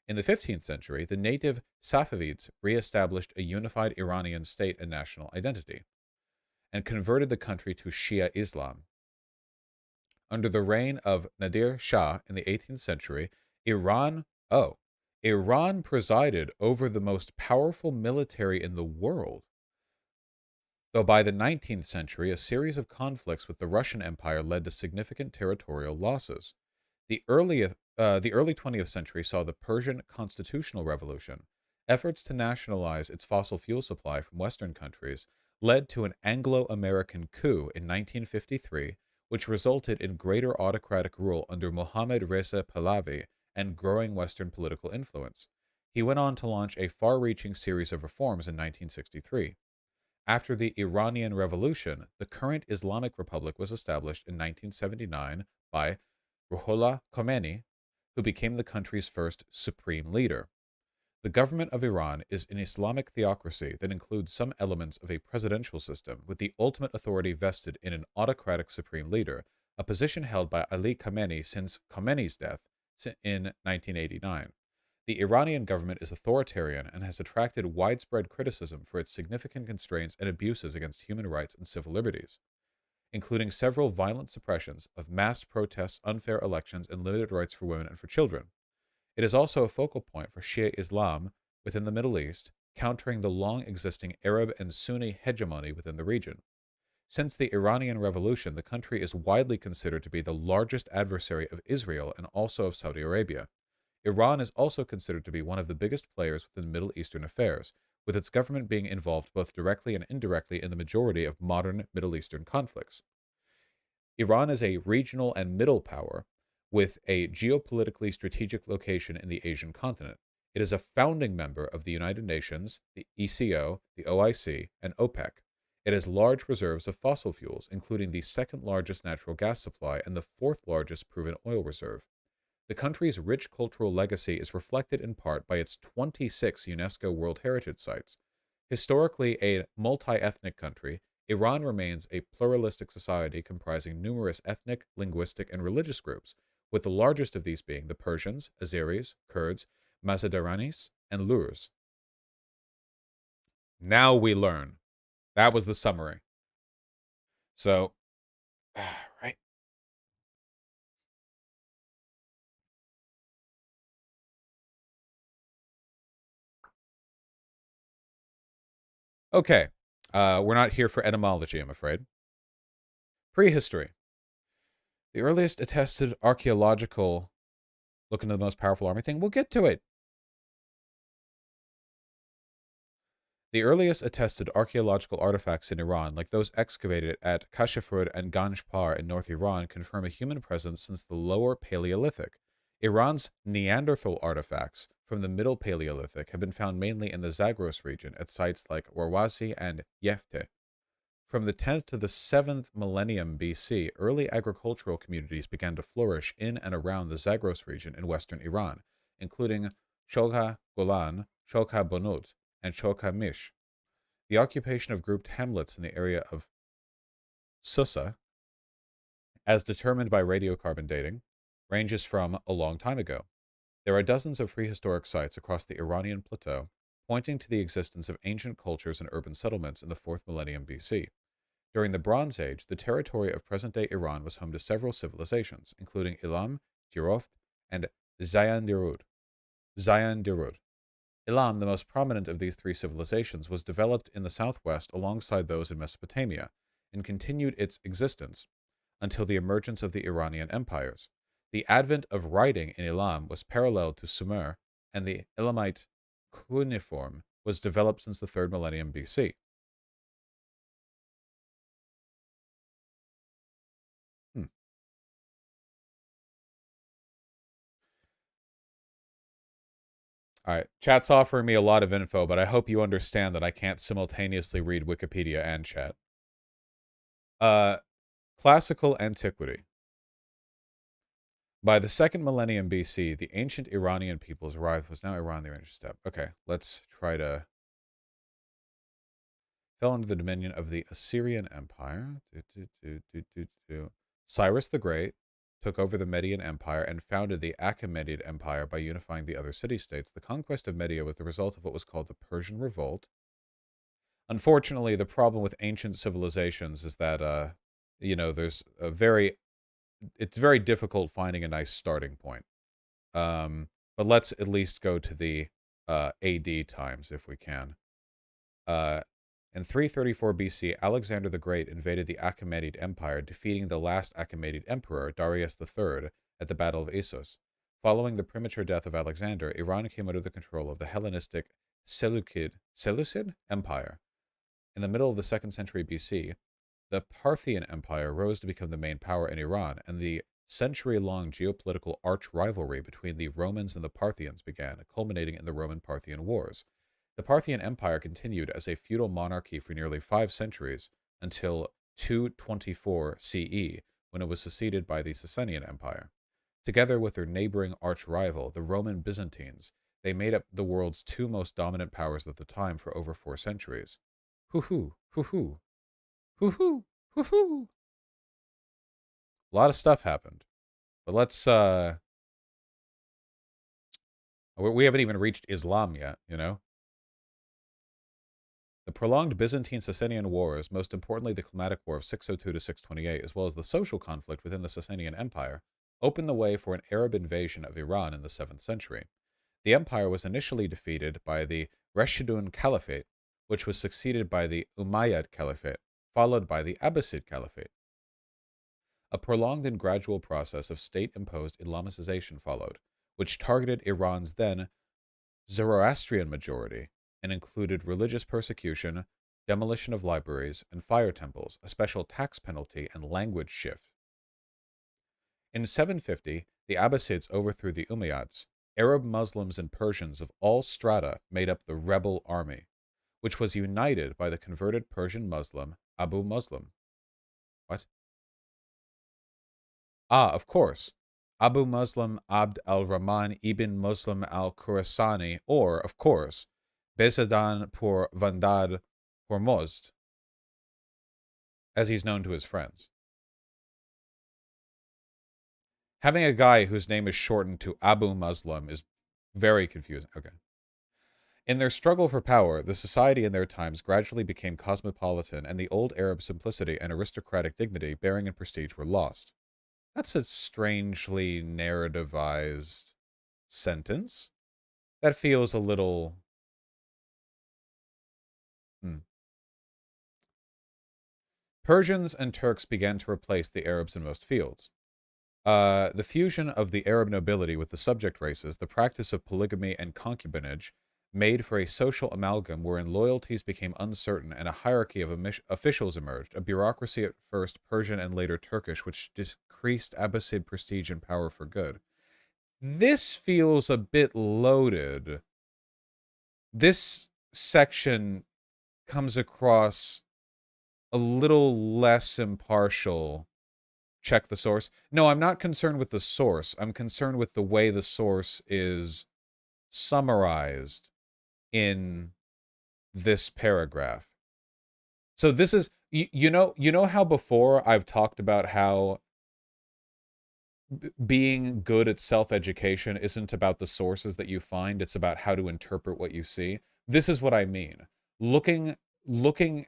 A: In the 15th century, the native Safavids re-established a unified Iranian state and national identity, and converted the country to Shia Islam. Under the reign of Nadir Shah in the 18th century, Iran presided over the most powerful military in the world. Though by the 19th century, a series of conflicts with the Russian Empire led to significant territorial losses. The early 20th century saw the Persian Constitutional Revolution. Efforts to nationalize its fossil fuel supply from Western countries led to an Anglo-American coup in 1953, which resulted in greater autocratic rule under Mohammad Reza Pahlavi and growing Western political influence. He went on to launch a far-reaching series of reforms in 1963. After the Iranian Revolution, the current Islamic Republic was established in 1979 by Ruhollah Khomeini, who became the country's first supreme leader. The government of Iran is an Islamic theocracy that includes some elements of a presidential system, with the ultimate authority vested in an autocratic supreme leader, a position held by Ali Khamenei since Khomeini's death in 1989. The Iranian government is authoritarian and has attracted widespread criticism for its significant constraints and abuses against human rights and civil liberties, including several violent suppressions of mass protests, unfair elections, and limited rights for women and for children. It is also a focal point for Shia Islam within the Middle East, countering the long-existing Arab and Sunni hegemony within the region. Since the Iranian Revolution, the country is widely considered to be the largest adversary of Israel and also of Saudi Arabia. Iran is also considered to be one of the biggest players within Middle Eastern affairs, with its government being involved both directly and indirectly in the majority of modern Middle Eastern conflicts. Iran is a regional and middle power with a geopolitically strategic location in the Asian continent. It is a founding member of the United Nations, the ECO, the OIC, and OPEC. It has large reserves of fossil fuels, including the second largest natural gas supply and the 4th largest proven oil reserve. The country's rich cultural legacy is reflected in part by its 26 UNESCO World Heritage Sites. Historically a multi-ethnic country, Iran remains a pluralistic society comprising numerous ethnic, linguistic, and religious groups, with the largest of these being the Persians, Azeris, Kurds, Mazandaranis, and Lurs. Now we learn. That was the summary. So, right. Okay, we're not here for etymology, I'm afraid. Prehistory. The earliest attested archaeological look into the most powerful army thing. We'll get to it. The earliest attested archaeological artifacts in Iran, like those excavated at Kashifrud and Ganjpar in North Iran, confirm a human presence since the Lower Paleolithic. Iran's Neanderthal artifacts from the Middle Paleolithic have been found mainly in the Zagros region at sites like Warwazi and Yefte. From the 10th to the 7th millennium BC, early agricultural communities began to flourish in and around the Zagros region in western Iran, including Shogha Golan, Shogha Bonut, and Shogha Mish. The occupation of grouped hamlets in the area of Susa, as determined by radiocarbon dating, ranges from a long time ago. There are dozens of prehistoric sites across the Iranian plateau pointing to the existence of ancient cultures and urban settlements in the 4th millennium BC. During the Bronze Age, the territory of present-day Iran was home to several civilizations, including Elam, Tiroft, and Zayandirud. Elam, the most prominent of these three civilizations, was developed in the southwest alongside those in Mesopotamia, and continued its existence until the emergence of the Iranian empires. The advent of writing in Elam was parallel to Sumer, and the Elamite cuneiform was developed since the 3rd millennium BC. All right, chat's offering me a lot of info, but I hope you understand that I can't simultaneously read Wikipedia and chat. Classical antiquity. By the 2nd millennium BC, the ancient Iranian peoples arrived. Was now Iran the arranged step? Okay, let's try to. Fell under the dominion of the Assyrian Empire. Cyrus the Great took over the Median Empire and founded the Achaemenid Empire by unifying the other city-states. The conquest of Media was the result of what was called the Persian Revolt. Unfortunately, the problem with ancient civilizations is that, there's a it's very difficult finding a nice starting point. But let's at least go to the AD times if we can. In 334 BC, Alexander the Great invaded the Achaemenid Empire, defeating the last Achaemenid emperor, Darius III, at the Battle of Issus. Following the premature death of Alexander, Iran came under the control of the Hellenistic Seleucid Empire. In the middle of the 2nd century BC, the Parthian Empire rose to become the main power in Iran, and the century-long geopolitical arch-rivalry between the Romans and the Parthians began, culminating in the Roman-Parthian Wars. The Parthian Empire continued as a feudal monarchy for nearly 5 centuries, until 224 CE, when it was succeeded by the Sasanian Empire. Together with their neighboring arch-rival, the Roman Byzantines, they made up the world's 2 most dominant powers at the time for over 4 centuries. Hoo-hoo, hoo-hoo, hoo-hoo, hoo-hoo. A lot of stuff happened. But let's, we haven't even reached Islam yet, you know? The prolonged Byzantine-Sasanian Wars, most importantly the Climatic War of 602 to 628, as well as the social conflict within the Sasanian Empire, opened the way for an Arab invasion of Iran in the 7th century. The empire was initially defeated by the Rashidun Caliphate, which was succeeded by the Umayyad Caliphate, followed by the Abbasid Caliphate. A prolonged and gradual process of state-imposed Islamicization followed, which targeted Iran's then Zoroastrian majority, and included religious persecution, demolition of libraries, and fire temples, a special tax penalty, and language shift. In 750, the Abbasids overthrew the Umayyads. Arab Muslims and Persians of all strata made up the rebel army, which was united by the converted Persian Muslim Abu Muslim. What? Ah, of course. Abu Muslim Abd al-Rahman ibn Muslim al-Khurasani, or, of course, Besadan pour Vandad Hormozd, as he's known to his friends. Having a guy whose name is shortened to Abu Muslim is very confusing. Okay. In their struggle for power, the society in their times gradually became cosmopolitan, and the old Arab simplicity and aristocratic dignity, bearing, and prestige were lost. That's a strangely narrativized sentence. That feels a little... Persians and Turks began to replace the Arabs in most fields. The fusion of the Arab nobility with the subject races, the practice of polygamy and concubinage, made for a social amalgam wherein loyalties became uncertain and a hierarchy of officials emerged, a bureaucracy at first Persian and later Turkish, which decreased Abbasid prestige and power for good. This feels a bit loaded. This section comes across a little less impartial. Check the source. No, I'm not concerned with the source. I'm concerned with the way the source is summarized in this paragraph. So this is you know how before I've talked about how being good at self-education isn't about the sources that you find, it's about how to interpret what you see. This is what I mean. Looking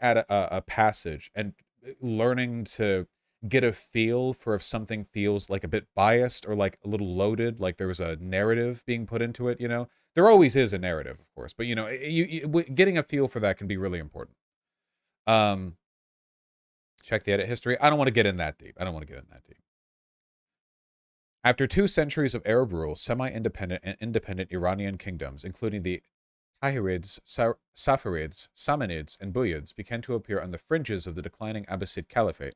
A: at a passage and learning to get a feel for if something feels like a bit biased or like a little loaded, like there was a narrative being put into it, you know? There always is a narrative, of course, but you know, getting a feel for that can be really important. Um, check the edit history. I don't want to get in that deep. I don't want to get in that deep. After 2 centuries of Arab rule, semi-independent and independent Iranian kingdoms, including the Tahirids, Safarids, Samanids, and Buyids, began to appear on the fringes of the declining Abbasid Caliphate.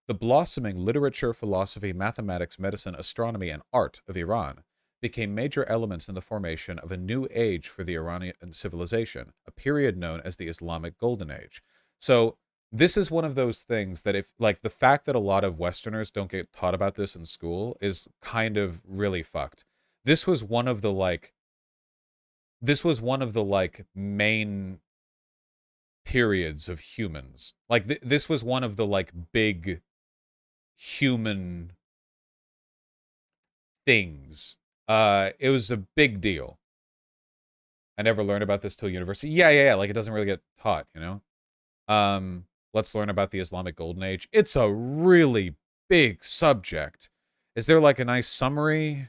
A: The blossoming literature, philosophy, mathematics, medicine, astronomy, and art of Iran became major elements in the formation of a new age for the Iranian civilization, a period known as the Islamic Golden Age. So, this is one of those things that if, like, the fact that a lot of Westerners don't get taught about this in school is kind of really fucked. This was one of the, like, main periods of humans. Like, this was one of the, like, big human things. It was a big deal. I never learned about this till university. Yeah. Like, it doesn't really get taught, you know? Let's learn about the Islamic Golden Age. It's a really big subject. Is there, like, a nice summary?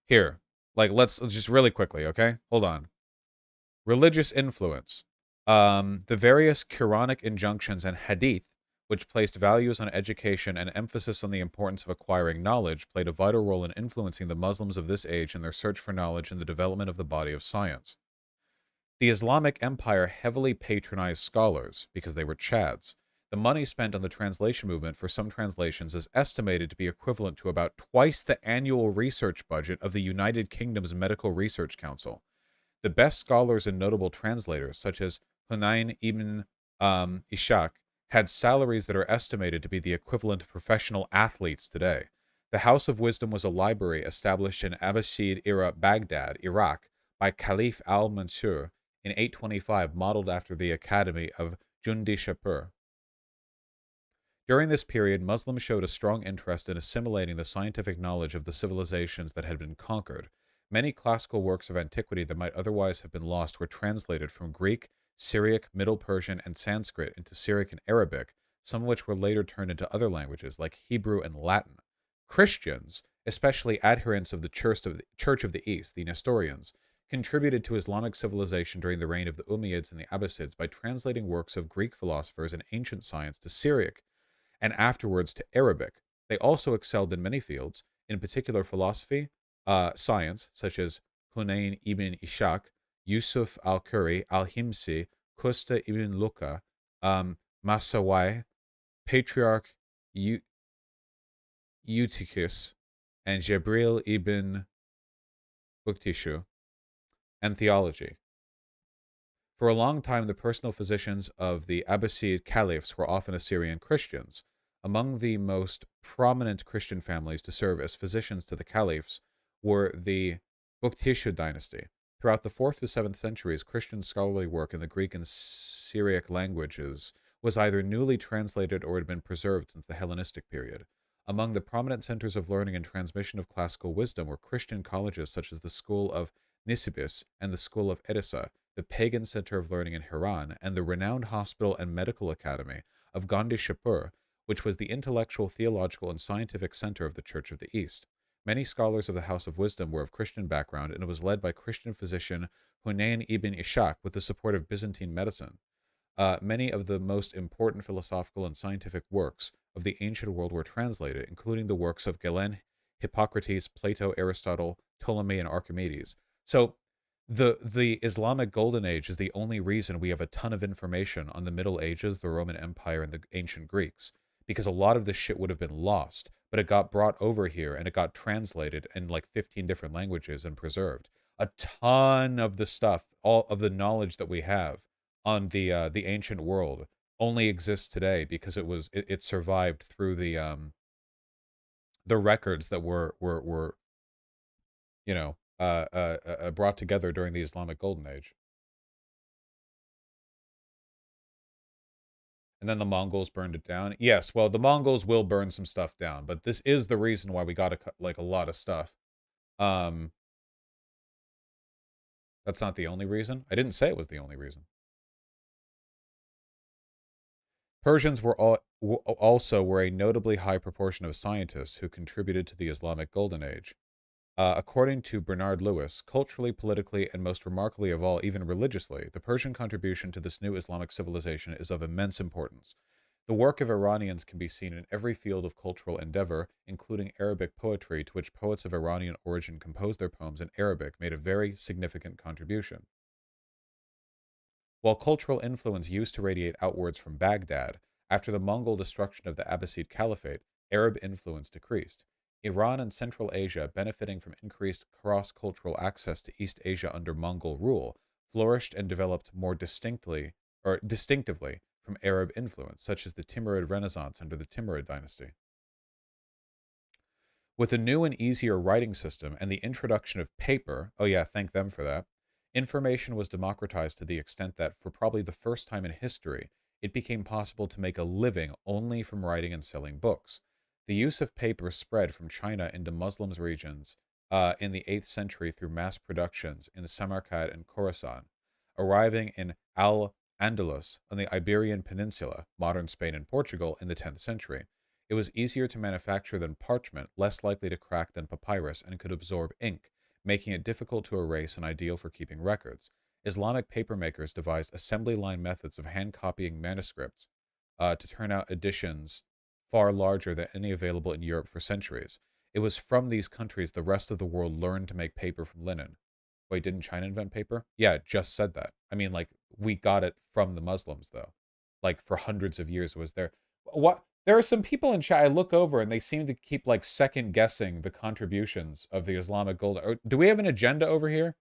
A: Here. Like, let's just really quickly, okay? Hold on. Religious influence. The various Quranic injunctions and hadith, which placed values on education and emphasis on the importance of acquiring knowledge, played a vital role in influencing the Muslims of this age in their search for knowledge and the development of the body of science. The Islamic Empire heavily patronized scholars because they were Chads. The money spent on the translation movement for some translations is estimated to be equivalent to about twice the annual research budget of the United Kingdom's Medical Research Council. The best scholars and notable translators, such as Hunayn ibn Ishaq, had salaries that are estimated to be the equivalent of professional athletes today. The House of Wisdom was a library established in Abbasid-era Baghdad, Iraq, by Caliph al-Mansur in 825, modeled after the Academy of Jundi Shapur. During this period, Muslims showed a strong interest in assimilating the scientific knowledge of the civilizations that had been conquered. Many classical works of antiquity that might otherwise have been lost were translated from Greek, Syriac, Middle Persian, and Sanskrit into Syriac and Arabic, some of which were later turned into other languages like Hebrew and Latin. Christians, especially adherents of the Church of the East, the Nestorians, contributed to Islamic civilization during the reign of the Umayyads and the Abbasids by translating works of Greek philosophers and ancient science to Syriac and afterwards to Arabic. They also excelled in many fields, in particular philosophy, science, such as Hunayn ibn Ishaq, Yusuf al-Quri, al-Himsi, Kusta ibn Luqa, Masawai, Patriarch Eutychus, and Jabril ibn Buktishu, and theology. For a long time, the personal physicians of the Abbasid caliphs were often Assyrian Christians. Among the most prominent Christian families to serve as physicians to the caliphs were the Buktishu dynasty. Throughout the 4th to 7th centuries, Christian scholarly work in the Greek and Syriac languages was either newly translated or had been preserved since the Hellenistic period. Among the prominent centers of learning and transmission of classical wisdom were Christian colleges such as the School of Nisibis and the School of Edessa, the pagan center of learning in Haran, and the renowned hospital and medical academy of Gandhi Shapur, which was the intellectual, theological, and scientific center of the Church of the East. Many scholars of the House of Wisdom were of Christian background, and it was led by Christian physician Hunayn ibn Ishaq with the support of Byzantine medicine. Many of the most important philosophical and scientific works of the ancient world were translated, including the works of Galen, Hippocrates, Plato, Aristotle, Ptolemy, and Archimedes. So the Islamic Golden Age is the only reason we have a ton of information on the Middle Ages, the Roman Empire, and the ancient Greeks, because a lot of this shit would have been lost, but it got brought over here and it got translated in like 15 different languages and preserved. A ton of the stuff, all of the knowledge that we have on the ancient world only exists today because it survived through the records that were you know brought together during the Islamic Golden Age. And then the Mongols burned it down. Yes, well, the Mongols will burn some stuff down, but this is the reason why we got to cut, like, a lot of stuff. That's not the only reason. I didn't say it was the only reason. Persians also were a notably high proportion of scientists who contributed to the Islamic Golden Age. According to Bernard Lewis, culturally, politically, and most remarkably of all, even religiously, the Persian contribution to this new Islamic civilization is of immense importance. The work of Iranians can be seen in every field of cultural endeavor, including Arabic poetry, to which poets of Iranian origin composed their poems in Arabic, made a very significant contribution. While cultural influence used to radiate outwards from Baghdad, after the Mongol destruction of the Abbasid Caliphate, Arab influence decreased. Iran and Central Asia, benefiting from increased cross-cultural access to East Asia under Mongol rule, flourished and developed more distinctively from Arab influence, such as the Timurid Renaissance under the Timurid dynasty. With a new and easier writing system and the introduction of paper, oh yeah, thank them for that, information was democratized to the extent that, for probably the first time in history, it became possible to make a living only from writing and selling books. The use of paper spread from China into Muslim regions in the 8th century through mass productions in Samarkand and Khorasan, arriving in Al-Andalus on the Iberian Peninsula, modern Spain and Portugal, in the 10th century. It was easier to manufacture than parchment, less likely to crack than papyrus, and could absorb ink, making it difficult to erase and ideal for keeping records. Islamic papermakers devised assembly line methods of hand copying manuscripts to turn out editions far larger than any available in Europe for centuries. It was from these countries the rest of the world learned to make paper from linen. Wait, didn't China invent paper? Yeah, it just said that. I mean, like, we got it from the Muslims, though. Like, for hundreds of years it was there. What? There are some people in chat I look over and they seem to keep, like, second guessing the contributions of the Islamic Golden. Do we have an agenda over here?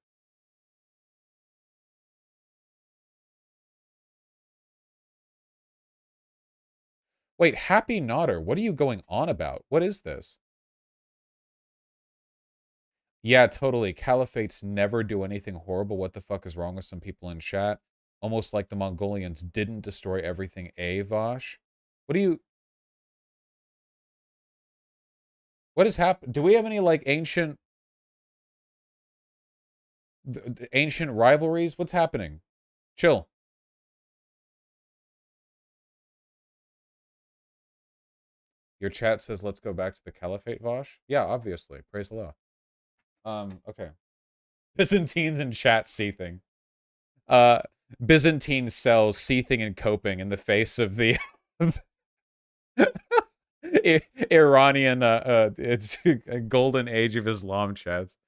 A: Wait, Happy Nodder, what are you going on about? What is this? Yeah, totally. Caliphates never do anything horrible. What the fuck is wrong with some people in chat? Almost like the Mongolians didn't destroy everything, Vosh? What do you... What has happened? Do we have any, like, ancient rivalries? What's happening? Chill. Your chat says, let's go back to the Caliphate, Vosh? Yeah, obviously. Praise Allah. Okay. Byzantines in chat seething. Byzantine cells seething and coping in the face of the Iranian it's a golden age of Islam chats.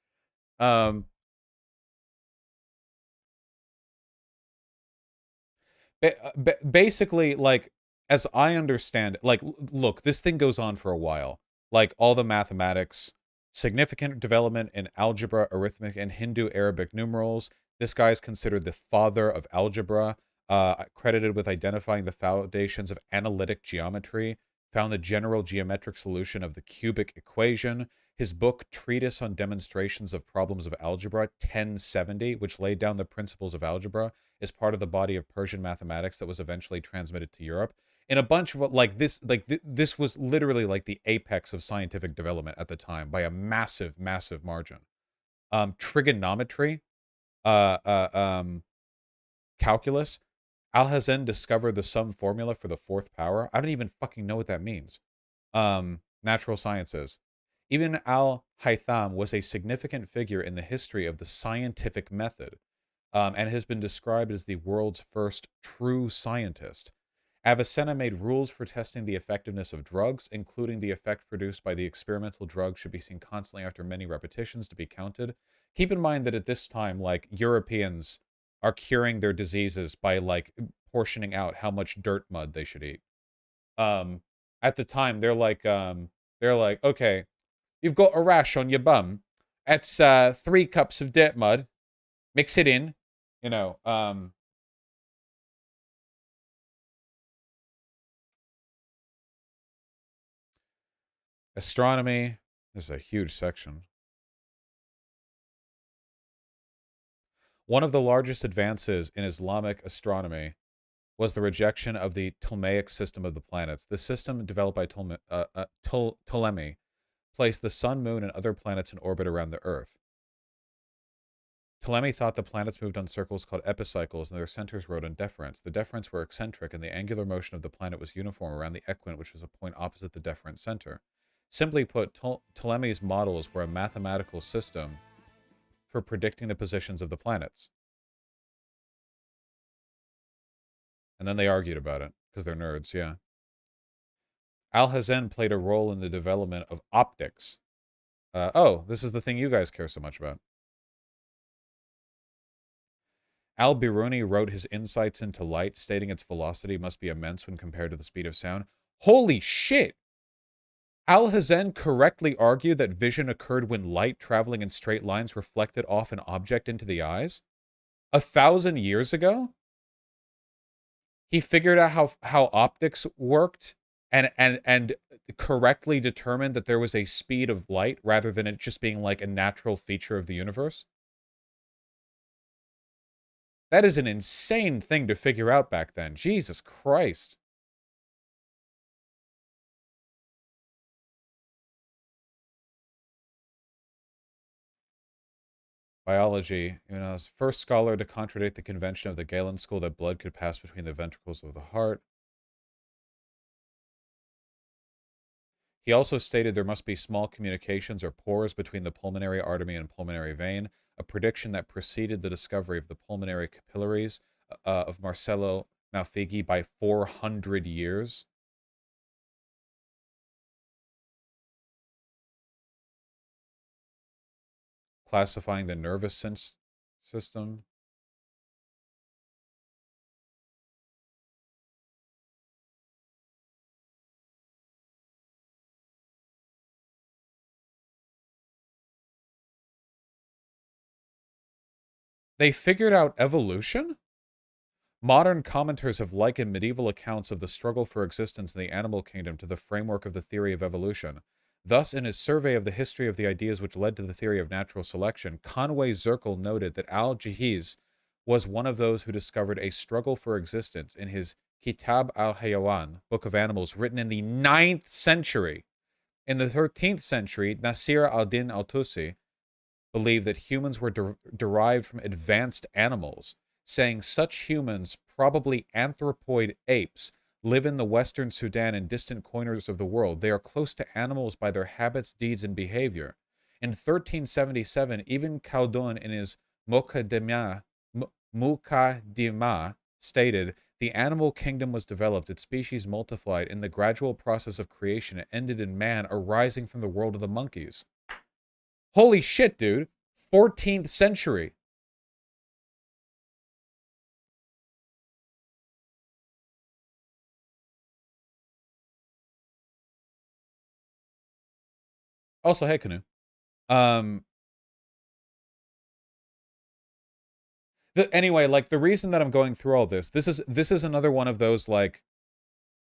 A: Basically, like, as I understand, like, look, this thing goes on for a while. Like, all the mathematics, significant development in algebra, arithmetic, and Hindu Arabic numerals. This guy is considered the father of algebra, credited with identifying the foundations of analytic geometry, found the general geometric solution of the cubic equation. His book, Treatise on Demonstrations of Problems of Algebra, 1070, which laid down the principles of algebra, is part of the body of Persian mathematics that was eventually transmitted to Europe. In a bunch of, like, this was literally like the apex of scientific development at the time by a massive, massive margin. Trigonometry, calculus. Alhazen discovered the sum formula for the fourth power. I don't even fucking know what that means. Natural sciences. Ibn al-Haytham was a significant figure in the history of the scientific method, and has been described as the world's first true scientist. Avicenna made rules for testing the effectiveness of drugs, including the effect produced by the experimental drug should be seen constantly after many repetitions to be counted. Keep in mind that at this time, like, Europeans are curing their diseases by, like, portioning out how much dirt mud they should eat. At the time, they're like, okay, you've got a rash on your bum. That's 3 cups of dirt mud. Mix it in, you know, astronomy. This is a huge section. One of the largest advances in Islamic astronomy was the rejection of the Ptolemaic system of the planets. The system developed by Ptolemy placed the sun, moon, and other planets in orbit around the Earth. Ptolemy thought the planets moved on circles called epicycles, and their centers rode on deferents. The deferents were eccentric, and the angular motion of the planet was uniform around the equant, which was a point opposite the deferent center. Simply put, Ptolemy's models were a mathematical system for predicting the positions of the planets. And then they argued about it, because they're nerds, yeah. Alhazen played a role in the development of optics. Oh, this is the thing you guys care so much about. Al-Biruni wrote his insights into light, stating its velocity must be immense when compared to the speed of sound. Holy shit! Alhazen correctly argued that vision occurred when light traveling in straight lines reflected off an object into the eyes? 1,000 years ago? He figured out how optics worked and correctly determined that there was a speed of light rather than it just being like a natural feature of the universe? That is an insane thing to figure out back then. Jesus Christ. Biology. First scholar to contradict the convention of the Galen school that blood could pass between the ventricles of the heart. He also stated there must be small communications or pores between the pulmonary artery and pulmonary vein, a prediction that preceded the discovery of the pulmonary capillaries of Marcello Malfigi by 400 years. Classifying the nervous system. They figured out evolution? Modern commenters have likened medieval accounts of the struggle for existence in the animal kingdom to the framework of the theory of evolution. Thus, in his survey of the history of the ideas which led to the theory of natural selection, Conway Zirkel noted that Al-Jahiz was one of those who discovered a struggle for existence in his Kitab al-Hayawan, Book of Animals, written in the 9th century. In the 13th century, Nasir al-Din al-Tusi believed that humans were derived from advanced animals, saying such humans, probably anthropoid apes, live in the western Sudan and distant corners of the world. They are close to animals by their habits, deeds, and behavior. In 1377, Ibn Khaldun in his Muqaddimah stated, the animal kingdom was developed, its species multiplied. In the gradual process of creation, it ended in man arising from the world of the monkeys. Holy shit, dude. 14th century. Also, hey, Canoe. Anyway, like, the reason that I'm going through all this is another one of those, like,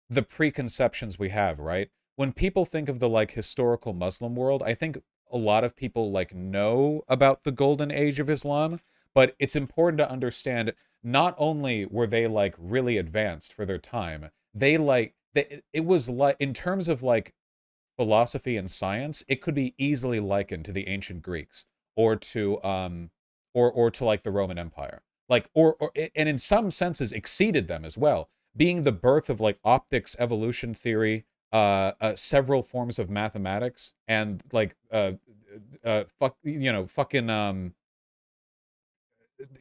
A: the preconceptions we have, right? When people think of the, like, historical Muslim world, I think a lot of people, like, know about the golden age of Islam, but it's important to understand not only were they, like, really advanced for their time, it was, like, in terms of, like, philosophy and science, it could be easily likened to the ancient Greeks or to like the Roman Empire, like and in some senses exceeded them as well, being the birth of like optics, evolution theory, several forms of mathematics, and like fucking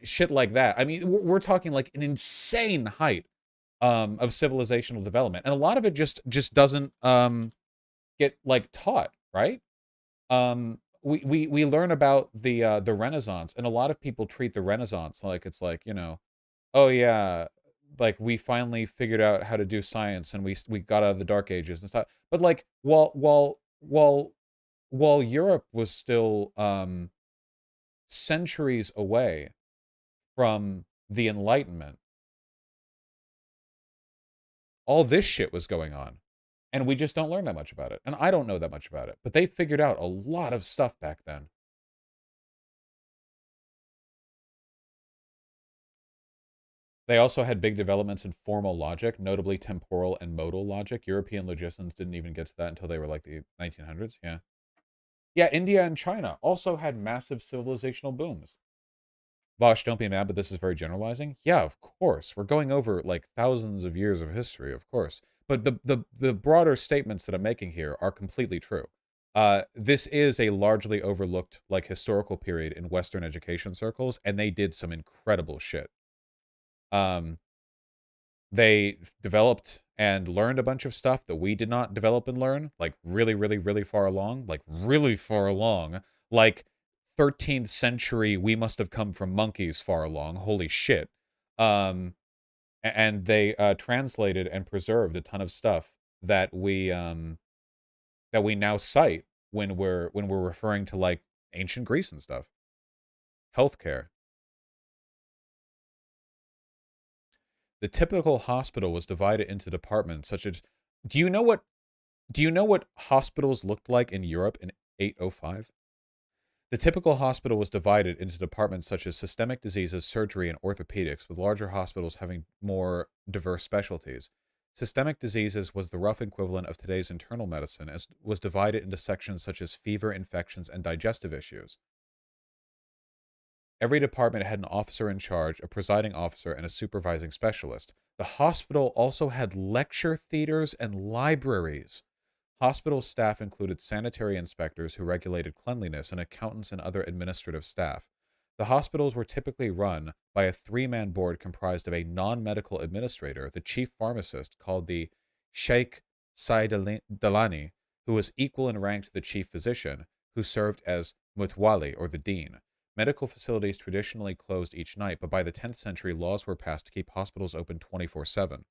A: shit like that. I mean, we're talking like an insane height of civilizational development, and a lot of it just doesn't get like taught, right? We learn about the Renaissance, and a lot of people treat the Renaissance like it's like, oh yeah, like we finally figured out how to do science and we got out of the Dark Ages and stuff. But like while Europe was still centuries away from the Enlightenment, all this shit was going on. And we just don't learn that much about it. And I don't know that much about it. But they figured out a lot of stuff back then. They also had big developments in formal logic, notably temporal and modal logic. European logicians didn't even get to that until they were like the 1900s. Yeah. Yeah, India and China also had massive civilizational booms. Vosh, don't be mad, but this is very generalizing. Yeah, of course. We're going over like thousands of years of history, of course. But the broader statements that I'm making here are completely true. This is a largely overlooked like historical period in Western education circles, and they did some incredible shit. They developed and learned a bunch of stuff that we did not develop and learn, like really, really, really far along, like 13th century, we must have come from monkeys far along. Holy shit. And they translated and preserved a ton of stuff that we now cite when we're referring to like ancient Greece and stuff. Healthcare. The typical hospital was divided into departments such as do you know what hospitals looked like in Europe in 805? The typical hospital was divided into departments such as systemic diseases, surgery, and orthopedics, with larger hospitals having more diverse specialties. Systemic diseases was the rough equivalent of today's internal medicine, as was divided into sections such as fever, infections, and digestive issues. Every department had an officer in charge, a presiding officer, and a supervising specialist. The hospital also had lecture theaters and libraries. Hospital staff included sanitary inspectors who regulated cleanliness and accountants and other administrative staff. The hospitals were typically run by a three-man board comprised of a non-medical administrator, the chief pharmacist, called the Sheikh Saidalani, who was equal in rank to the chief physician, who served as Mutwali, or the dean. Medical facilities traditionally closed each night, but by the 10th century, laws were passed to keep hospitals open 24/7.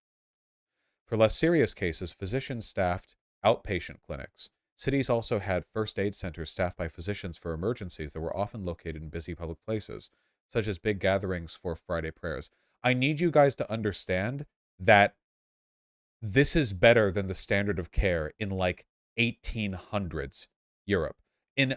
A: For less serious cases, physicians staffed outpatient clinics. Cities also had first aid centers staffed by physicians for emergencies that were often located in busy public places, such as big gatherings for Friday prayers. I need you guys to understand that this is better than the standard of care in like 1800s Europe. In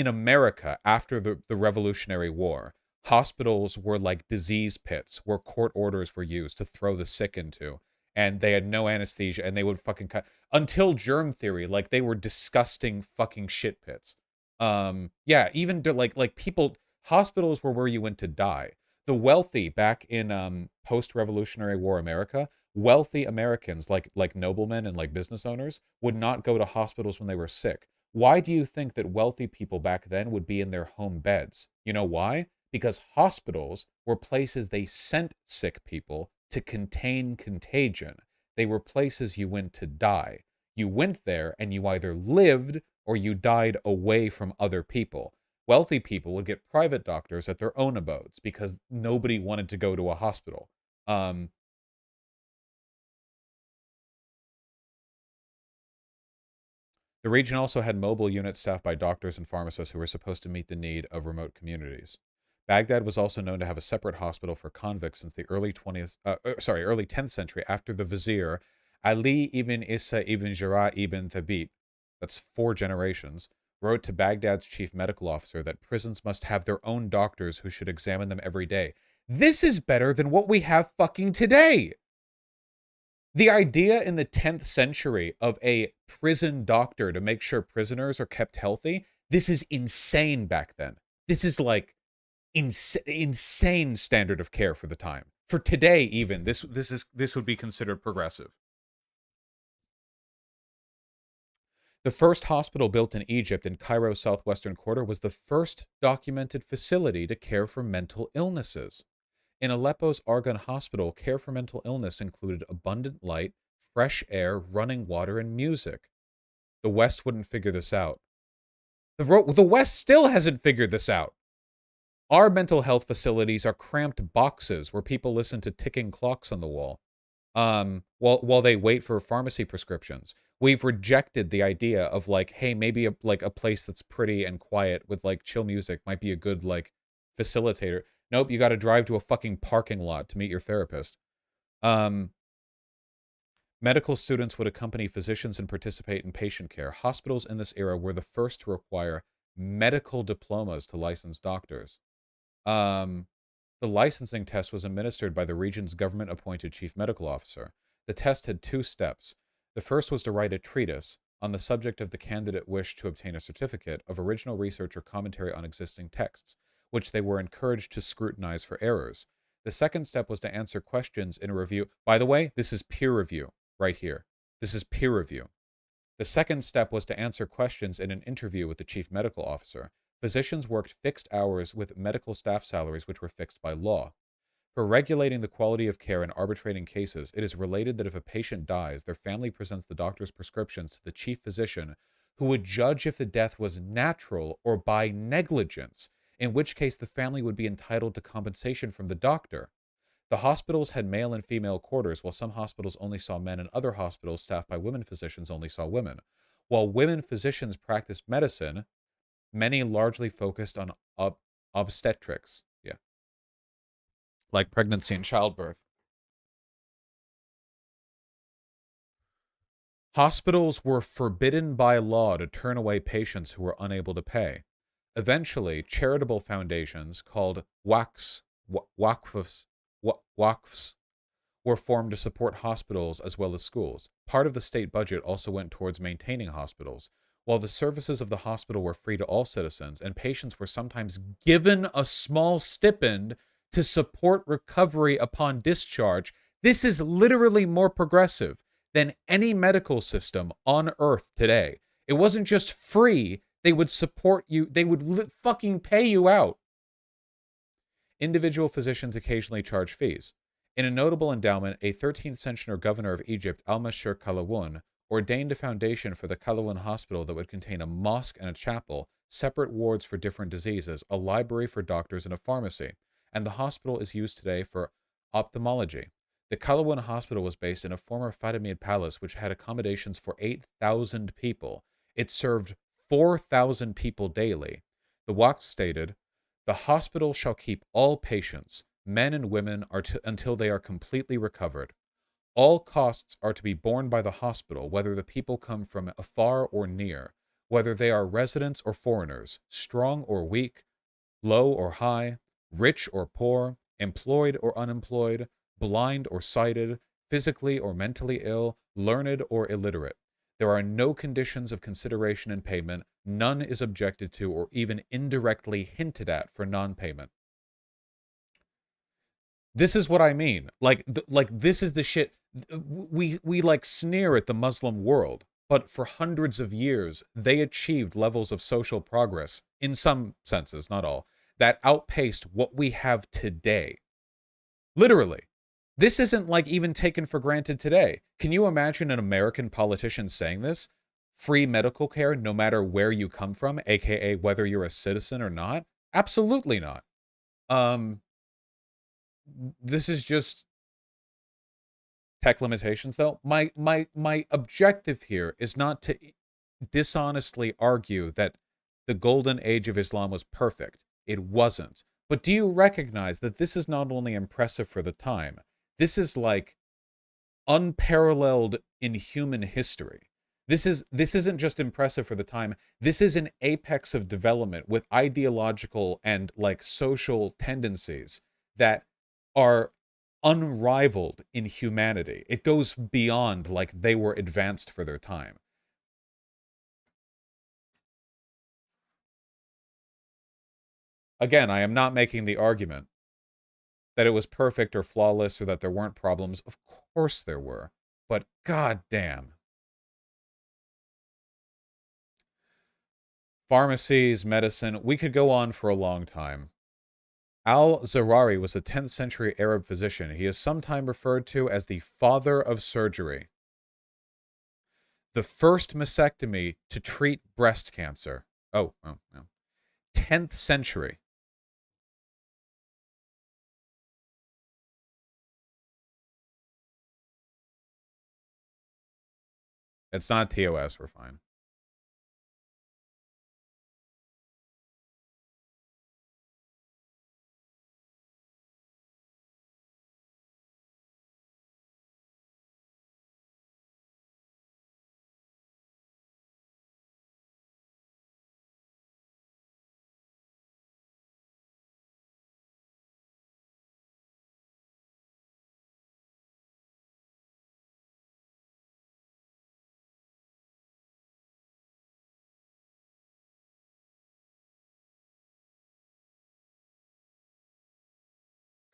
A: America after the Revolutionary War, hospitals were like disease pits where court orders were used to throw the sick into, and they had no anesthesia, and they would fucking cut until germ theory. Like, they were disgusting fucking shit pits. Yeah, even like people, hospitals were where you went to die. The wealthy back in post-Revolutionary War America, wealthy Americans like noblemen and like business owners would not go to hospitals when they were sick. Why do you think that wealthy people back then would be in their home beds? You know why? Because hospitals were places they sent sick people to contain contagion. They were places you went to die. You went there and you either lived or you died away from other people. Wealthy people would get private doctors at their own abodes because nobody wanted to go to a hospital. The region also had mobile units staffed by doctors and pharmacists who were supposed to meet the need of remote communities. Baghdad was also known to have a separate hospital for convicts since the early 10th century, after the vizier Ali ibn Isa ibn Jarrah ibn Thabit, that's 4 generations, wrote to Baghdad's chief medical officer that prisons must have their own doctors who should examine them every day. This is better than what we have fucking today. The idea in the 10th century of a prison doctor to make sure prisoners are kept healthy, this is insane back then. This is like insane standard of care for the time. For today, even, this would be considered progressive. The first hospital built in Egypt in Cairo's southwestern quarter was the first documented facility to care for mental illnesses. In Aleppo's Argon Hospital, care for mental illness included abundant light, fresh air, running water, and music. The West wouldn't figure this out. The West still hasn't figured this out. Our mental health facilities are cramped boxes where people listen to ticking clocks on the wall while they wait for pharmacy prescriptions. We've rejected the idea of like, hey, maybe a place that's pretty and quiet with like chill music might be a good like facilitator. Nope, you got to drive to a fucking parking lot to meet your therapist. Medical students would accompany physicians and participate in patient care. Hospitals in this era were the first to require medical diplomas to license doctors. The The licensing test was administered by the region's government-appointed chief medical officer. The test had 2 steps. The first was to write a treatise on the subject of the candidate wished to obtain a certificate of original research or commentary on existing texts, which they were encouraged to scrutinize for errors. The second step was to answer questions in a review. By the way, this is peer review right here. This is peer review. The second step was to answer questions in an interview with the chief medical officer. Physicians worked fixed hours with medical staff salaries which were fixed by law. For regulating the quality of care and arbitrating cases, it is related that if a patient dies, their family presents the doctor's prescriptions to the chief physician, who would judge if the death was natural or by negligence, in which case the family would be entitled to compensation from the doctor. The hospitals had male and female quarters, while some hospitals only saw men and other hospitals staffed by women physicians only saw women. While women physicians practiced medicine, many largely focused on obstetrics. Yeah. Like pregnancy and childbirth. Hospitals were forbidden by law to turn away patients who were unable to pay. Eventually, charitable foundations called waqfs were formed to support hospitals as well as schools. Part of the state budget also went towards maintaining hospitals. While the services of the hospital were free to all citizens, and patients were sometimes given a small stipend to support recovery upon discharge, this is literally more progressive than any medical system on earth today. It wasn't just free, they would support you, they would fucking pay you out. Individual physicians occasionally charge fees. In a notable endowment, a 13th century governor of Egypt, Al-Mashir Qalawun, ordained a foundation for the Qalawun Hospital that would contain a mosque and a chapel, separate wards for different diseases, a library for doctors, and a pharmacy. And the hospital is used today for ophthalmology. The Qalawun Hospital was based in a former Fatimid palace which had accommodations for 8,000 people. It served 4,000 people daily. The Waqf stated, "The hospital shall keep all patients, men and women, until they are completely recovered. All costs are to be borne by the hospital, whether the people come from afar or near, whether they are residents or foreigners, strong or weak, low or high, rich or poor, employed or unemployed, blind or sighted, physically or mentally ill, learned or illiterate. There are no conditions of consideration and payment, none is objected to or even indirectly hinted at for non-payment." This is what I mean. Like this is the shit. We like sneer at the Muslim world, but for hundreds of years, they achieved levels of social progress, in some senses, not all, that outpaced what we have today. Literally. This isn't like even taken for granted today. Can you imagine an American politician saying this? Free medical care no matter where you come from, aka whether you're a citizen or not? Absolutely not. This is just tech limitations, though. My objective here is not to dishonestly argue that the golden age of Islam was perfect. It wasn't. But do you recognize that this is not only impressive for the time, this is like unparalleled in human history. This isn't just impressive for the time. This is an apex of development with ideological and like social tendencies that are unrivaled in humanity. It goes beyond like they were advanced for their time. Again, I am not making the argument that it was perfect or flawless or that there weren't problems. Of course there were. But goddamn. Pharmacies, medicine, we could go on for a long time. Al-Zarari was a 10th century Arab physician. He is sometimes referred to as the father of surgery. The first mastectomy to treat breast cancer. Oh, no. 10th century. It's not TOS, we're fine.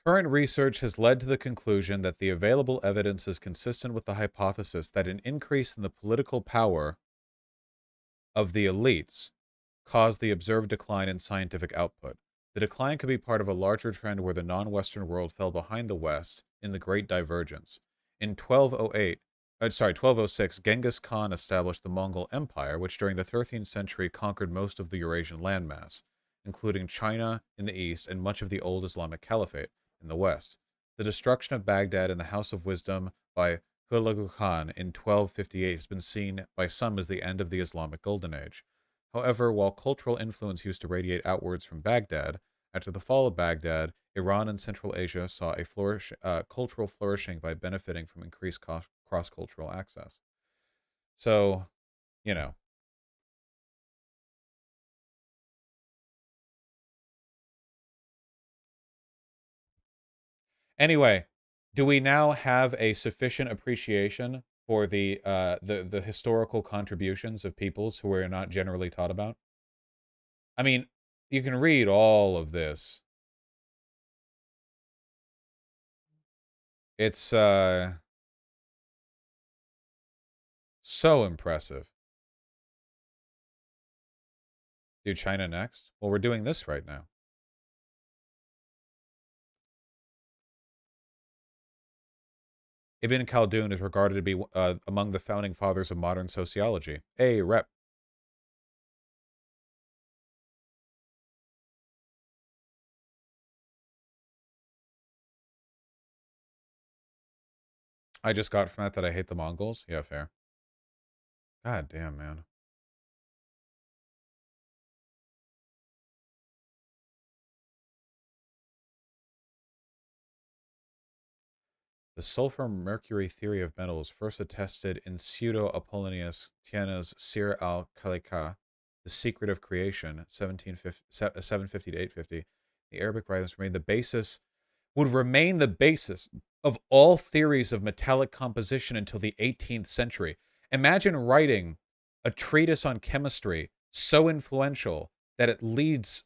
A: Current research has led to the conclusion that the available evidence is consistent with the hypothesis that an increase in the political power of the elites caused the observed decline in scientific output. The decline could be part of a larger trend where the non-Western world fell behind the West in the Great Divergence. In 1206, Genghis Khan established the Mongol Empire, which during the 13th century conquered most of the Eurasian landmass, including China in the east and much of the old Islamic Caliphate in the west. The destruction of Baghdad and the House of Wisdom by Hulagu Khan in 1258 has been seen by some as the end of the Islamic Golden Age. However, while cultural influence used to radiate outwards from Baghdad, after the fall of Baghdad, Iran and Central Asia saw a cultural flourishing by benefiting from increased cross-cultural access. So, you know. Anyway, do we now have a sufficient appreciation for the historical contributions of peoples who are not generally taught about? I mean, you can read all of this. It's so impressive. Do China next? Well, we're doing this right now. Ibn Khaldun is regarded to be among the founding fathers of modern sociology. Hey, rep. I just got from that I hate the Mongols. Yeah, fair. God damn, man. The sulfur-mercury theory of metals first attested in Pseudo-Apollonius Tiana's Sir al-Khalika, The Secret of Creation, 750 to 850. The Arabic writings would remain the basis of all theories of metallic composition until the 18th century. Imagine writing a treatise on chemistry so influential that it leads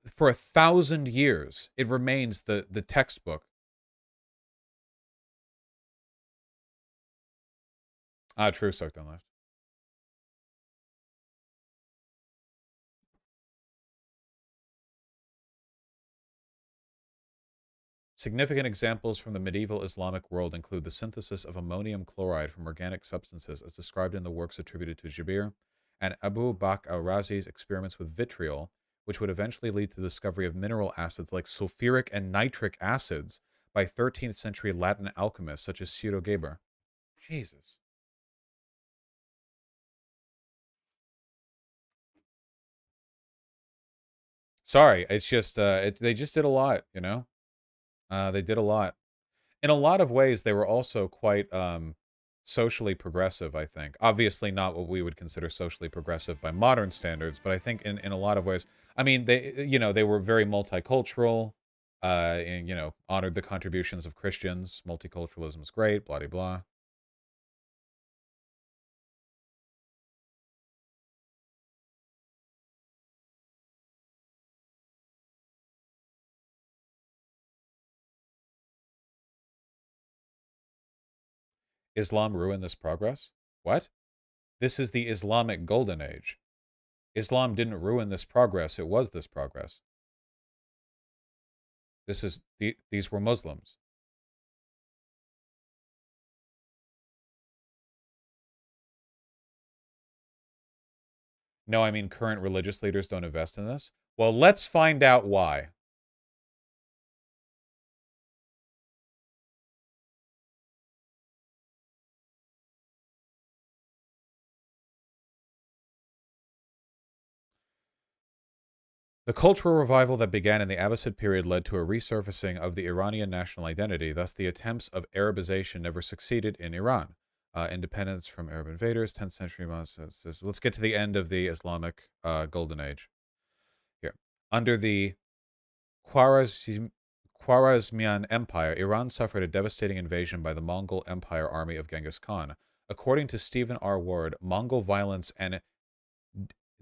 A: for 1,000 years. It remains the textbook. True, sucked on left. Significant examples from the medieval Islamic world include the synthesis of ammonium chloride from organic substances as described in the works attributed to Jabir, and Abu Bakr al-Razi's experiments with vitriol, which would eventually lead to the discovery of mineral acids like sulfuric and nitric acids by 13th century Latin alchemists such as Pseudo Geber. Jesus. Sorry, it's just, they just did a lot, you know? They did a lot. In a lot of ways, they were also quite socially progressive, I think. Obviously not what we would consider socially progressive by modern standards, but I think in a lot of ways, I mean, they were very multicultural, and, honored the contributions of Christians. Multiculturalism is great, blah, blah, blah. Islam ruined this progress? What? This is the Islamic Golden Age. Islam didn't ruin this progress, it was this progress. These were Muslims. No, I mean current religious leaders don't invest in this. Well, let's find out why. The cultural revival that began in the Abbasid period led to a resurfacing of the Iranian national identity. Thus, the attempts of Arabization never succeeded in Iran. Independence from Arab invaders, 10th century. Let's get to the end of the Islamic Golden Age. Here. Under the Khwarezmian Empire, Iran suffered a devastating invasion by the Mongol Empire army of Genghis Khan. According to Stephen R. Ward, Mongol violence and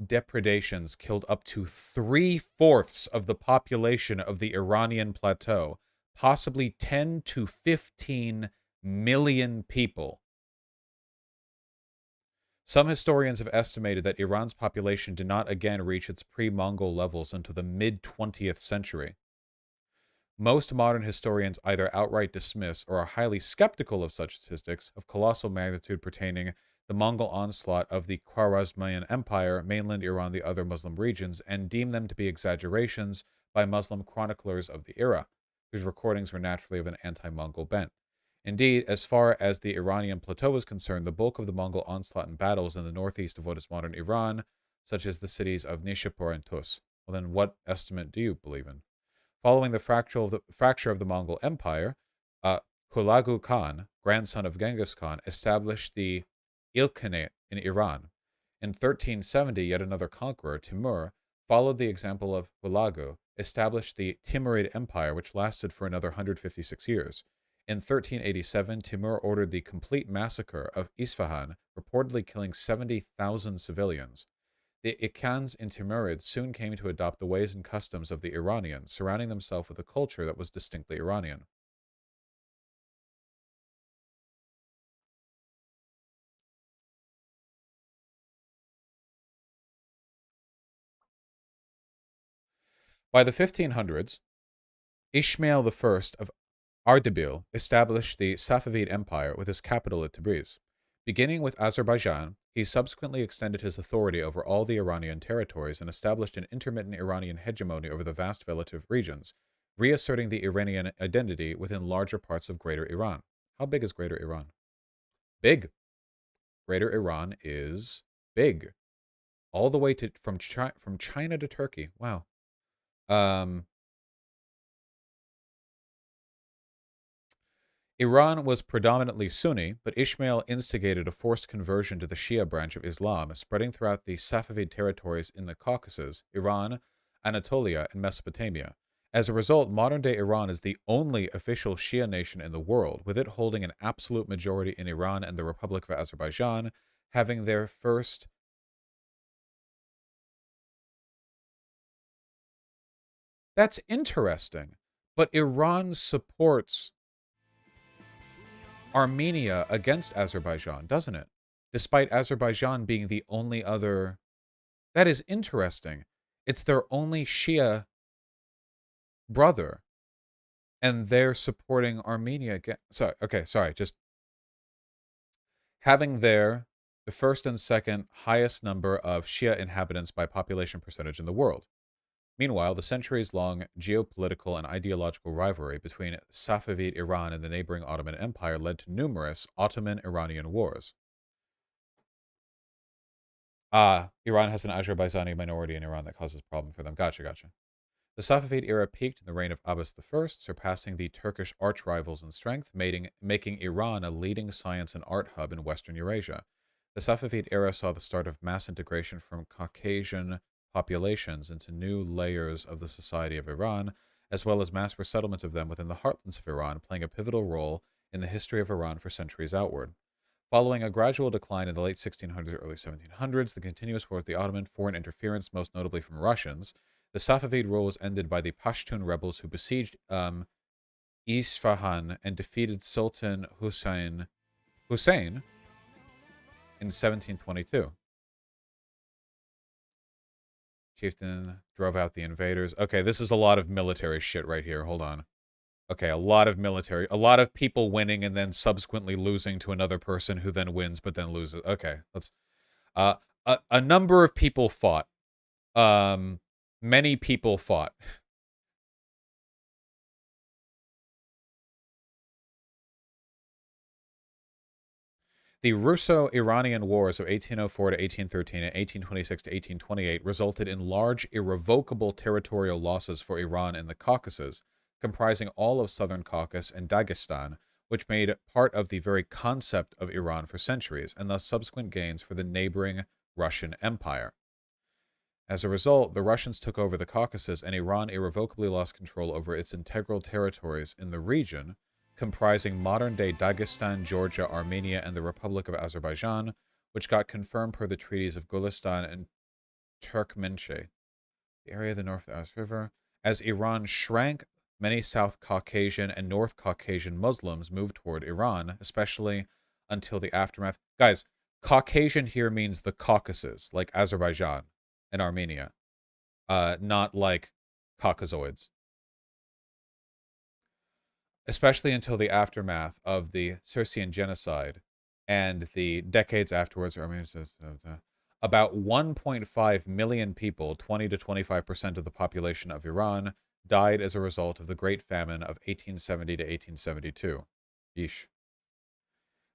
A: depredations killed up to 3/4 of the population of the Iranian plateau. possibly 10 to 15 million people. Some historians have estimated that Iran's population did not again reach its pre-Mongol levels until the mid-20th century. Most modern historians either outright dismiss or are highly skeptical of such statistics of colossal magnitude pertaining the Mongol onslaught of the Khwarezmian Empire, mainland Iran, the other Muslim regions, and deem them to be exaggerations by Muslim chroniclers of the era, whose recordings were naturally of an anti-Mongol bent. Indeed, as far as the Iranian plateau is concerned, the bulk of the Mongol onslaught and battles in the northeast of what is modern Iran, such as the cities of Nishapur and Tus. Well, then what estimate do you believe in? Following the fracture of the Mongol Empire, Hulagu Khan, grandson of Genghis Khan, established the Ilkhanate in Iran. In 1370, yet another conqueror, Timur, followed the example of Hulagu, established the Timurid Empire, which lasted for another 156 years. In 1387, Timur ordered the complete massacre of Isfahan, reportedly killing 70,000 civilians. The Ikhans in Timurid soon came to adopt the ways and customs of the Iranians, surrounding themselves with a culture that was distinctly Iranian. By the 1500s, Ismail I of Ardabil established the Safavid Empire with its capital at Tabriz. Beginning with Azerbaijan, he subsequently extended his authority over all the Iranian territories and established an intermittent Iranian hegemony over the vast relative regions, reasserting the Iranian identity within larger parts of Greater Iran. How big is Greater Iran? Big. Greater Iran is big. All the way to from China to Turkey. Wow. Iran was predominantly Sunni, but Ismail instigated a forced conversion to the Shia branch of Islam, spreading throughout the Safavid territories in the Caucasus, Iran, Anatolia, and Mesopotamia. As a result, modern-day Iran is the only official Shia nation in the world, with it holding an absolute majority in Iran and the Republic of Azerbaijan, having their first... That's interesting, but Iran supports Armenia against Azerbaijan, doesn't it? Despite Azerbaijan being the only other... That is interesting. It's their only Shia brother, and they're supporting Armenia again. Sorry, just having the first and second highest number of Shia inhabitants by population percentage in the world. Meanwhile, the centuries-long geopolitical and ideological rivalry between Safavid Iran and the neighboring Ottoman Empire led to numerous Ottoman-Iranian wars. Iran has an Azerbaijani minority in Iran that causes problem for them. Gotcha. The Safavid era peaked in the reign of Abbas I, surpassing the Turkish arch-rivals in strength, making Iran a leading science and art hub in Western Eurasia. The Safavid era saw the start of mass integration from Caucasian populations into new layers of the society of Iran, as well as mass resettlement of them within the heartlands of Iran, playing a pivotal role in the history of Iran for centuries outward. Following a gradual decline in the late 1600s, early 1700s, the continuous war with the Ottoman, foreign interference, most notably from Russians, the Safavid rule was ended by the Pashtun rebels who besieged Isfahan and defeated Sultan Hussein in 1722. Chieftain drove out the invaders. Okay, this is a lot of military shit right here. Hold on. Okay, a lot of people winning and then subsequently losing to another person who then wins but then loses. Okay, let's... a number of people fought. Many people fought. The Russo-Iranian Wars of 1804 to 1813 and 1826 to 1828 resulted in large, irrevocable territorial losses for Iran in the Caucasus, comprising all of southern Caucasus and Dagestan, which made part of the very concept of Iran for centuries, and thus subsequent gains for the neighboring Russian Empire. As a result, the Russians took over the Caucasus, and Iran irrevocably lost control over its integral territories in the region, comprising modern-day Dagestan, Georgia, Armenia, and the Republic of Azerbaijan, which got confirmed per the treaties of Gulistan and Turkmenchay, the area of the North As River. As Iran shrank, many South Caucasian and North Caucasian Muslims moved toward Iran, especially until the aftermath. Guys, Caucasian here means the Caucasus, like Azerbaijan and Armenia, not like Caucasoids. Especially until the aftermath of the Circaean genocide and the decades afterwards, about 1.5 million people, 20 to 25% of the population of Iran, died as a result of the Great Famine of 1870 to 1872. Yeesh.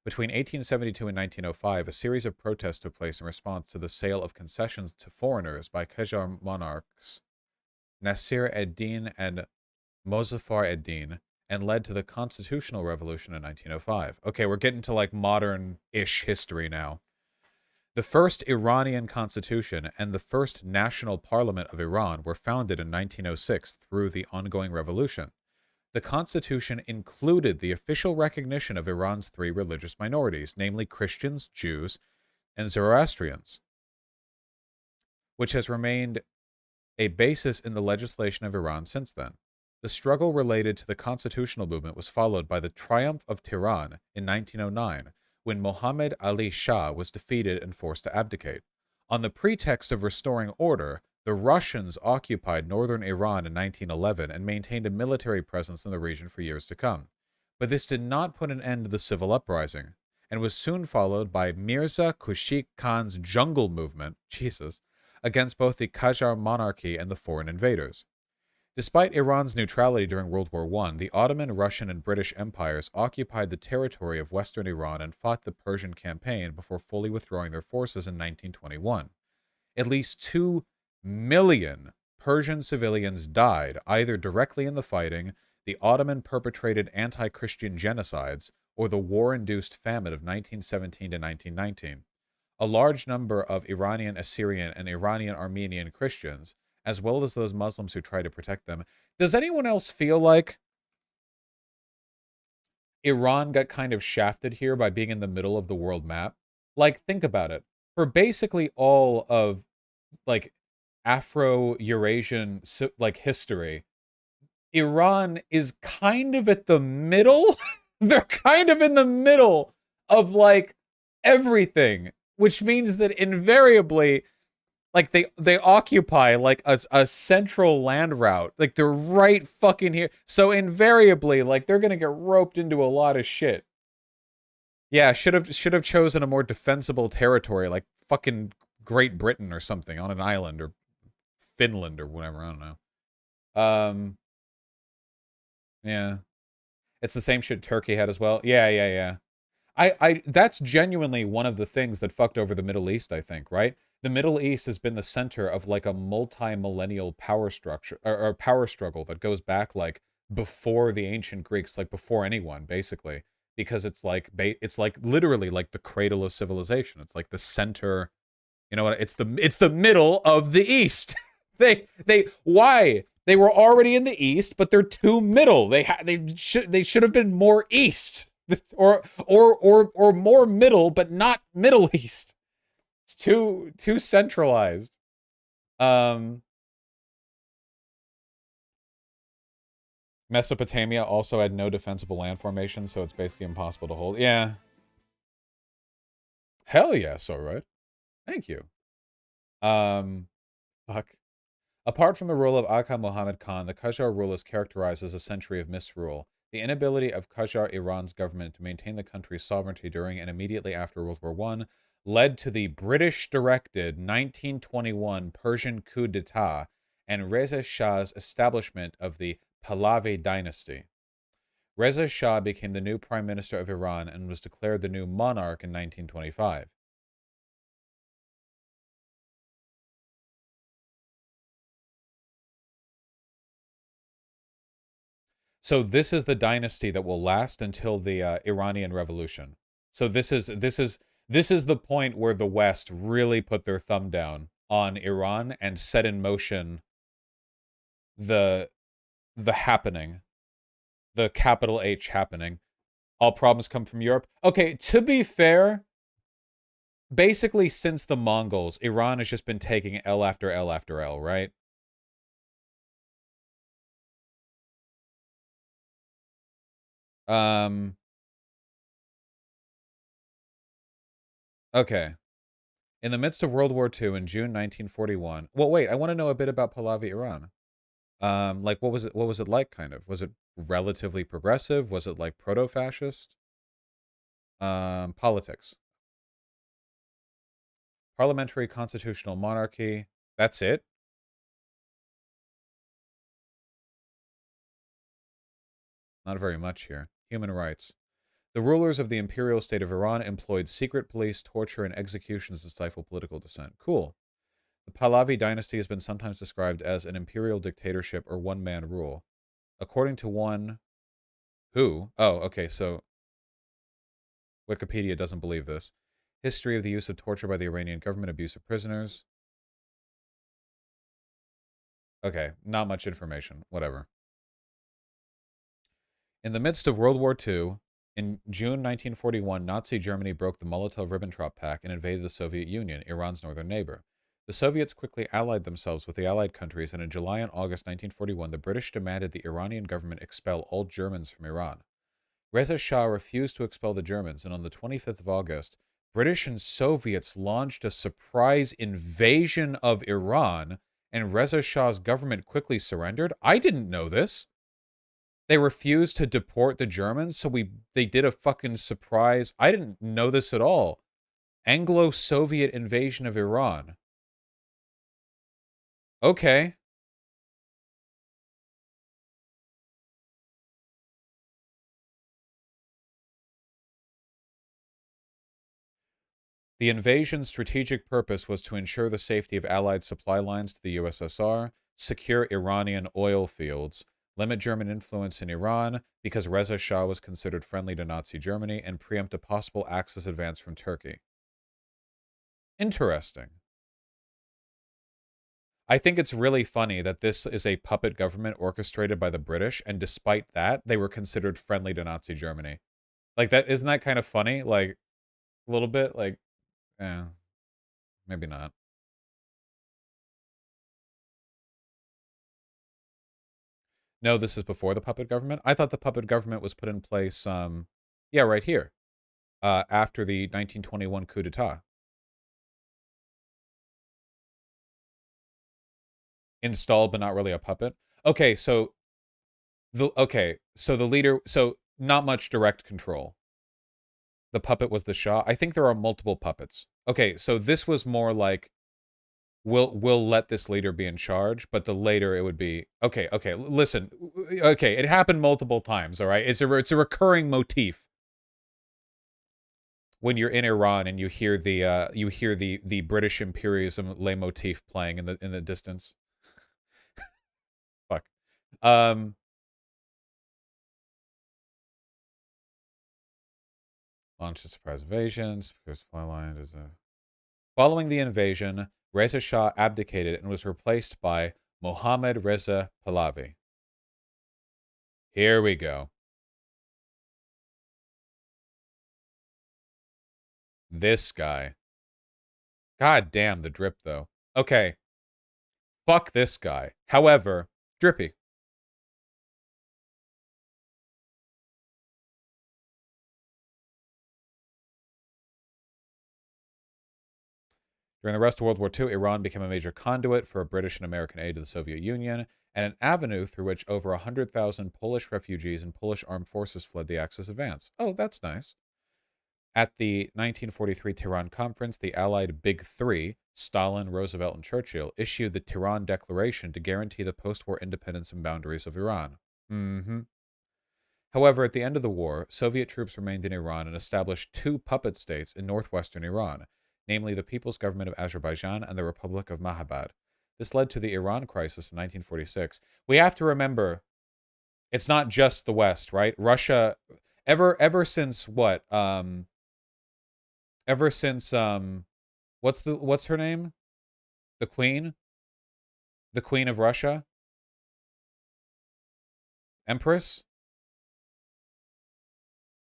A: Between 1872 and 1905, a series of protests took place in response to the sale of concessions to foreigners by Qajar monarchs Nasir ed-Din and Mozaffar ed-Din, and led to the Constitutional Revolution in 1905. Okay, we're getting to like modern-ish history now. The first Iranian constitution and the first national parliament of Iran were founded in 1906 through the ongoing revolution. The constitution included the official recognition of Iran's three religious minorities, namely Christians, Jews, and Zoroastrians, which has remained a basis in the legislation of Iran since then. The struggle related to the constitutional movement was followed by the triumph of Tehran in 1909, when Mohammad Ali Shah was defeated and forced to abdicate. On the pretext of restoring order, the Russians occupied northern Iran in 1911 and maintained a military presence in the region for years to come. But this did not put an end to the civil uprising, and was soon followed by Mirza Kushik Khan's jungle movement, against both the Qajar monarchy and the foreign invaders. Despite Iran's neutrality during World War I, the Ottoman, Russian, and British empires occupied the territory of western Iran and fought the Persian campaign before fully withdrawing their forces in 1921. At least 2 million Persian civilians died either directly in the fighting, the Ottoman perpetrated anti-Christian genocides, or the war-induced famine of 1917 to 1919. A large number of Iranian Assyrian and Iranian Armenian Christians, as well as those Muslims who try to protect them. Does anyone else feel like Iran got kind of shafted here by being in the middle of the world map? Like, think about it. For basically all of, like, Afro-Eurasian, like, history, Iran is kind of at the middle. They're kind of in the middle of, like, everything, which means that invariably, like, they occupy, like, a central land route. Like, they're right fucking here. So, invariably, like, they're gonna get roped into a lot of shit. Yeah, should have chosen a more defensible territory, like fucking Great Britain or something, on an island, or Finland, or whatever, I don't know. Yeah. It's the same shit Turkey had as well. Yeah. That's genuinely one of the things that fucked over the Middle East, I think, right? The Middle East has been the center of, like, a multi-millennial power structure, or power struggle that goes back, like, before the ancient Greeks, like, before anyone, basically. Because it's like, literally, like, the cradle of civilization. It's like the center, you know what, it's the middle of the East. Why? They were already in the East, but they're too middle. They should have been more East. Or more middle, but not Middle East. It's too centralized. Mesopotamia also had no defensible land formation, so it's basically impossible to hold. Yeah. Hell yes, alright. Thank you. Fuck. Apart from the rule of Aga Muhammad Khan, the Qajar rule is characterized as a century of misrule. The inability of Qajar Iran's government to maintain the country's sovereignty during and immediately after World War I led to the British-directed 1921 Persian coup d'etat and Reza Shah's establishment of the Pahlavi dynasty. Reza Shah became the new Prime Minister of Iran and was declared the new monarch in 1925. So this is the dynasty that will last until the Iranian Revolution. So this is the point where the West really put their thumb down on Iran and set in motion the happening, the capital H happening. All problems come from Europe. Okay, to be fair, basically since the Mongols, Iran has just been taking L after L after L, right? Okay. In the midst of World War II in June 1941. Well, wait, I want to know a bit about Pahlavi, Iran. Like what was it like kind of? Was it relatively progressive? Was it like proto-fascist? Politics. Parliamentary constitutional monarchy. That's it? Not very much here. Human rights. The rulers of the imperial state of Iran employed secret police, torture, and executions to stifle political dissent. Cool. The Pahlavi dynasty has been sometimes described as an imperial dictatorship or one-man rule. According to one who... Oh, okay, so Wikipedia doesn't believe this. History of the use of torture by the Iranian government, abuse of prisoners. Okay, not much information. Whatever. In the midst of World War II, in June 1941, Nazi Germany broke the Molotov-Ribbentrop Pact and invaded the Soviet Union, Iran's northern neighbor. The Soviets quickly allied themselves with the Allied countries, and in July and August 1941, the British demanded the Iranian government expel all Germans from Iran. Reza Shah refused to expel the Germans, and on the 25th of August, British and Soviets launched a surprise invasion of Iran, and Reza Shah's government quickly surrendered? I didn't know this. They refused to deport the Germans, so they did a fucking surprise. I didn't know this at all. Anglo-Soviet invasion of Iran. Okay. The invasion's strategic purpose was to ensure the safety of Allied supply lines to the USSR, secure Iranian oil fields, limit German influence in Iran because Reza Shah was considered friendly to Nazi Germany, and preempt a possible Axis advance from Turkey. Interesting. I think it's really funny that this is a puppet government orchestrated by the British, and despite that, they were considered friendly to Nazi Germany. Like, that, isn't that kind of funny? Like, a little bit? Like, maybe not. No, this is before the puppet government. I thought the puppet government was put in place, yeah, right here, after the 1921 coup d'etat. Installed, but not really a puppet. Okay, so the leader, so not much direct control. The puppet was the Shah. I think there are multiple puppets. Okay, so this was more like, we'll let this leader be in charge, but the later it would be, okay, listen, okay, it happened multiple times, all right? It's a recurring motif when you're in Iran and you hear the British imperialism leitmotif playing in the distance. Fuck. Launch a surprise invasion. Supply line is a... Following the invasion, Reza Shah abdicated and was replaced by Mohammad Reza Pahlavi. Here we go. This guy. God damn the drip, though. Okay. Fuck this guy. However, drippy. During the rest of World War II, Iran became a major conduit for British and American aid to the Soviet Union, and an avenue through which over 100,000 Polish refugees and Polish armed forces fled the Axis advance. Oh, that's nice. At the 1943 Tehran Conference, the Allied Big Three, Stalin, Roosevelt, and Churchill, issued the Tehran Declaration to guarantee the post-war independence and boundaries of Iran. However, at the end of the war, Soviet troops remained in Iran and established two puppet states in northwestern Iran, namely the People's Government of Azerbaijan and the Republic of Mahabad. This led to the Iran crisis of 1946. We have to remember, it's not just the West, right? Russia, ever since what? Ever since what's her name? The Queen? The Queen of Russia? Empress?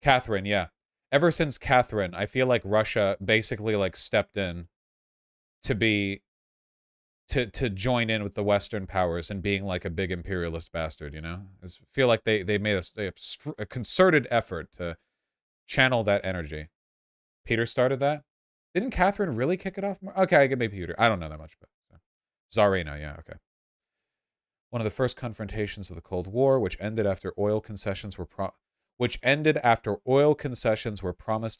A: Catherine, yeah. Ever since Catherine, I feel like Russia basically like stepped in to be to join in with the Western powers and being like a big imperialist bastard, you know? I feel like they made a concerted effort to channel that energy. Peter started that? Didn't Catherine really kick it off? Okay, I get maybe Peter. I don't know that much, but Tsarina, yeah, okay. One of the first confrontations of the Cold War, which ended after oil concessions were promised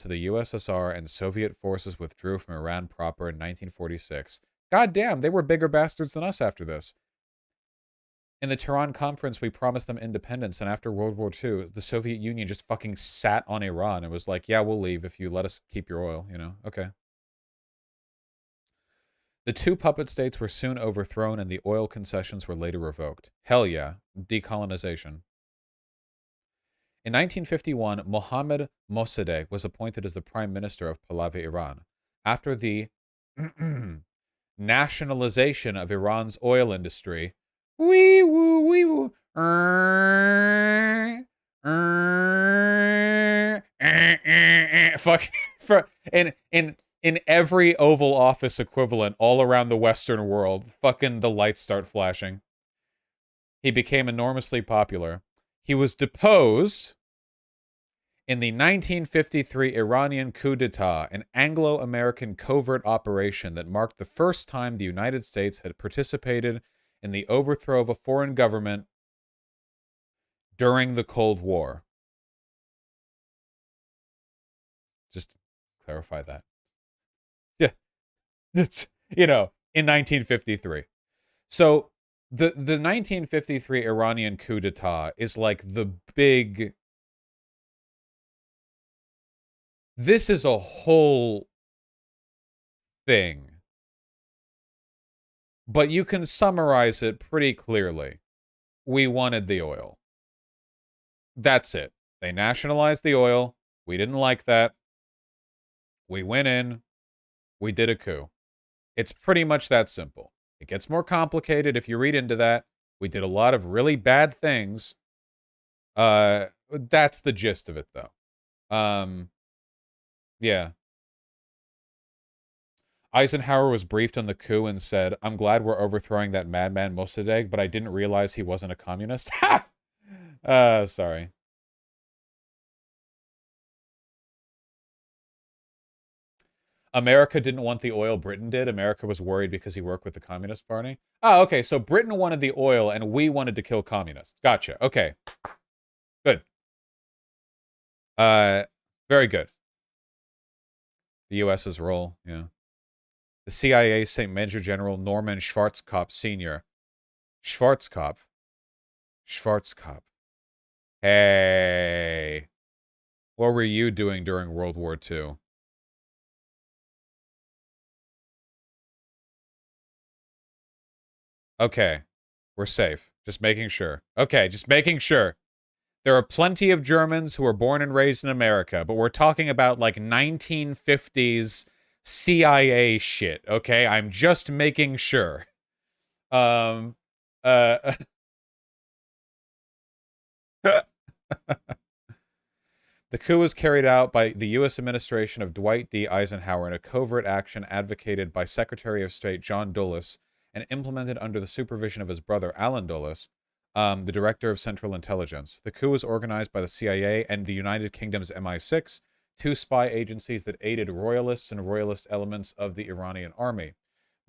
A: to the USSR and Soviet forces withdrew from Iran proper in 1946. God damn, they were bigger bastards than us after this. In the Tehran conference, we promised them independence, and after World War II, the Soviet Union just fucking sat on Iran and was like, yeah, we'll leave if you let us keep your oil, you know? Okay. The two puppet states were soon overthrown and the oil concessions were later revoked. Hell yeah. Decolonization. In 1951, Mohammad Mossadegh was appointed as the Prime Minister of Pahlavi, Iran. After the nationalization of Iran's oil industry, wee woo, wee woo, fuck, in every Oval Office equivalent all around the Western world, fucking the lights start flashing. He became enormously popular. He was deposed in the 1953 Iranian coup d'etat, an Anglo-American covert operation that marked the first time the United States had participated in the overthrow of a foreign government during the Cold War. Just clarify that. Yeah, it's, you know, in 1953. So the 1953 Iranian coup d'etat is like the big... This is a whole thing. But you can summarize it pretty clearly. We wanted the oil. That's it. They nationalized the oil. We didn't like that. We went in. We did a coup. It's pretty much that simple. It gets more complicated if you read into that. We did a lot of really bad things. That's the gist of it, though. Yeah. Eisenhower was briefed on the coup and said, "I'm glad we're overthrowing that madman Mossadegh, but I didn't realize he wasn't a communist." Ha! Sorry. America didn't want the oil, Britain did. America was worried because he worked with the Communist Party. Oh, okay, so Britain wanted the oil and we wanted to kill communists. Gotcha, okay. Good. Very good. The U.S.'s role, yeah. The CIA sent Major General Norman Schwarzkopf Sr. Schwarzkopf? Hey. What were you doing during World War II? Okay. We're safe. Just making sure. Okay, just making sure. There are plenty of Germans who were born and raised in America, but we're talking about like 1950s CIA shit, okay? I'm just making sure. The coup was carried out by the U.S. administration of Dwight D. Eisenhower in a covert action advocated by Secretary of State John Dulles and implemented under the supervision of his brother Alan Dulles, the director of Central Intelligence. The coup was organized by the CIA and the United Kingdom's MI6, two spy agencies that aided royalists and royalist elements of the Iranian army.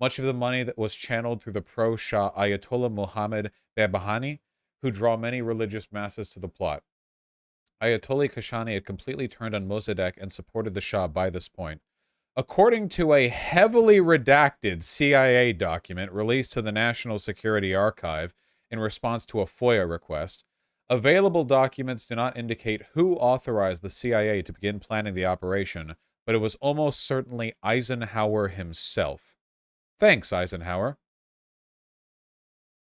A: Much of the money that was channeled through the pro-Shah Ayatollah Mohammad Behbahani, who draw many religious masses to the plot. Ayatollah Kashani had completely turned on Mossadegh and supported the Shah by this point. According to a heavily redacted CIA document released to the National Security Archive in response to a FOIA request, available documents do not indicate who authorized the CIA to begin planning the operation, but it was almost certainly Eisenhower himself. Thanks, Eisenhower.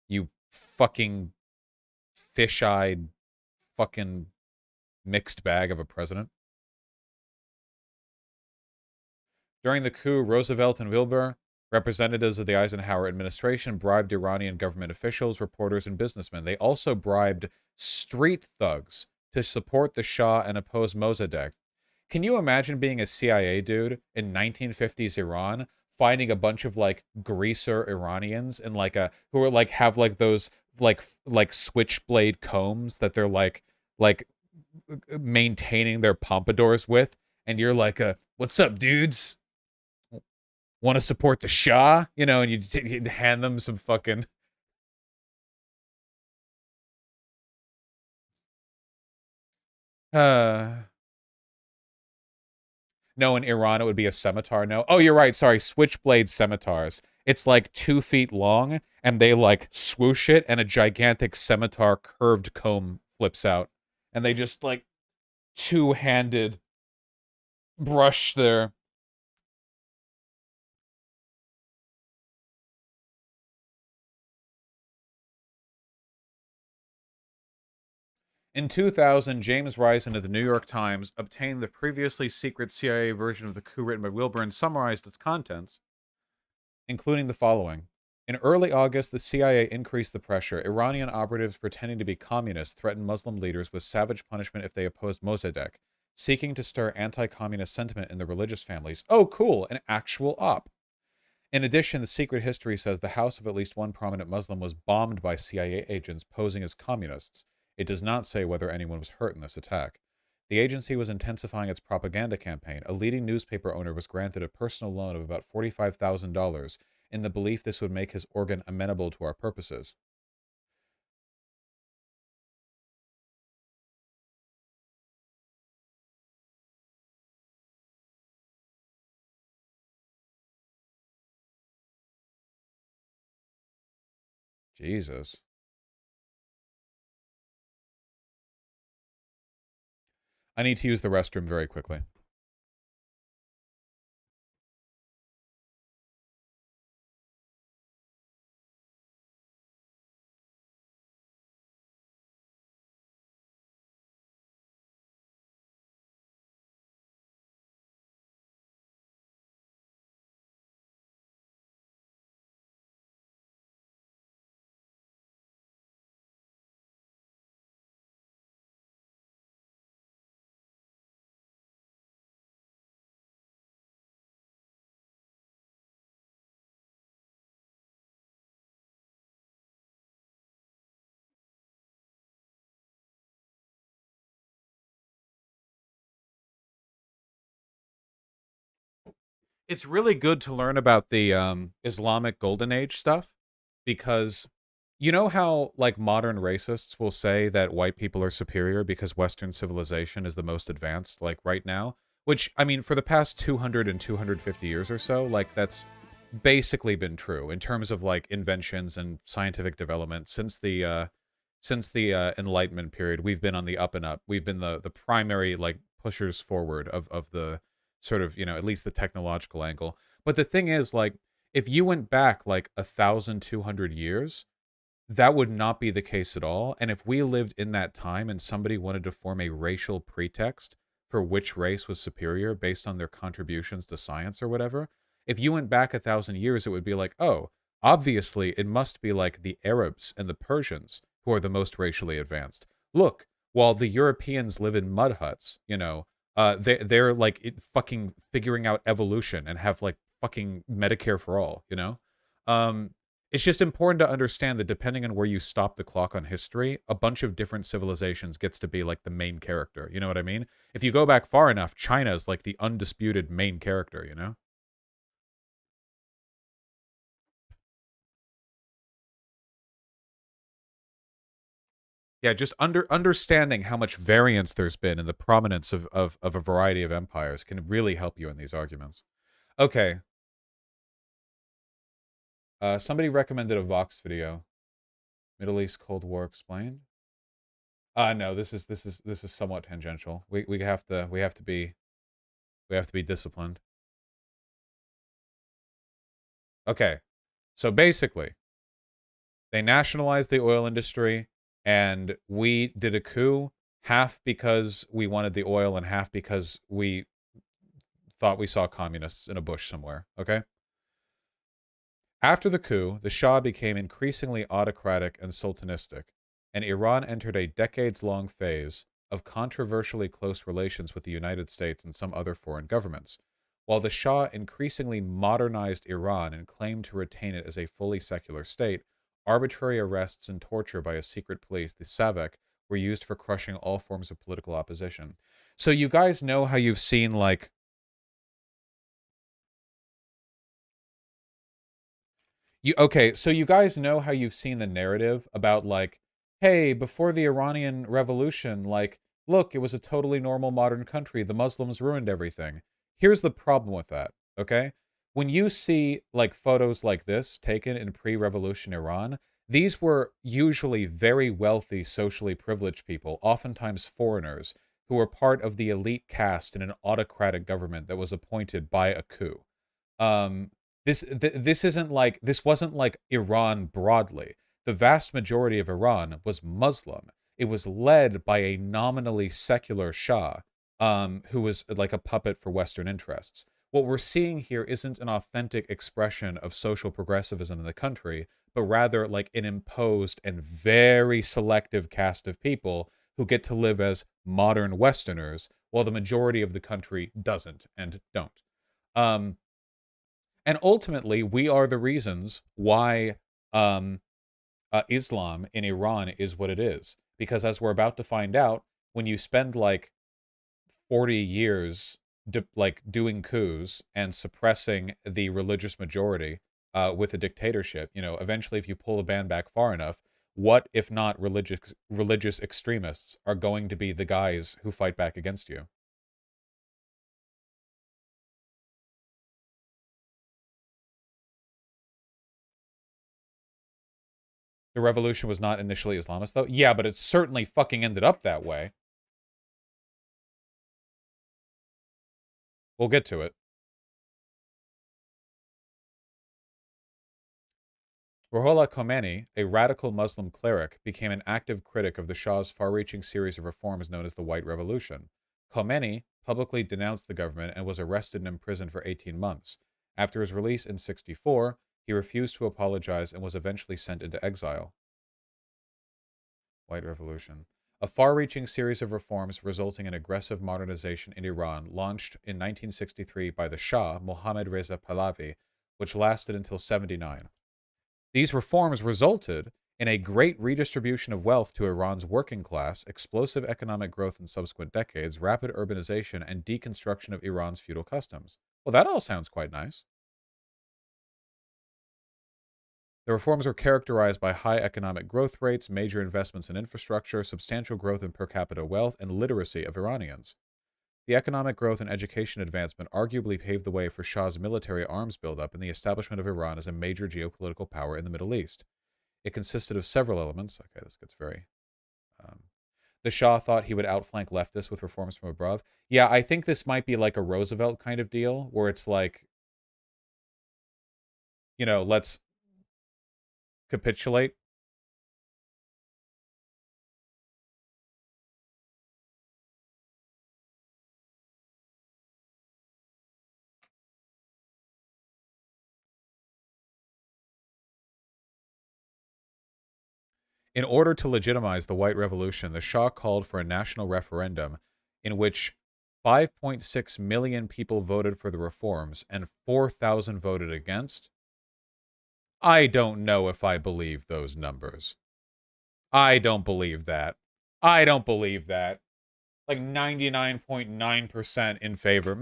A: You fucking fish-eyed fucking mixed bag of a president. During the coup, Roosevelt and Wilbur, representatives of the Eisenhower administration, bribed Iranian government officials, reporters, and businessmen. They also bribed street thugs to support the Shah and oppose Mossadegh. Can you imagine being a CIA dude in 1950s Iran, finding a bunch of like greaser Iranians and like who are like have like those like switchblade combs that they're like maintaining their pompadours with, and you're like, what's up, dudes? Want to support the Shah? You know, and you hand them some fucking. No, in Iran it would be a scimitar. No. Oh, you're right. Sorry, switchblade scimitars. It's like 2 feet long, and they like swoosh it, and a gigantic scimitar curved comb flips out, and they just like two-handed brush their. In 2000, James Risen of the New York Times obtained the previously secret CIA version of the coup written by Wilbur and summarized its contents, including the following. In early August, the CIA increased the pressure. Iranian operatives pretending to be communists threatened Muslim leaders with savage punishment if they opposed Mossadegh, seeking to stir anti-communist sentiment in the religious families. Oh, cool, an actual op. In addition, the secret history says the house of at least one prominent Muslim was bombed by CIA agents posing as communists. It does not say whether anyone was hurt in this attack. The agency was intensifying its propaganda campaign. A leading newspaper owner was granted a personal loan of about $45,000 in the belief this would make his organ amenable to our purposes. Jesus. I need to use the restroom very quickly. It's really good to learn about the Islamic Golden Age stuff, because you know how like modern racists will say that white people are superior because Western civilization is the most advanced like right now, which I mean for the past 200 and 250 years or so, like that's basically been true in terms of like inventions and scientific development since the Enlightenment period. We've been on the up and up. We've been the primary like pushers forward of the sort of, you know, at least the technological angle. But the thing is, like, if you went back like 1,200 years, that would not be the case at all. And if we lived in that time and somebody wanted to form a racial pretext for which race was superior based on their contributions to science or whatever, if you went back 1,000 years, it would be like, oh, obviously it must be like the Arabs and the Persians who are the most racially advanced. Look, while the Europeans live in mud huts, you know, they're like fucking figuring out evolution and have like fucking Medicare for all, you know? It's just important to understand that depending on where you stop the clock on history, a bunch of different civilizations gets to be like the main character. You know what I mean? If you go back far enough, China is like the undisputed main character, you know? Yeah, just understanding how much variance there's been in the prominence of a variety of empires can really help you in these arguments. Okay. Somebody recommended a Vox video. Middle East Cold War explained. No, this is somewhat tangential. We have to be disciplined. Okay. So basically, they nationalized the oil industry, and we did a coup, half because we wanted the oil and half because we thought we saw communists in a bush somewhere, okay? After the coup, the Shah became increasingly autocratic and sultanistic, and Iran entered a decades-long phase of controversially close relations with the United States and some other foreign governments. While the Shah increasingly modernized Iran and claimed to retain it as a fully secular state, arbitrary arrests and torture by a secret police, the Savak, were used for crushing all forms of political opposition. So you guys know how you've seen, like, so you guys know how you've seen the narrative about, like, hey, before the Iranian Revolution, like, look, it was a totally normal modern country. The Muslims ruined everything. Here's the problem with that, okay? When you see, like, photos like this taken in pre-revolution Iran, these were usually very wealthy, socially privileged people, oftentimes foreigners, who were part of the elite caste in an autocratic government that was appointed by a coup. This wasn't like Iran broadly. The vast majority of Iran was Muslim. It was led by a nominally secular Shah, who was like a puppet for Western interests. What we're seeing here isn't an authentic expression of social progressivism in the country, but rather like an imposed and very selective caste of people who get to live as modern Westerners, while the majority of the country doesn't and don't. And ultimately, we are the reasons why Islam in Iran is what it is. Because as we're about to find out, when you spend like 40 years doing coups and suppressing the religious majority with a dictatorship, you know, eventually if you pull the band back far enough, what if not religious extremists are going to be the guys who fight back against you? The revolution was not initially Islamist, though? Yeah, but it certainly fucking ended up that way. We'll get to it. Ruhollah Khomeini, a radical Muslim cleric, became an active critic of the Shah's far-reaching series of reforms known as the White Revolution. Khomeini publicly denounced the government and was arrested and imprisoned for 18 months. After his release in 64, he refused to apologize and was eventually sent into exile. White Revolution. A far-reaching series of reforms resulting in aggressive modernization in Iran launched in 1963 by the Shah, Mohammad Reza Pahlavi, which lasted until 79. These reforms resulted in a great redistribution of wealth to Iran's working class, explosive economic growth in subsequent decades, rapid urbanization, and deconstruction of Iran's feudal customs. Well, that all sounds quite nice. The reforms were characterized by high economic growth rates, major investments in infrastructure, substantial growth in per capita wealth, and literacy of Iranians. The economic growth and education advancement arguably paved the way for Shah's military arms buildup and the establishment of Iran as a major geopolitical power in the Middle East. It consisted of several elements. Okay, this gets very... the Shah thought he would outflank leftists with reforms from above. Yeah, I think this might be like a Roosevelt kind of deal, where it's like, you know, let's capitulate. In order to legitimize the White Revolution, the Shah called for a national referendum in which 5.6 million people voted for the reforms and 4,000 voted against. I don't know if I believe those numbers. I don't believe that. I don't believe that. Like 99.9% in favor.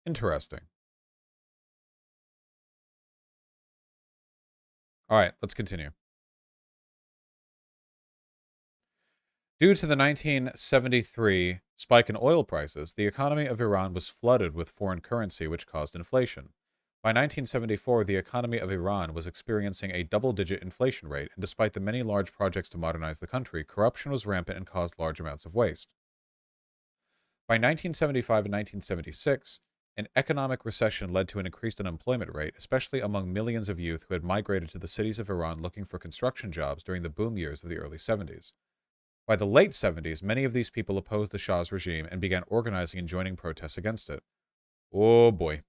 A: Interesting. All right, let's continue. Due to the 1973 spike in oil prices, the economy of Iran was flooded with foreign currency, which caused inflation. By 1974, the economy of Iran was experiencing a double-digit inflation rate, and despite the many large projects to modernize the country, corruption was rampant and caused large amounts of waste. By 1975 and 1976, An economic recession led to an increased unemployment rate, especially among millions of youth who had migrated to the cities of Iran looking for construction jobs during the boom years of the early 70s. By the late 70s, many of these people opposed the Shah's regime and began organizing and joining protests against it. Oh boy.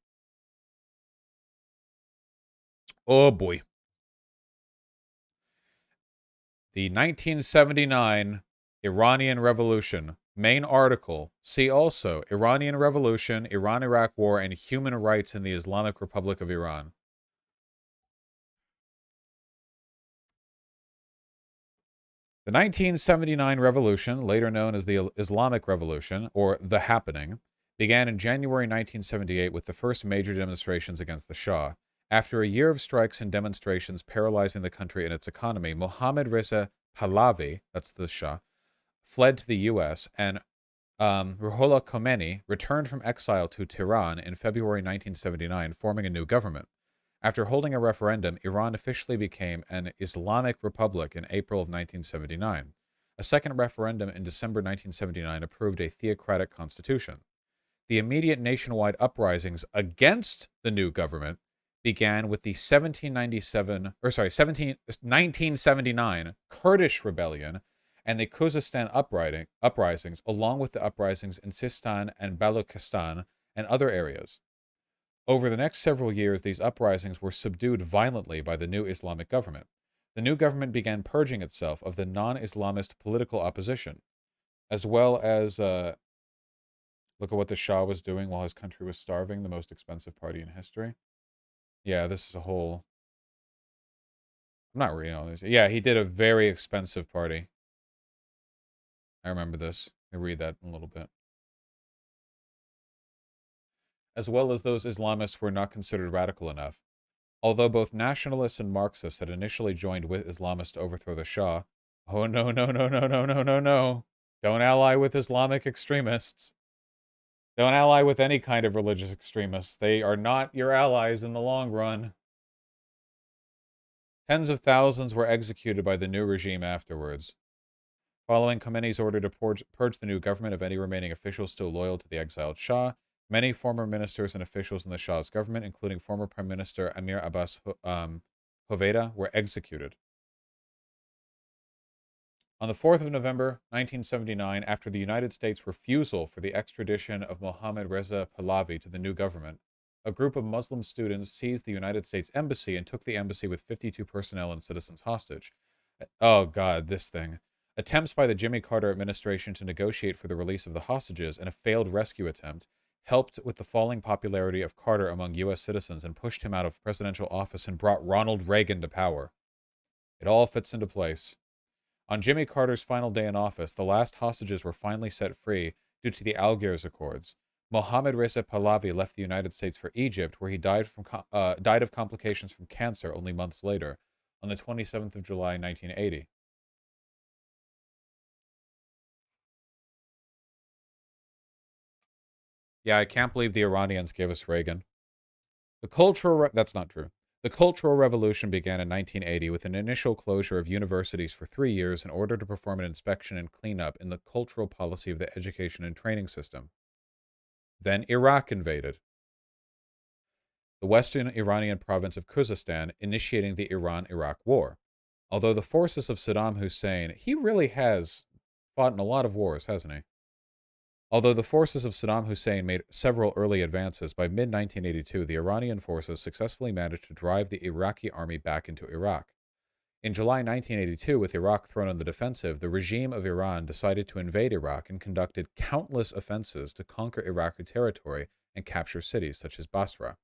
A: Oh boy. The 1979 Iranian Revolution. Main article. See also Iranian Revolution, Iran-Iraq War, and Human Rights in the Islamic Republic of Iran. The 1979 revolution, later known as the Islamic Revolution, or the Happening, began in January 1978 with the first major demonstrations against the Shah. After a year of strikes and demonstrations paralyzing the country and its economy, Mohammad Reza Pahlavi, that's the Shah, fled to the U.S., and Ruhollah Khomeini returned from exile to Tehran in February 1979, forming a new government. After holding a referendum, Iran officially became an Islamic Republic in April of 1979. A second referendum in December 1979 approved a theocratic constitution. The immediate nationwide uprisings against the new government began with the 1979 Kurdish rebellion and the Khuzestan uprisings, along with the uprisings in Sistan and Balochistan and other areas. Over the next several years, these uprisings were subdued violently by the new Islamic government. The new government began purging itself of the non-Islamist political opposition, as well as, look at what the Shah was doing while his country was starving, the most expensive party in history. Yeah, this is a whole... I'm not reading all this. Yeah, he did a very expensive party. I remember this. I read that in a little bit. As well as those Islamists were not considered radical enough. Although both nationalists and Marxists had initially joined with Islamists to overthrow the Shah, oh no, no, no, no, no, no, no, no. Don't ally with Islamic extremists. Don't ally with any kind of religious extremists. They are not your allies in the long run. Tens of thousands were executed by the new regime afterwards. Following Khomeini's order to purge the new government of any remaining officials still loyal to the exiled Shah, many former ministers and officials in the Shah's government, including former Prime Minister Amir Abbas Hoveyda, were executed. On the 4th of November 1979, after the United States' refusal for the extradition of Mohammad Reza Pahlavi to the new government, a group of Muslim students seized the United States Embassy and took the embassy with 52 personnel and citizens hostage. Oh God, this thing. Attempts by the Jimmy Carter administration to negotiate for the release of the hostages and a failed rescue attempt helped with the falling popularity of Carter among U.S. citizens and pushed him out of presidential office and brought Ronald Reagan to power. It all fits into place. On Jimmy Carter's final day in office, the last hostages were finally set free due to the Algiers Accords. Mohammad Reza Pahlavi left the United States for Egypt, where he died of complications from cancer only months later, on the 27th of July, 1980. Yeah, I can't believe the Iranians gave us Reagan. That's not true. The Cultural Revolution began in 1980 with an initial closure of universities for 3 years in order to perform an inspection and cleanup in the cultural policy of the education and training system. Then Iraq invaded the western Iranian province of Khuzestan, initiating the Iran-Iraq War. Although the forces of Saddam Hussein, he really has fought in a lot of wars, hasn't he? Although the forces of Saddam Hussein made several early advances, by mid-1982, the Iranian forces successfully managed to drive the Iraqi army back into Iraq. In July 1982, with Iraq thrown on the defensive, the regime of Iran decided to invade Iraq and conducted countless offenses to conquer Iraqi territory and capture cities such as Basra.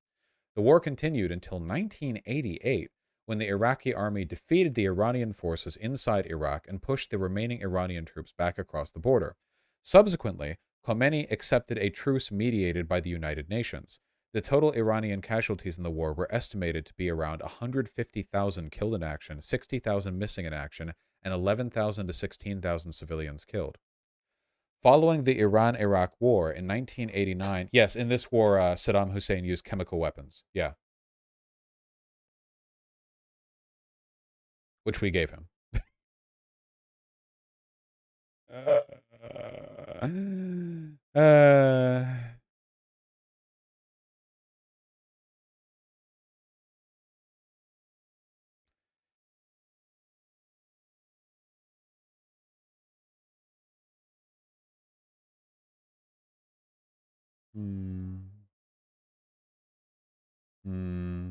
A: The war continued until 1988, when the Iraqi army defeated the Iranian forces inside Iraq and pushed the remaining Iranian troops back across the border. Subsequently, Khomeini accepted a truce mediated by the United Nations. The total Iranian casualties in the war were estimated to be around 150,000 killed in action, 60,000 missing in action, and 11,000 to 16,000 civilians killed. Following the Iran-Iraq War in 1989, yes, in this war, Saddam Hussein used chemical weapons. Yeah. Which we gave him. Hmm. Hmm.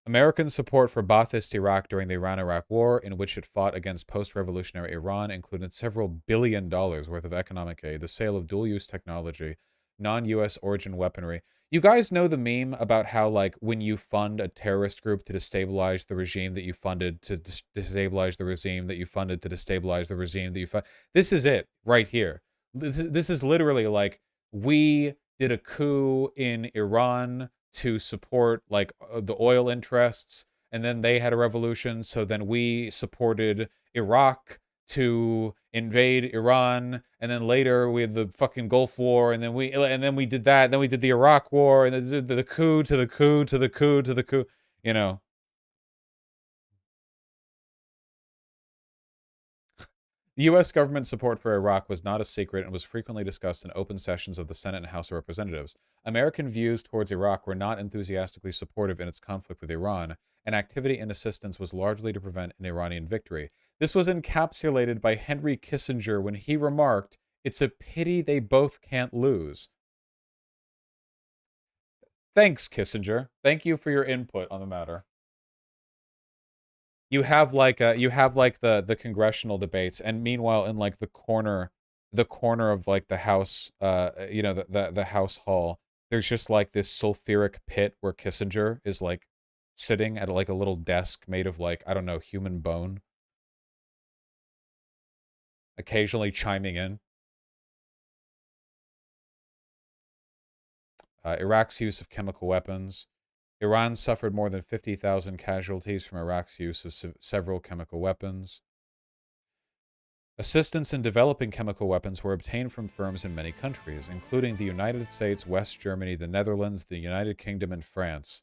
A: American support for Ba'athist Iraq during the Iran-Iraq War, in which it fought against post-revolutionary Iran, included several $billion worth of economic aid, the sale of dual-use technology, non-U.S. origin weaponry. You guys know the meme about how, like, when you fund a terrorist group to destabilize the regime that you funded to destabilize the regime that you funded to destabilize the regime that you funded? This is it right here. This is literally like, we did a coup in Iran to support like the oil interests, and then they had a revolution, so then we supported Iraq to invade Iran, and then later we had the fucking Gulf War, and then we did that, then we did the Iraq War, and then the coup to the coup to the coup to the coup, you know. The U.S. government support for Iraq was not a secret and was frequently discussed in open sessions of the Senate and House of Representatives. American views towards Iraq were not enthusiastically supportive in its conflict with Iran, and activity and assistance was largely to prevent an Iranian victory. This was encapsulated by Henry Kissinger when he remarked, "It's a pity they both can't lose." Thanks, Kissinger. Thank you for your input on the matter. You have like the congressional debates, and meanwhile in like the corner of like the house, you know, the house hall, there's just like this sulfuric pit where Kissinger is like sitting at like a little desk made of like, I don't know, human bone, occasionally chiming in. Iraq's use of chemical weapons. Iran suffered more than 50,000 casualties from Iraq's use of several chemical weapons. Assistance in developing chemical weapons were obtained from firms in many countries, including the United States, West Germany, the Netherlands, the United Kingdom, and France.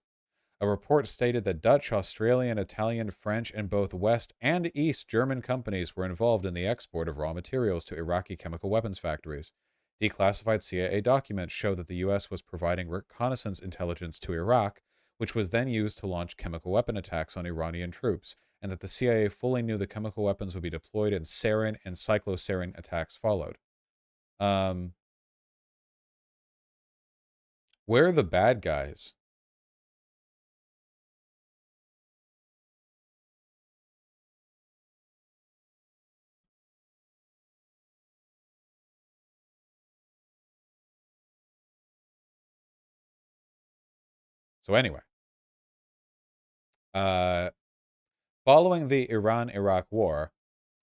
A: A report stated that Dutch, Australian, Italian, French, and both West and East German companies were involved in the export of raw materials to Iraqi chemical weapons factories. Declassified CIA documents show that the U.S. was providing reconnaissance intelligence to Iraq, which was then used to launch chemical weapon attacks on Iranian troops, and that the CIA fully knew the chemical weapons would be deployed and sarin and cyclosarin attacks followed. Where are the bad guys? So anyway, following the Iran-Iraq War,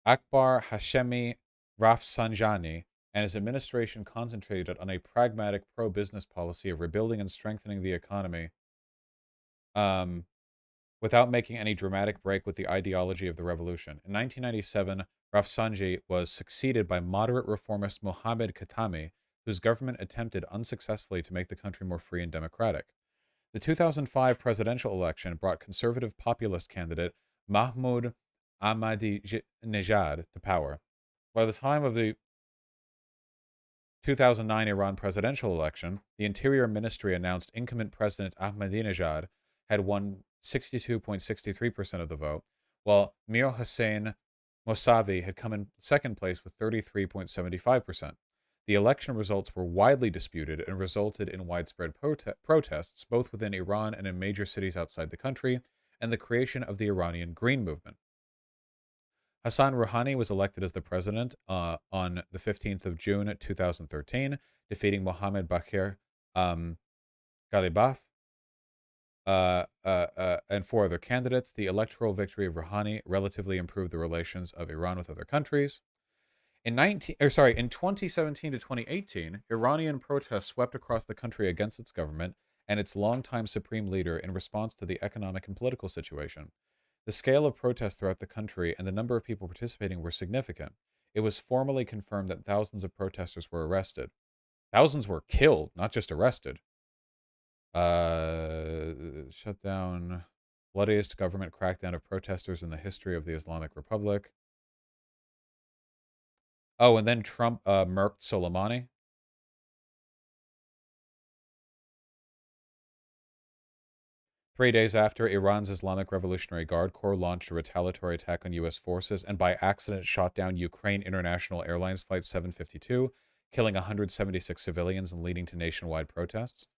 A: Akbar Hashemi Rafsanjani and his administration concentrated on a pragmatic pro-business policy of rebuilding and strengthening the economy without making any dramatic break with the ideology of the revolution. In 1997, Rafsanjani was succeeded by moderate reformist Mohammad Khatami, whose government attempted unsuccessfully to make the country more free and democratic. The 2005 presidential election brought conservative populist candidate Mahmoud Ahmadinejad to power. By the time of the 2009 Iran presidential election, the Interior Ministry announced incumbent President Ahmadinejad had won 62.63% of the vote, while Mir Hossein Mousavi had come in second place with 33.75%. The election results were widely disputed and resulted in widespread protests both within Iran and in major cities outside the country, and the creation of the Iranian Green Movement. Hassan Rouhani was elected as the president on the 15th of June 2013, defeating Mohammad Baqir Ghalibaf and four other candidates. The electoral victory of Rouhani relatively improved the relations of Iran with other countries. In 2017 to 2018, Iranian protests swept across the country against its government and its longtime supreme leader in response to the economic and political situation. The scale of protests throughout the country and the number of people participating were significant. It was formally confirmed that thousands of protesters were arrested. Thousands were killed, not just arrested. Shut down. Bloodiest government crackdown of protesters in the history of the Islamic Republic. Oh, and then Trump murked Soleimani. 3 days after, Iran's Islamic Revolutionary Guard Corps launched a retaliatory attack on U.S. forces and by accident shot down Ukraine International Airlines Flight 752, killing 176 civilians and leading to nationwide protests.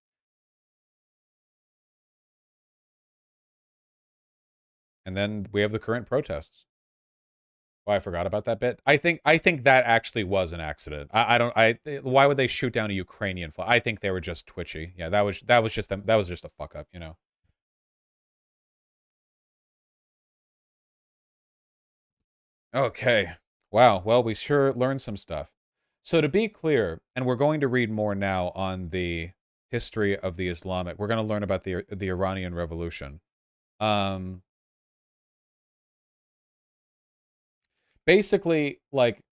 A: And then we have the current protests. Oh, I forgot about that bit. I think that actually was an accident. Why would they shoot down a Ukrainian flag? I think they were just twitchy. Yeah, that was just them. That was just a fuck up, you know. Okay. Wow. Well, we sure learned some stuff. So to be clear, and we're going to read more now on the history of the Islamic. We're going to learn about the Iranian Revolution. Basically, like,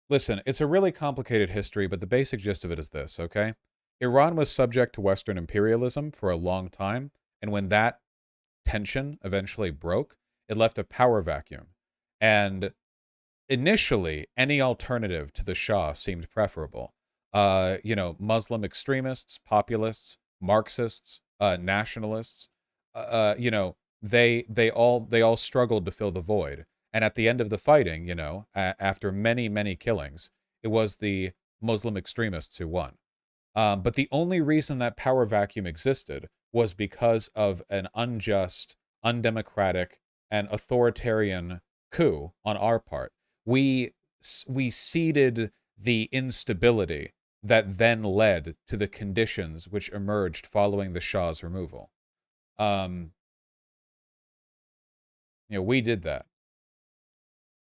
A: listen, it's a really complicated history, but the basic gist of it is this, okay? Iran was subject to Western imperialism for a long time, and when that tension eventually broke, it left a power vacuum. And initially, any alternative to the Shah seemed preferable. Muslim extremists, populists, Marxists, nationalists, they all struggled to fill the void. And at the end of the fighting, after many, many killings, it was the Muslim extremists who won. But the only reason that power vacuum existed was because of an unjust, undemocratic, and authoritarian coup on our part. We seeded the instability that then led to the conditions which emerged following the Shah's removal. We did that.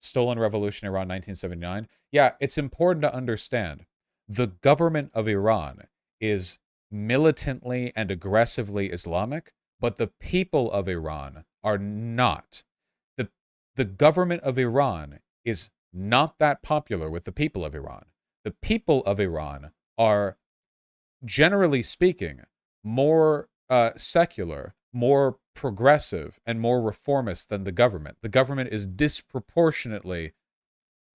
A: Stolen Revolution, Iran, 1979. Yeah, it's important to understand the government of Iran is militantly and aggressively Islamic, but the people of Iran are not. The government of Iran is not that popular with the people of Iran. The people of Iran are, generally speaking, more secular, more progressive, and more reformist than the government. The government is disproportionately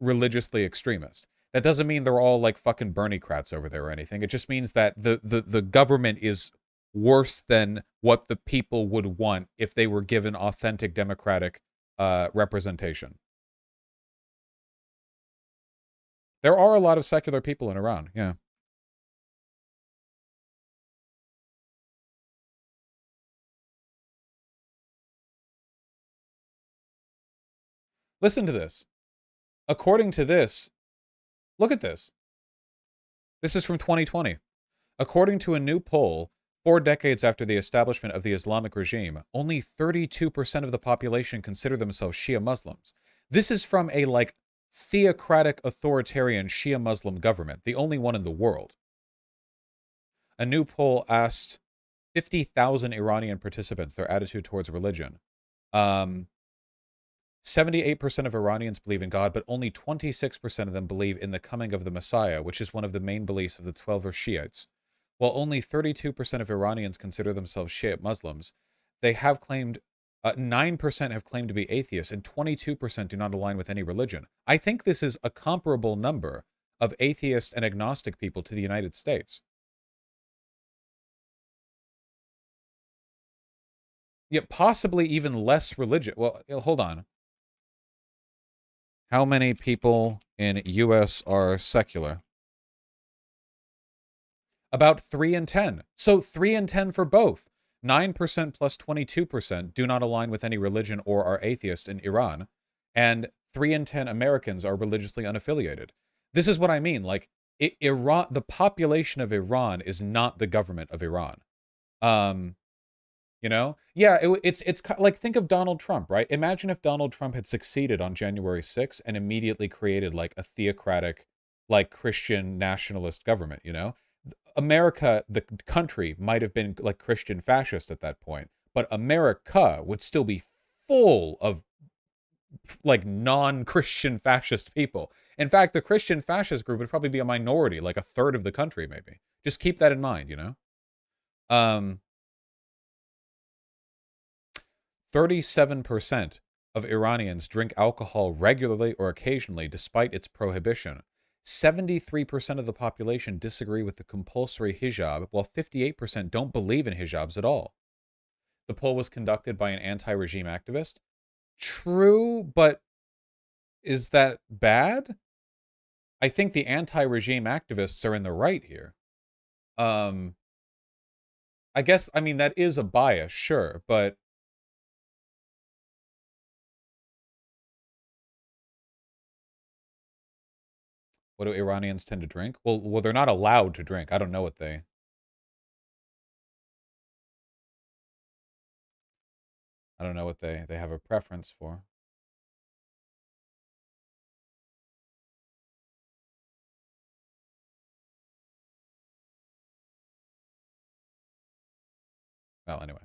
A: religiously extremist. That doesn't mean they're all like fucking Bernie-crats over there or anything. It just means that the government is worse than what the people would want if they were given authentic democratic representation. There are a lot of secular people in Iran, yeah. Listen to this. According to this, look at this. This is from 2020. According to a new poll, 4 decades after the establishment of the Islamic regime, only 32% of the population consider themselves Shia Muslims. This is from a, theocratic, authoritarian Shia Muslim government, the only one in the world. A new poll asked 50,000 Iranian participants their attitude towards religion. 78% of Iranians believe in God, but only 26% of them believe in the coming of the Messiah, which is one of the main beliefs of the Twelver Shiites. While only 32% of Iranians consider themselves Shiite Muslims, they have claimed 9% have claimed to be atheists, and 22% do not align with any religion. I think this is a comparable number of atheist and agnostic people to the United States. Yet possibly even less religious. Well, hold on. How many people in U.S. are secular? About 3 in 10. So 3 in 10 for both. 9% plus 22% do not align with any religion or are atheist in Iran. And 3 in 10 Americans are religiously unaffiliated. This is what I mean. Iran, the population of Iran is not the government of Iran. Yeah, it's like, think of Donald Trump, right? Imagine if Donald Trump had succeeded on January 6th and immediately created a theocratic, Christian nationalist government, America, the country, might have been Christian fascist at that point, but America would still be full of non-Christian fascist people. In fact, the Christian fascist group would probably be a minority, a third of the country, maybe. Just keep that in mind, 37% of Iranians drink alcohol regularly or occasionally, despite its prohibition. 73% of the population disagree with the compulsory hijab, while 58% don't believe in hijabs at all. The poll was conducted by an anti-regime activist. True, but is that bad? I think the anti-regime activists are in the right here. I guess, I mean, that is a bias, sure, but what do Iranians tend to drink? Well, they're not allowed to drink. I don't know what they... I don't know what they have a preference for. Well, anyway.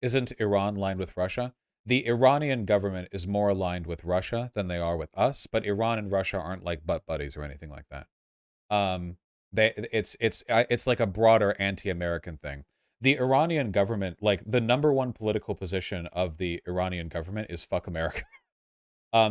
A: Isn't Iran aligned with Russia? The Iranian government is more aligned with Russia than they are with us, but Iran and Russia aren't like butt buddies or anything like that. It's like a broader anti-American thing. The Iranian government, like the #1 political position of the Iranian government is fuck America.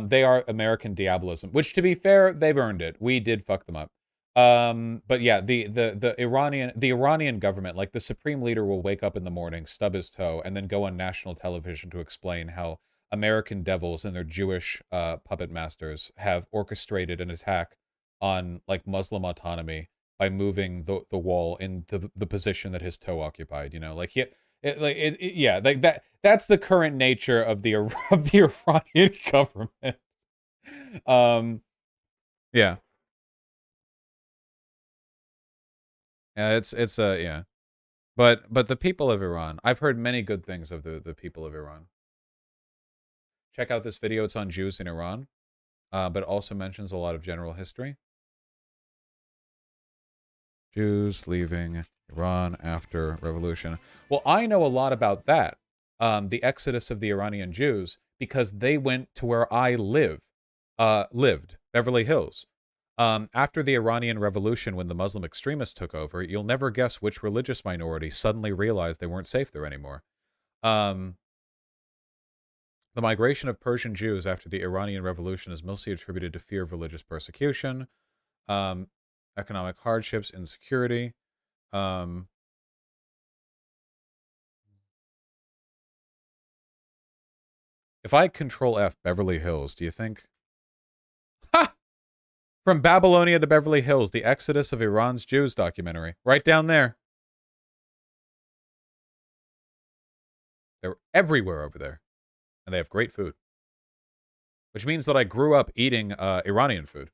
A: They are American diabolism, which, to be fair, they've earned it. We did fuck them up. But yeah, the Iranian government, like the supreme leader will wake up in the morning, stub his toe, and then go on national television to explain how American devils and their Jewish puppet masters have orchestrated an attack on like Muslim autonomy by moving the wall in the position that his toe occupied. You know, like yeah, like that's the current nature of the of the Iranian government. Yeah. Yeah, it's yeah. But the people of Iran, I've heard many good things of the people of Iran. Check out this video, it's on Jews in Iran, but also mentions a lot of general history. Jews leaving Iran after revolution. Well, I know a lot about that, the exodus of the Iranian Jews, because they went to where I lived, Beverly Hills. After the Iranian Revolution, when the Muslim extremists took over, you'll never guess which religious minority suddenly realized they weren't safe there anymore. The migration of Persian Jews after the Iranian Revolution is mostly attributed to fear of religious persecution, economic hardships, insecurity. If I Control F Beverly Hills, do you think... Ha! From Babylonia to Beverly Hills, the Exodus of Iran's Jews documentary. Right down there. They're everywhere over there. And they have great food. Which means that I grew up eating Iranian food.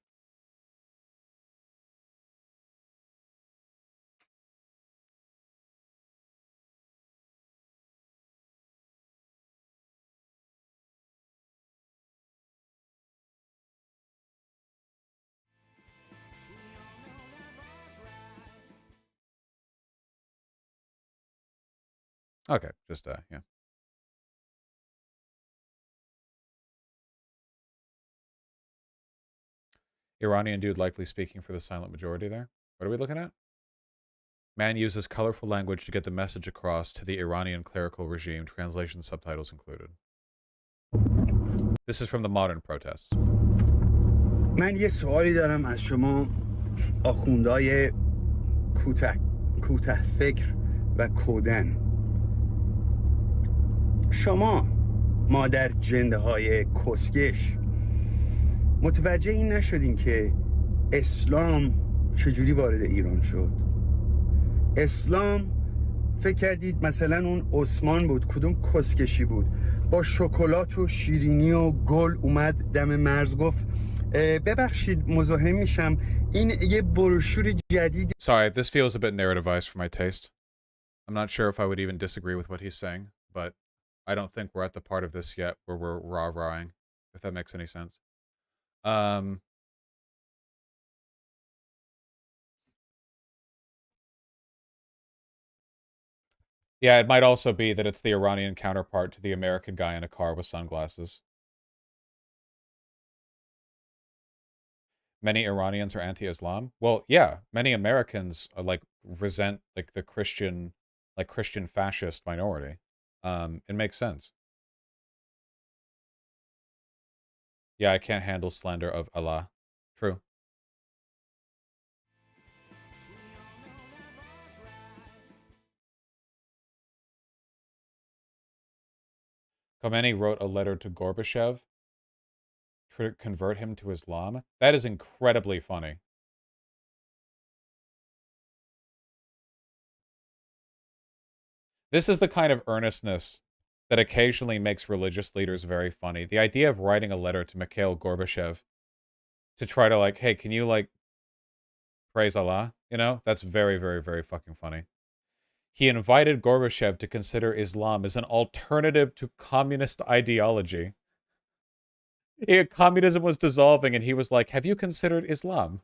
A: Okay, just, yeah. Iranian dude likely speaking for the silent majority there. What are we looking at? Man uses colorful language to get the message across to the Iranian clerical regime, translation subtitles included. This is from the modern protests.
E: من یه سوالی دارم از شما آخوندهای کوته فکر و کودن. شما مادر جنده های کسکش متوجه این نشدین که اسلام چجوری وارد ایران شد؟ اسلام فکر کردید مثلا اون عثمان بود، کدوم کسکشی بود، با شکلات و شیرینی و گل اومد دم مرز گفت ببخشید مزاحم میشم، این یه بروشور جدید.
A: Sorry, this feels a bit narrativized for my taste. I'm not sure if I would even disagree with what he's saying, but I don't think we're at the part of this yet where we're rah-rahing, if that makes any sense. Yeah, it might also be that it's the Iranian counterpart to the American guy in a car with sunglasses. Many Iranians are anti-Islam. Well, yeah, many Americans are, like, resent like the Christian fascist minority. It makes sense. Yeah, I can't handle slander of Allah. True. Khomeini wrote a letter to Gorbachev to convert him to Islam. That is incredibly funny. This is the kind of earnestness that occasionally makes religious leaders very funny. The idea of writing a letter to Mikhail Gorbachev to try to, like, hey, can you, like, praise Allah? You know, that's very, very, very fucking funny. He invited Gorbachev to consider Islam as an alternative to communist ideology. Communism was dissolving, and he was like, have you considered Islam?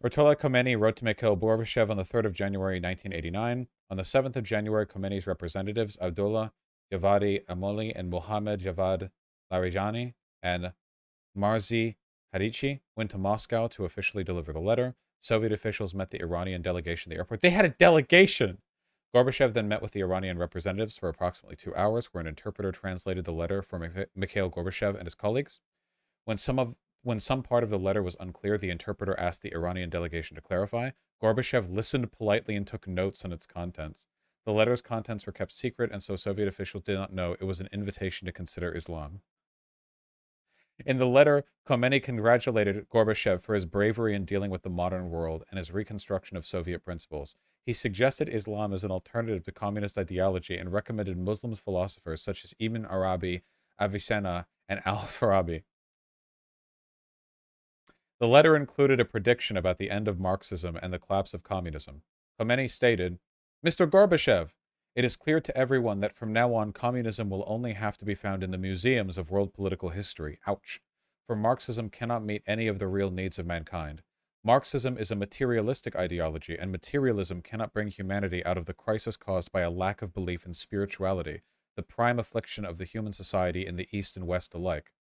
A: Ayatollah Khomeini wrote to Mikhail Gorbachev on the 3rd of January 1989. On the 7th of January, Khomeini's representatives, Abdullah Javadi Amoli and Mohammad Javad Larijani and Marzi Harichi, went to Moscow to officially deliver the letter. Soviet officials met the Iranian delegation at the airport. They had a delegation! Gorbachev then met with the Iranian representatives for approximately 2 hours, where an interpreter translated the letter for Mikhail Gorbachev and his colleagues. When some part of the letter was unclear, the interpreter asked the Iranian delegation to clarify. Gorbachev listened politely and took notes on its contents. The letter's contents were kept secret, and so Soviet officials did not know it was an invitation to consider Islam. In the letter, Khomeini congratulated Gorbachev for his bravery in dealing with the modern world and his reconstruction of Soviet principles. He suggested Islam as an alternative to communist ideology and recommended Muslim philosophers such as Ibn Arabi, Avicenna, and Al-Farabi. The letter included a prediction about the end of Marxism and the collapse of communism. Khomeini stated, Mr. Gorbachev, it is clear to everyone that from now on communism will only have to be found in the museums of world political history. Ouch. For Marxism cannot meet any of the real needs of mankind. Marxism is a materialistic ideology, and materialism cannot bring humanity out of the crisis caused by a lack of belief in spirituality, the prime affliction of the human society in the East and West alike.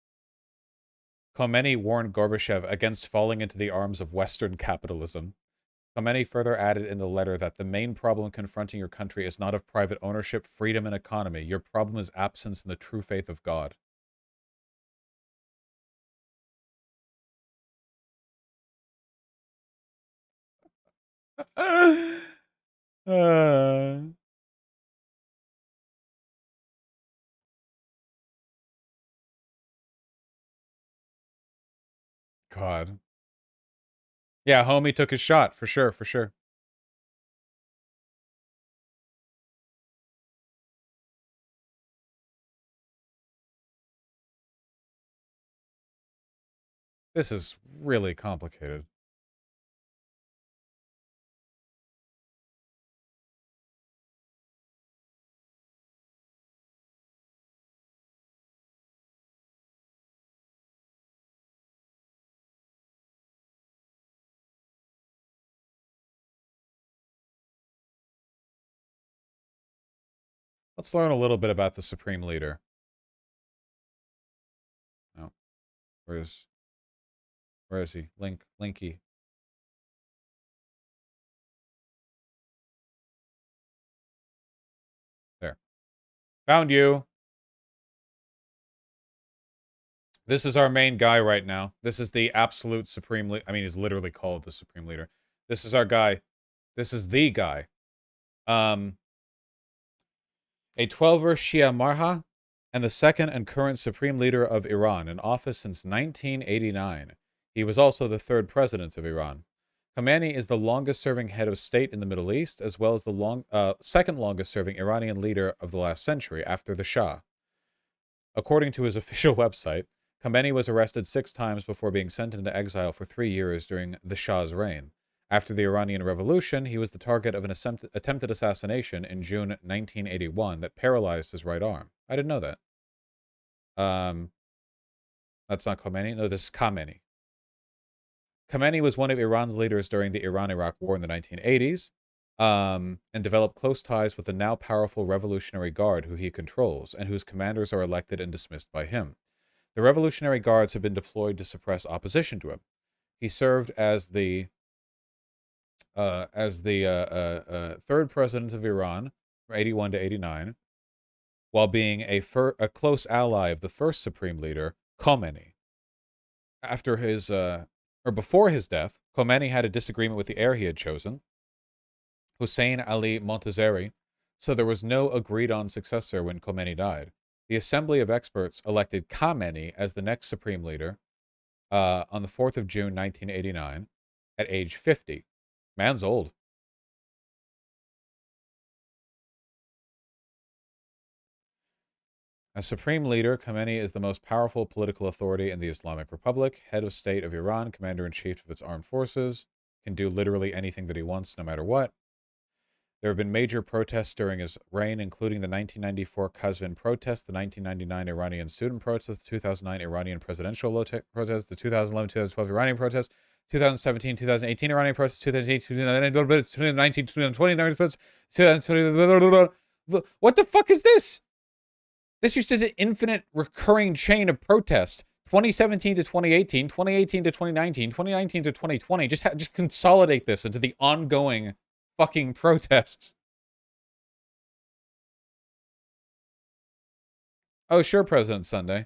A: Khomeini warned Gorbachev against falling into the arms of Western capitalism. Khomeini further added in the letter that the main problem confronting your country is not of private ownership, freedom, and economy. Your problem is absence in the true faith of God. God. Yeah, homie took his shot, for sure, for sure. This is really complicated. Let's learn a little bit about the Supreme Leader. Oh. Where is he? Linky. There. Found you. This is our main guy right now. This is the absolute Supreme Leader. I mean, he's literally called the Supreme Leader. This is our guy. This is the guy. A 12er Shia Marha, and the second and current Supreme Leader of Iran, in office since 1989. He was also the third president of Iran. Khomeini is the longest-serving head of state in the Middle East, as well as the second longest-serving Iranian leader of the last century, after the Shah. According to his official website, Khomeini was arrested 6 times before being sent into exile for 3 years during the Shah's reign. After the Iranian Revolution, he was the target of an attempted assassination in June 1981 that paralyzed his right arm. I didn't know that. That's not Khomeini. No, this is Khamenei. Khamenei was one of Iran's leaders during the Iran-Iraq War in the 1980s, and developed close ties with the now powerful Revolutionary Guard, who he controls, and whose commanders are elected and dismissed by him. The Revolutionary Guards have been deployed to suppress opposition to him. He served as the third president of Iran from 81 to 89, while being a close ally of the first supreme leader, Khomeini. After his, before his death, Khomeini had a disagreement with the heir he had chosen, Hussein Ali Montazeri, so there was no agreed-on successor when Khomeini died. The Assembly of Experts elected Khamenei as the next supreme leader on the 4th of June, 1989, at age 50. Man's old. As supreme leader, Khamenei is the most powerful political authority in the Islamic Republic, head of state of Iran, commander-in-chief of its armed forces, can do literally anything that he wants no matter what. There have been major protests during his reign, including the 1994 Qazvin protest, the 1999 Iranian student protest, the 2009 Iranian presidential protest, the 2011-2012 Iranian protest, 2017-2018 Iranian protest, 2018-2019, 2020 protest, 2020. What the fuck is this? This is just an infinite recurring chain of protests. 2017 to 2018, 2018 to 2019, 2019 to 2020. Just consolidate this into the ongoing fucking protests. Oh, sure, President Sunday.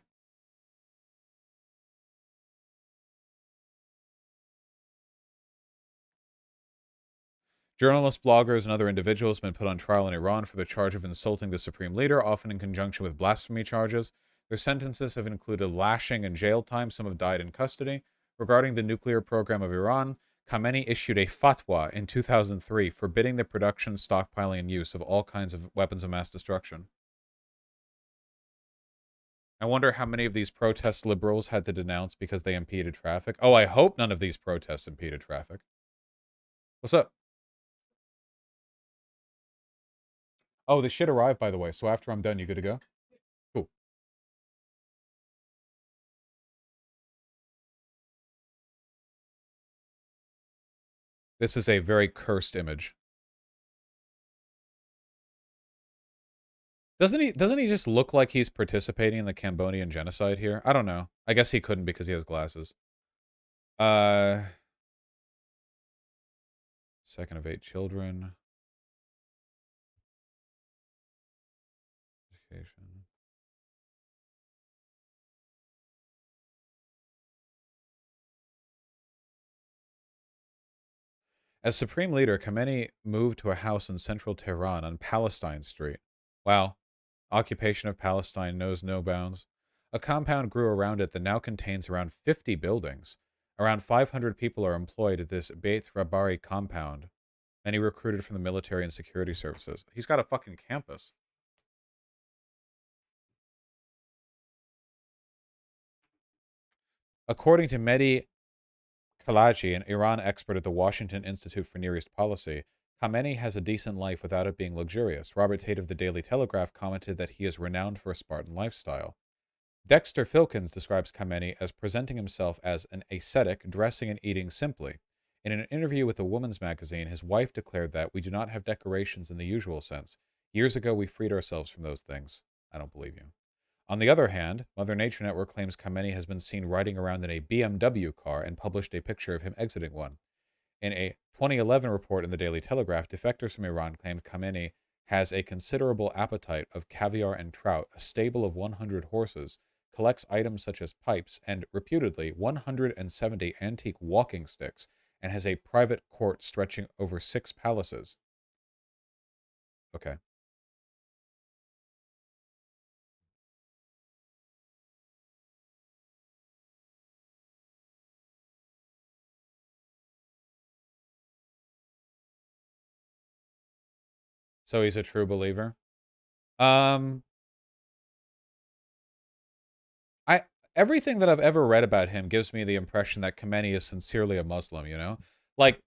A: Journalists, bloggers, and other individuals have been put on trial in Iran for the charge of insulting the supreme leader, often in conjunction with blasphemy charges. Their sentences have included lashing and jail time. Some have died in custody. Regarding the nuclear program of Iran, Khamenei issued a fatwa in 2003 forbidding the production, stockpiling, and use of all kinds of weapons of mass destruction. I wonder how many of these protests liberals had to denounce because they impeded traffic. Oh, I hope none of these protests impeded traffic. What's up? Oh, the shit arrived, by the way, so after I'm done, you good to go? Cool. This is a very cursed image. Doesn't he just look like he's participating in the Cambodian genocide here? I don't know. I guess he couldn't because he has glasses. Second of 8 children. Education. As supreme leader, Khamenei moved to a house in central Tehran on Palestine Street. Wow. Occupation of Palestine knows no bounds. A compound grew around it that now contains around 50 buildings. Around 500 people are employed at this Beit Rabari compound. Many recruited from the military and security services. He's got a fucking campus. According to Mehdi Kalaji, an Iran expert at the Washington Institute for Near East Policy, Khamenei has a decent life without it being luxurious. Robert Tate of the Daily Telegraph commented that he is renowned for a Spartan lifestyle. Dexter Filkins describes Khamenei as presenting himself as an ascetic, dressing and eating simply. In an interview with a woman's magazine, his wife declared that we do not have decorations in the usual sense. Years ago, we freed ourselves from those things. I don't believe you. On the other hand, Mother Nature Network claims Khamenei has been seen riding around in a BMW car and published a picture of him exiting one. In a 2011 report in the Daily Telegraph, defectors from Iran claimed Khamenei has a considerable appetite of caviar and trout, a stable of 100 horses, collects items such as pipes, and, reputedly, 170 antique walking sticks, and has a private court stretching over 6 palaces. Okay. So he's a true believer. Everything that I've ever read about him gives me the impression that Khamenei is sincerely a Muslim, you know? Like,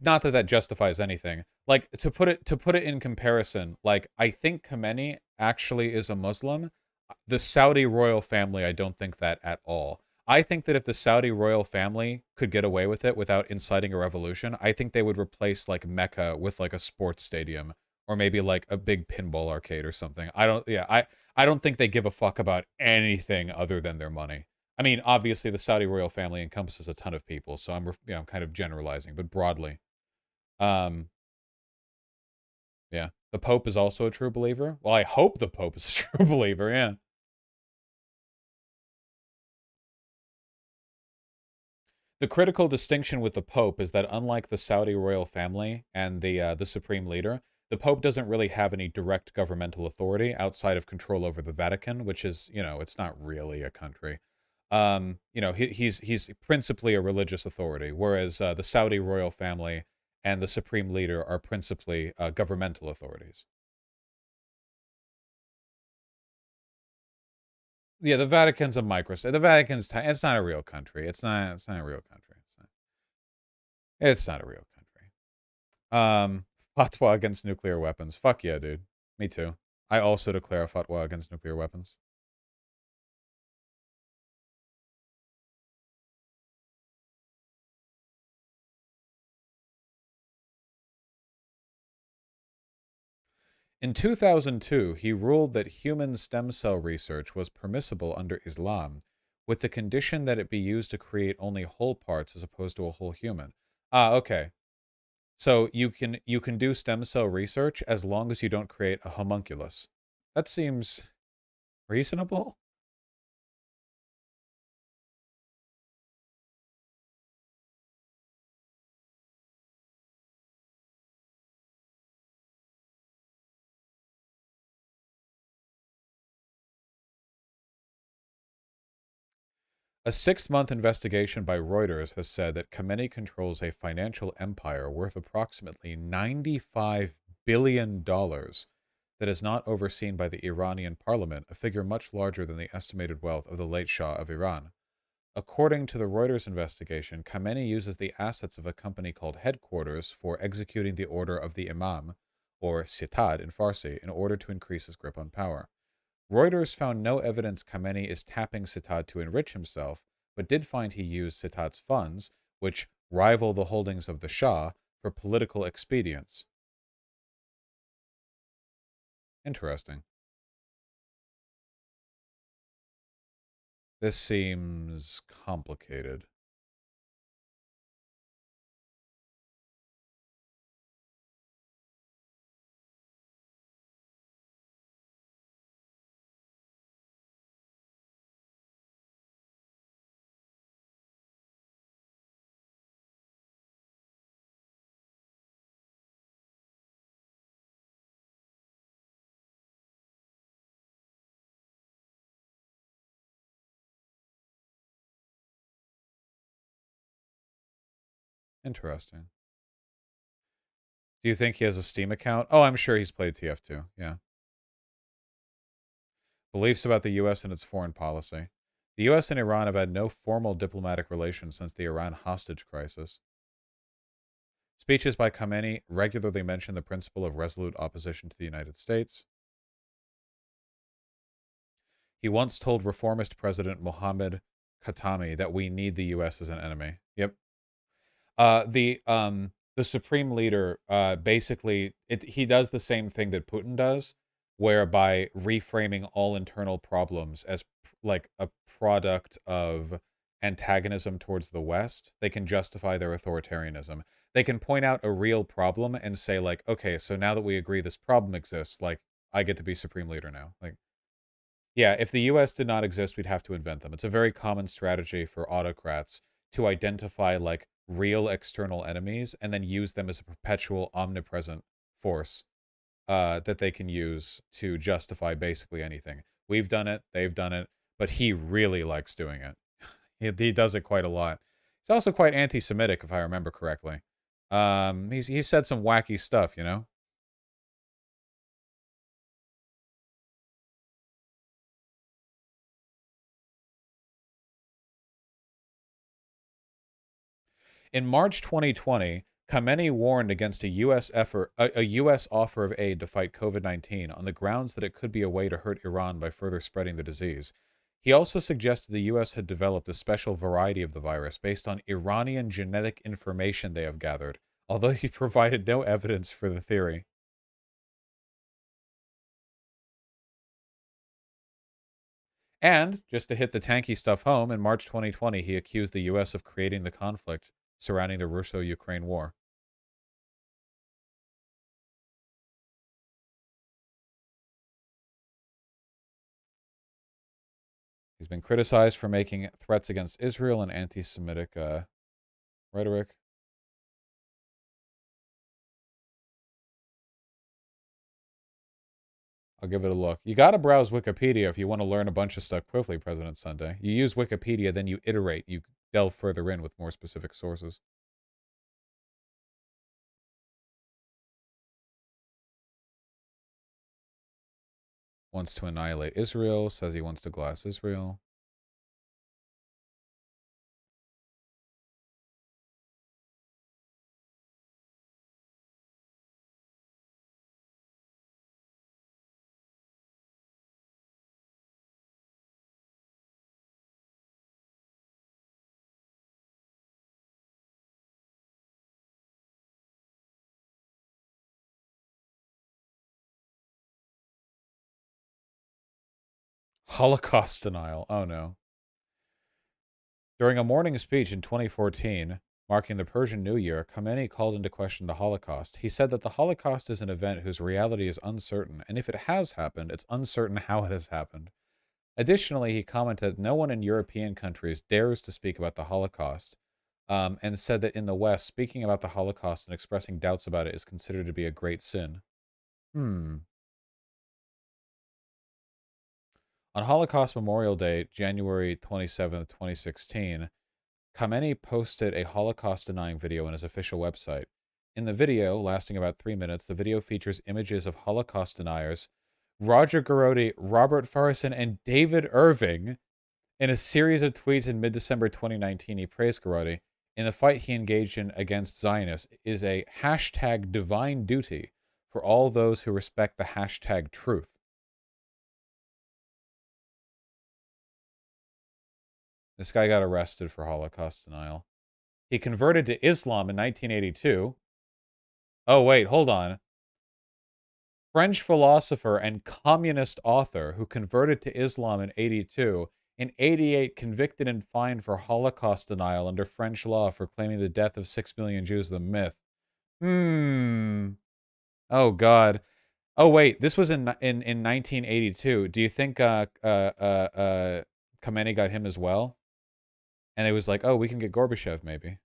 A: not that that justifies anything. Like, to put it in comparison, like, I think Khamenei actually is a Muslim. The Saudi royal family, I don't think that at all. I think that if the Saudi royal family could get away with it without inciting a revolution, I think they would replace, like, Mecca with, like, a sports stadium. Or maybe, like, a big pinball arcade or something. I don't think they give a fuck about anything other than their money. I mean, obviously, the Saudi royal family encompasses a ton of people, so I'm kind of generalizing, but broadly. Yeah. The Pope is also a true believer? Well, I hope the Pope is a true believer, yeah. The critical distinction with the Pope is that unlike the Saudi royal family and the supreme leader, the Pope doesn't really have any direct governmental authority outside of control over the Vatican, which is, you know, it's not really a country. You know, he's principally a religious authority, whereas the Saudi royal family and the supreme leader are principally governmental authorities. Yeah, the Vatican's a microstate. The Vatican's it's not a real country. It's not a real country. It's not a real country. Fatwa against nuclear weapons. Fuck yeah, dude. Me too. I also declare a fatwa against nuclear weapons. In 2002, he ruled that human stem cell research was permissible under Islam, with the condition that it be used to create only whole parts as opposed to a whole human. Ah, okay. So you can do stem cell research as long as you don't create a homunculus. That seems reasonable. A 6-month investigation by Reuters has said that Khamenei controls a financial empire worth approximately $95 billion that is not overseen by the Iranian parliament, a figure much larger than the estimated wealth of the late Shah of Iran. According to the Reuters investigation, Khamenei uses the assets of a company called Headquarters for executing the order of the Imam, or Sitad in Farsi, in order to increase his grip on power. Reuters found no evidence Khamenei is tapping Sitad to enrich himself, but did find he used Sitad's funds, which rival the holdings of the Shah, for political expedience. Interesting. This seems complicated. Interesting. Do you think he has a Steam account? Oh, I'm sure he's played TF2. Yeah. Beliefs about the U.S. and its foreign policy. The U.S. and Iran have had no formal diplomatic relations since the Iran hostage crisis. Speeches by Khamenei regularly mention the principle of resolute opposition to the United States. He once told reformist President Mohammad Khatami that we need the U.S. as an enemy. Yep. The supreme leader basically he does the same thing that Putin does, whereby reframing all internal problems as like a product of antagonism towards the West, they can justify their authoritarianism. They can point out a real problem and say like, okay, so now that we agree this problem exists, like I get to be supreme leader now. Like, yeah, if the US did not exist, we'd have to invent them. It's a very common strategy for autocrats to identify like real external enemies and then use them as a perpetual omnipresent force that they can use to justify basically anything. We've done it, they've done it, but he really likes doing it. He does it quite a lot. He's also quite anti-Semitic, if I remember correctly. He's said some wacky stuff, you know? In March 2020, Khamenei warned against a U.S. U.S. offer of aid to fight COVID-19 on the grounds that it could be a way to hurt Iran by further spreading the disease. He also suggested the U.S. had developed a special variety of the virus based on Iranian genetic information they have gathered, although he provided no evidence for the theory. And, just to hit the tanky stuff home, in March 2020, he accused the U.S. of creating the conflict surrounding the Russo-Ukraine war. He's been criticized for making threats against Israel and anti-Semitic rhetoric. I'll give it a look. You gotta browse Wikipedia if you want to learn a bunch of stuff quickly, President Sunday. You use Wikipedia, then you iterate. You delve further in with more specific sources. Wants to annihilate Israel, says he wants to glass Israel. Holocaust denial. Oh no. During a morning speech in 2014, marking the Persian New Year, Khamenei called into question the Holocaust. He said that the Holocaust is an event whose reality is uncertain, and if it has happened, it's uncertain how it has happened. Additionally, he commented that no one in European countries dares to speak about the Holocaust, and said that in the West, speaking about the Holocaust and expressing doubts about it is considered to be a great sin. On Holocaust Memorial Day, January 27th, 2016, Khamenei posted a Holocaust-denying video on his official website. In the video, lasting about 3 minutes, the video features images of Holocaust deniers Roger Garodi, Robert Farrison, and David Irving. In a series of tweets in mid-December 2019, he praised Garodi. In the fight he engaged in against Zionists is a hashtag divine duty for all those who respect the hashtag truth. This guy got arrested for Holocaust denial. He converted to Islam in 1982. Oh, wait, hold on. French philosopher and communist author who converted to Islam in 82. In 88, convicted and fined for Holocaust denial under French law for claiming the death of 6 million Jews the myth. Oh, God. Oh, wait, this was in 1982. Do you think Khamenei got him as well? And it was like, oh, we can get Gorbachev, maybe.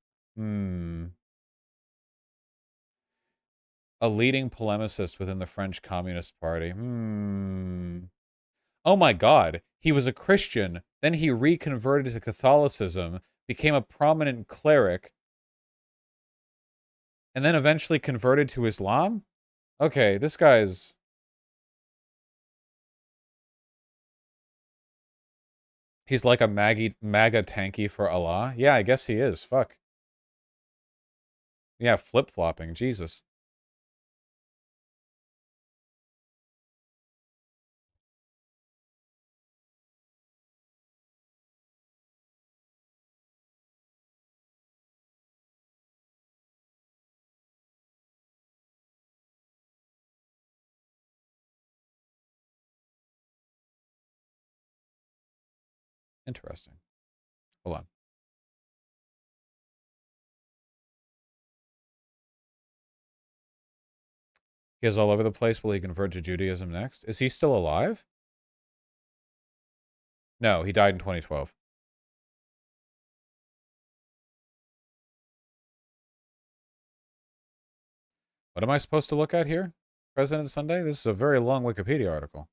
A: A leading polemicist within the French Communist Party. Oh my God. He was a Christian. Then he reconverted to Catholicism, became a prominent cleric, and then eventually converted to Islam? Okay, this guy's... He's like a MAGA tanky for Allah? Yeah, I guess he is. Fuck. Yeah, flip-flopping. Jesus. Interesting. Hold on. He is all over the place. Will he convert to Judaism next? Is he still alive? No, he died in 2012. What am I supposed to look at here? President Sunday? This is a very long Wikipedia article.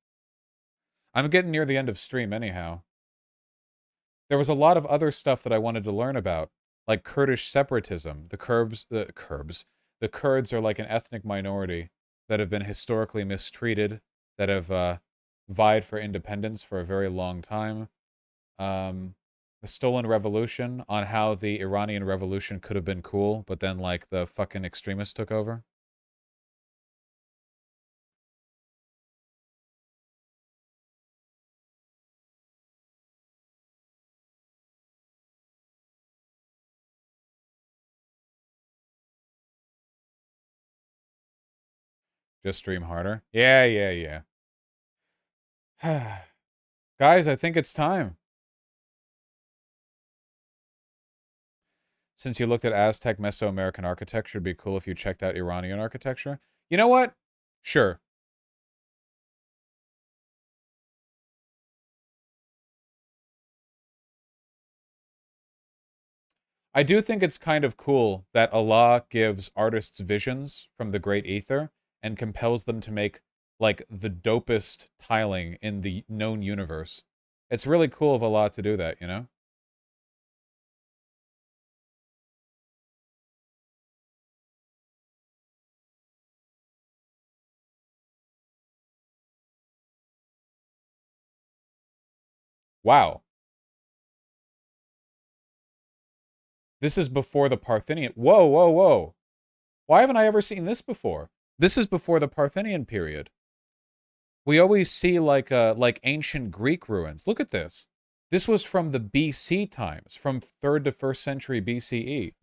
A: I'm getting near the end of stream anyhow. There was a lot of other stuff that I wanted to learn about, like Kurdish separatism. The Kurds are like an ethnic minority that have been historically mistreated, that have vied for independence for a very long time. The stolen revolution, on how the Iranian revolution could have been cool, but then like the fucking extremists took over. Just stream harder. Yeah. Guys, I think it's time. Since you looked at Aztec Mesoamerican architecture, it'd be cool if you checked out Iranian architecture. You know what? Sure. I do think it's kind of cool that Allah gives artists visions from the great ether and compels them to make like the dopest tiling in the known universe. It's really cool of Allah to do that, you know? Wow. This is before the Parthenian. Whoa, whoa, whoa. Why haven't I ever seen this before? This is before the Parthenian period. We always see like ancient Greek ruins. Look at this. This was from the BC times, from 3rd to 1st century BCE.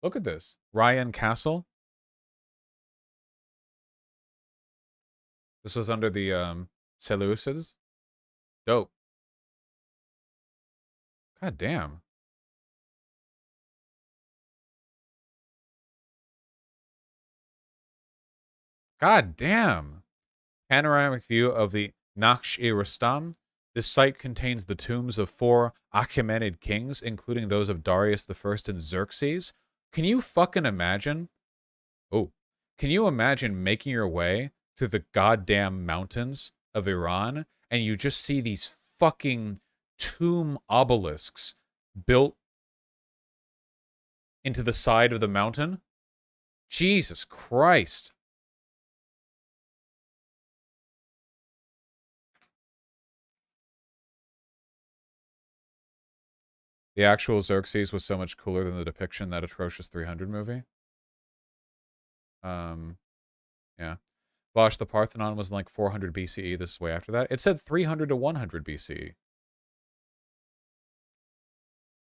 A: Look at this. Ryan Castle. This was under the Seleucids. Dope. God damn. God damn. Panoramic view of the Naksh-i-Rustam. This site contains the tombs of 4 Achaemenid kings, including those of Darius I and Xerxes. Can you fucking imagine? Oh. Can you imagine making your way through the goddamn mountains of Iran and you just see these fucking tomb obelisks built into the side of the mountain? Jesus Christ. The actual Xerxes was so much cooler than the depiction in that atrocious 300 movie. Yeah. Bosch, the Parthenon was in like 400 BCE. This is way after that. It said 300 to 100 BCE.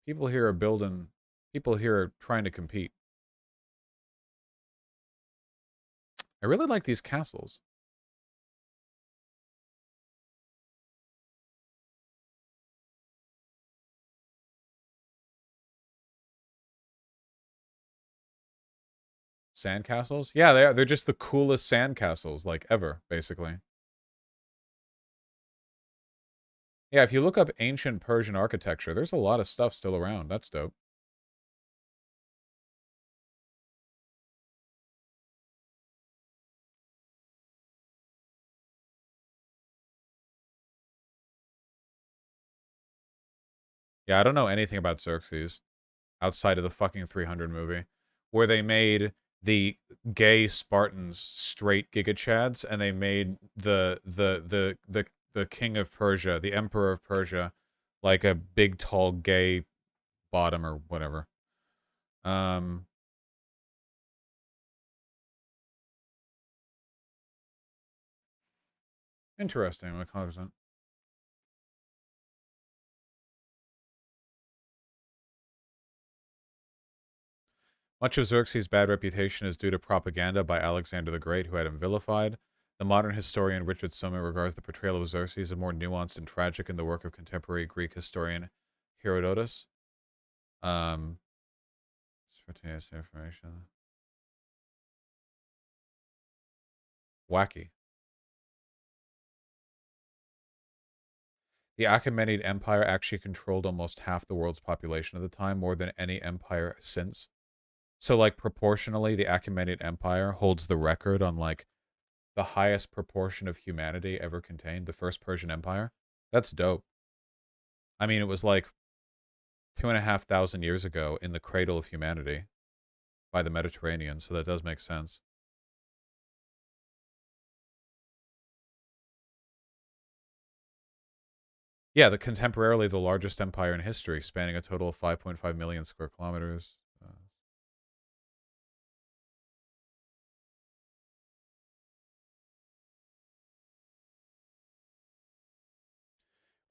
A: People here are building... People here are trying to compete. I really like these castles. Sandcastles? Yeah, they are. They're just the coolest sandcastles, like, ever, basically. Yeah, if you look up ancient Persian architecture, there's a lot of stuff still around. That's dope. Yeah, I don't know anything about Xerxes outside of the fucking 300 movie, where they made the gay Spartans straight Giga Chads, and they made the king of Persia, the emperor of Persia, like a big tall gay bottom or whatever. Interesting. I'm cognizant. Much of Xerxes' bad reputation is due to propaganda by Alexander the Great, who had him vilified. The modern historian Richard Sommer regards the portrayal of Xerxes as more nuanced and tragic in the work of contemporary Greek historian Herodotus. Spontaneous information. Wacky. The Achaemenid Empire actually controlled almost half the world's population at the time, more than any empire since. So, like, proportionally, the Achaemenid Empire holds the record on, like, the highest proportion of humanity ever contained, the First Persian Empire. That's dope. I mean, it was like 2,500 years ago in the cradle of humanity by the Mediterranean, so that does make sense. Yeah, contemporarily the largest empire in history, spanning a total of 5.5 million square kilometers.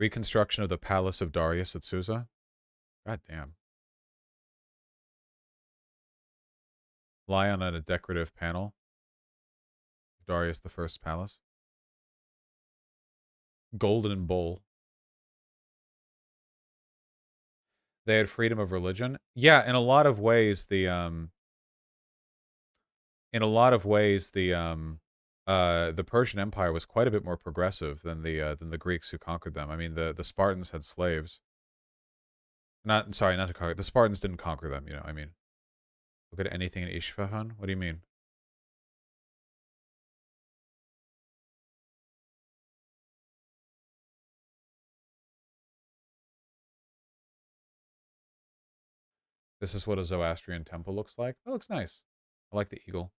A: Reconstruction of the Palace of Darius at Susa. God damn. Lion on a decorative panel. Darius the First Palace. Golden Bowl. They had freedom of religion. Yeah, in a lot of ways, the the Persian Empire was quite a bit more progressive than the Greeks who conquered them. I mean, the Spartans had slaves. Not to conquer. The Spartans didn't conquer them. You know, I mean, look at anything in Isfahan. What do you mean? This is what a Zoroastrian temple looks like. That looks nice. I like the eagle.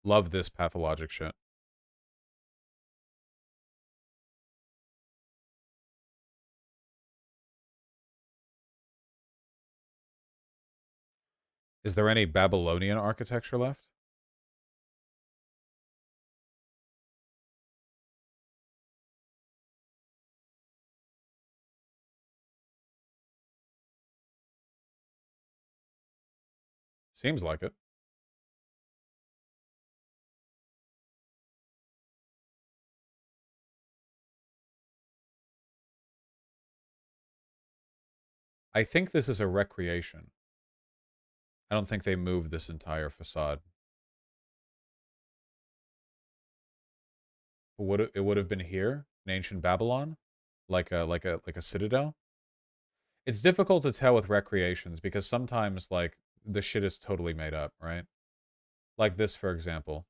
A: Love this pathologic shit. Is there any Babylonian architecture left? Seems like it. I think this is a recreation. I don't think they moved this entire facade. It would have been here in ancient Babylon, like a citadel. It's difficult to tell with recreations because sometimes like the shit is totally made up, right? Like this, for example.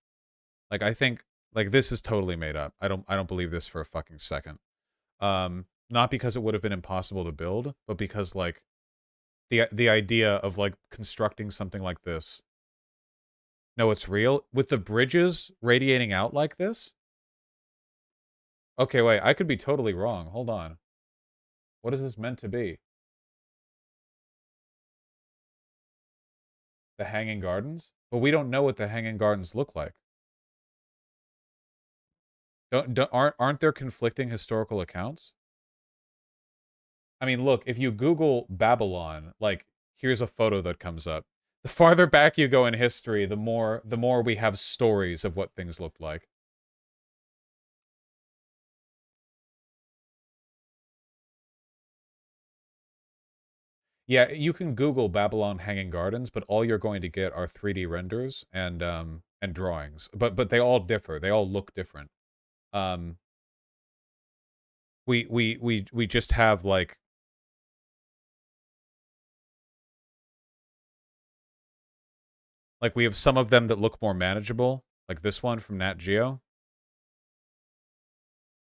A: Like I think like this is totally made up. I don't believe this for a fucking second. Not because it would have been impossible to build, but because like the idea of like constructing something like this. No, it's real with the bridges radiating out like this. Okay, wait, I could be totally wrong. Hold on. What is this meant to be? The Hanging Gardens? But we don't know what the Hanging Gardens look like. Aren't there conflicting historical accounts? I mean, look, if you Google Babylon, like, here's a photo that comes up. The farther back you go in history, the more we have stories of what things looked like. Yeah, you can Google Babylon Hanging Gardens, but all you're going to get are 3D renders and drawings. But they all differ. They all look different. We just have like we have some of them that look more manageable, like this one from Nat Geo,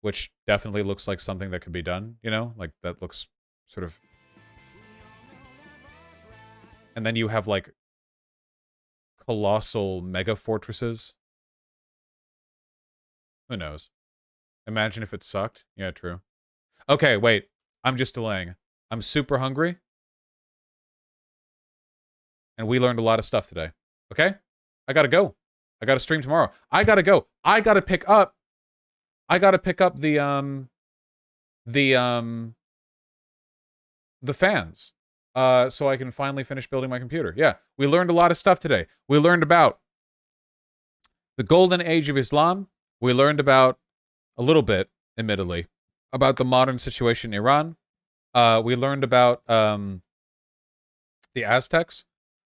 A: which definitely looks like something that could be done, you know? Like that looks sort of. And then you have like colossal mega fortresses. Who knows? Imagine if it sucked. Yeah, true. Okay, wait. I'm just delaying. I'm super hungry. And we learned a lot of stuff today. Okay? I gotta go. I gotta stream tomorrow. I gotta go. I gotta pick up the fans. So I can finally finish building my computer. Yeah, we learned a lot of stuff today. We learned about the golden age of Islam. We learned about, a little bit, admittedly, about the modern situation in Iran. We learned about the Aztecs.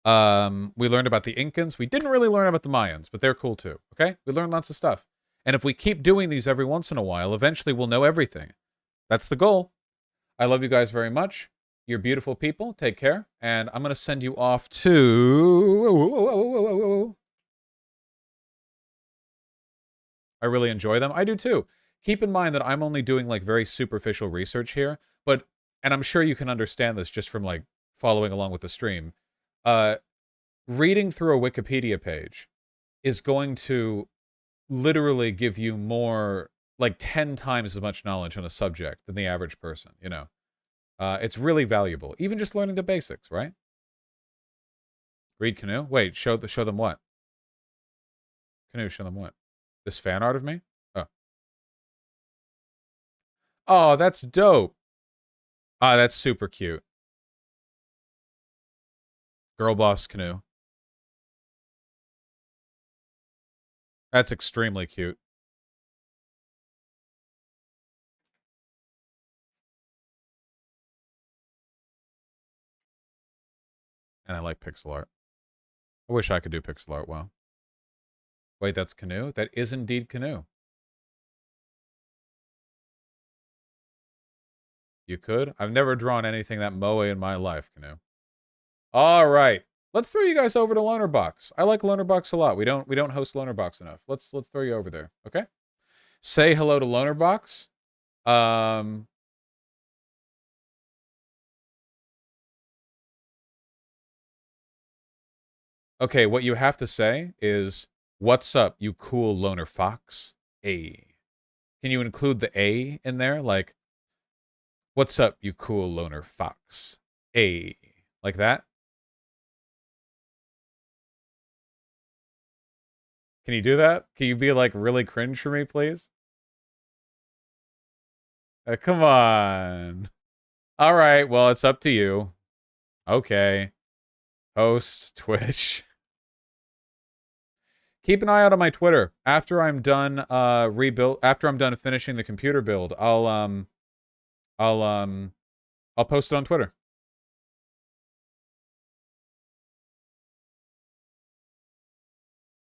A: We learned about the Incans. We didn't really learn about the Mayans, but they're cool too, okay? We learned lots of stuff. And if we keep doing these every once in a while, eventually we'll know everything. That's the goal. I love you guys very much. You're beautiful people. Take care. And I'm going to send you off to... I really enjoy them. I do too. Keep in mind that I'm only doing like very superficial research here, but, and I'm sure you can understand this just from like following along with the stream. Reading through a Wikipedia page is going to literally give you more, like 10 times as much knowledge on a subject than the average person, you know? It's really valuable. Even just learning the basics, right? Read Canoe? Wait, show them what? Canoe, show them what? This fan art of me? Oh. Oh, that's dope. Ah, that's super cute. Girl boss Canoe. That's extremely cute. And I like pixel art. I wish I could do pixel art well. Wait, that's Canoe? That is indeed Canoe. You could? I've never drawn anything that moe in my life, Canoe. All right. Let's throw you guys over to Lonerbox. I like Lonerbox a lot. We don't host Lonerbox enough. Let's throw you over there, okay? Say hello to Lonerbox. Okay, what you have to say is, "What's up, you cool loner fox?" A. Can you include the A in there? Like, "What's up, you cool loner fox?" A. Like that? Can you do that? Can you be like really cringe for me, please? Come on. All right, well, it's up to you. Okay. Host Twitch. Keep an eye out on my Twitter. After I'm done after I'm done finishing the computer build, I'll post it on Twitter.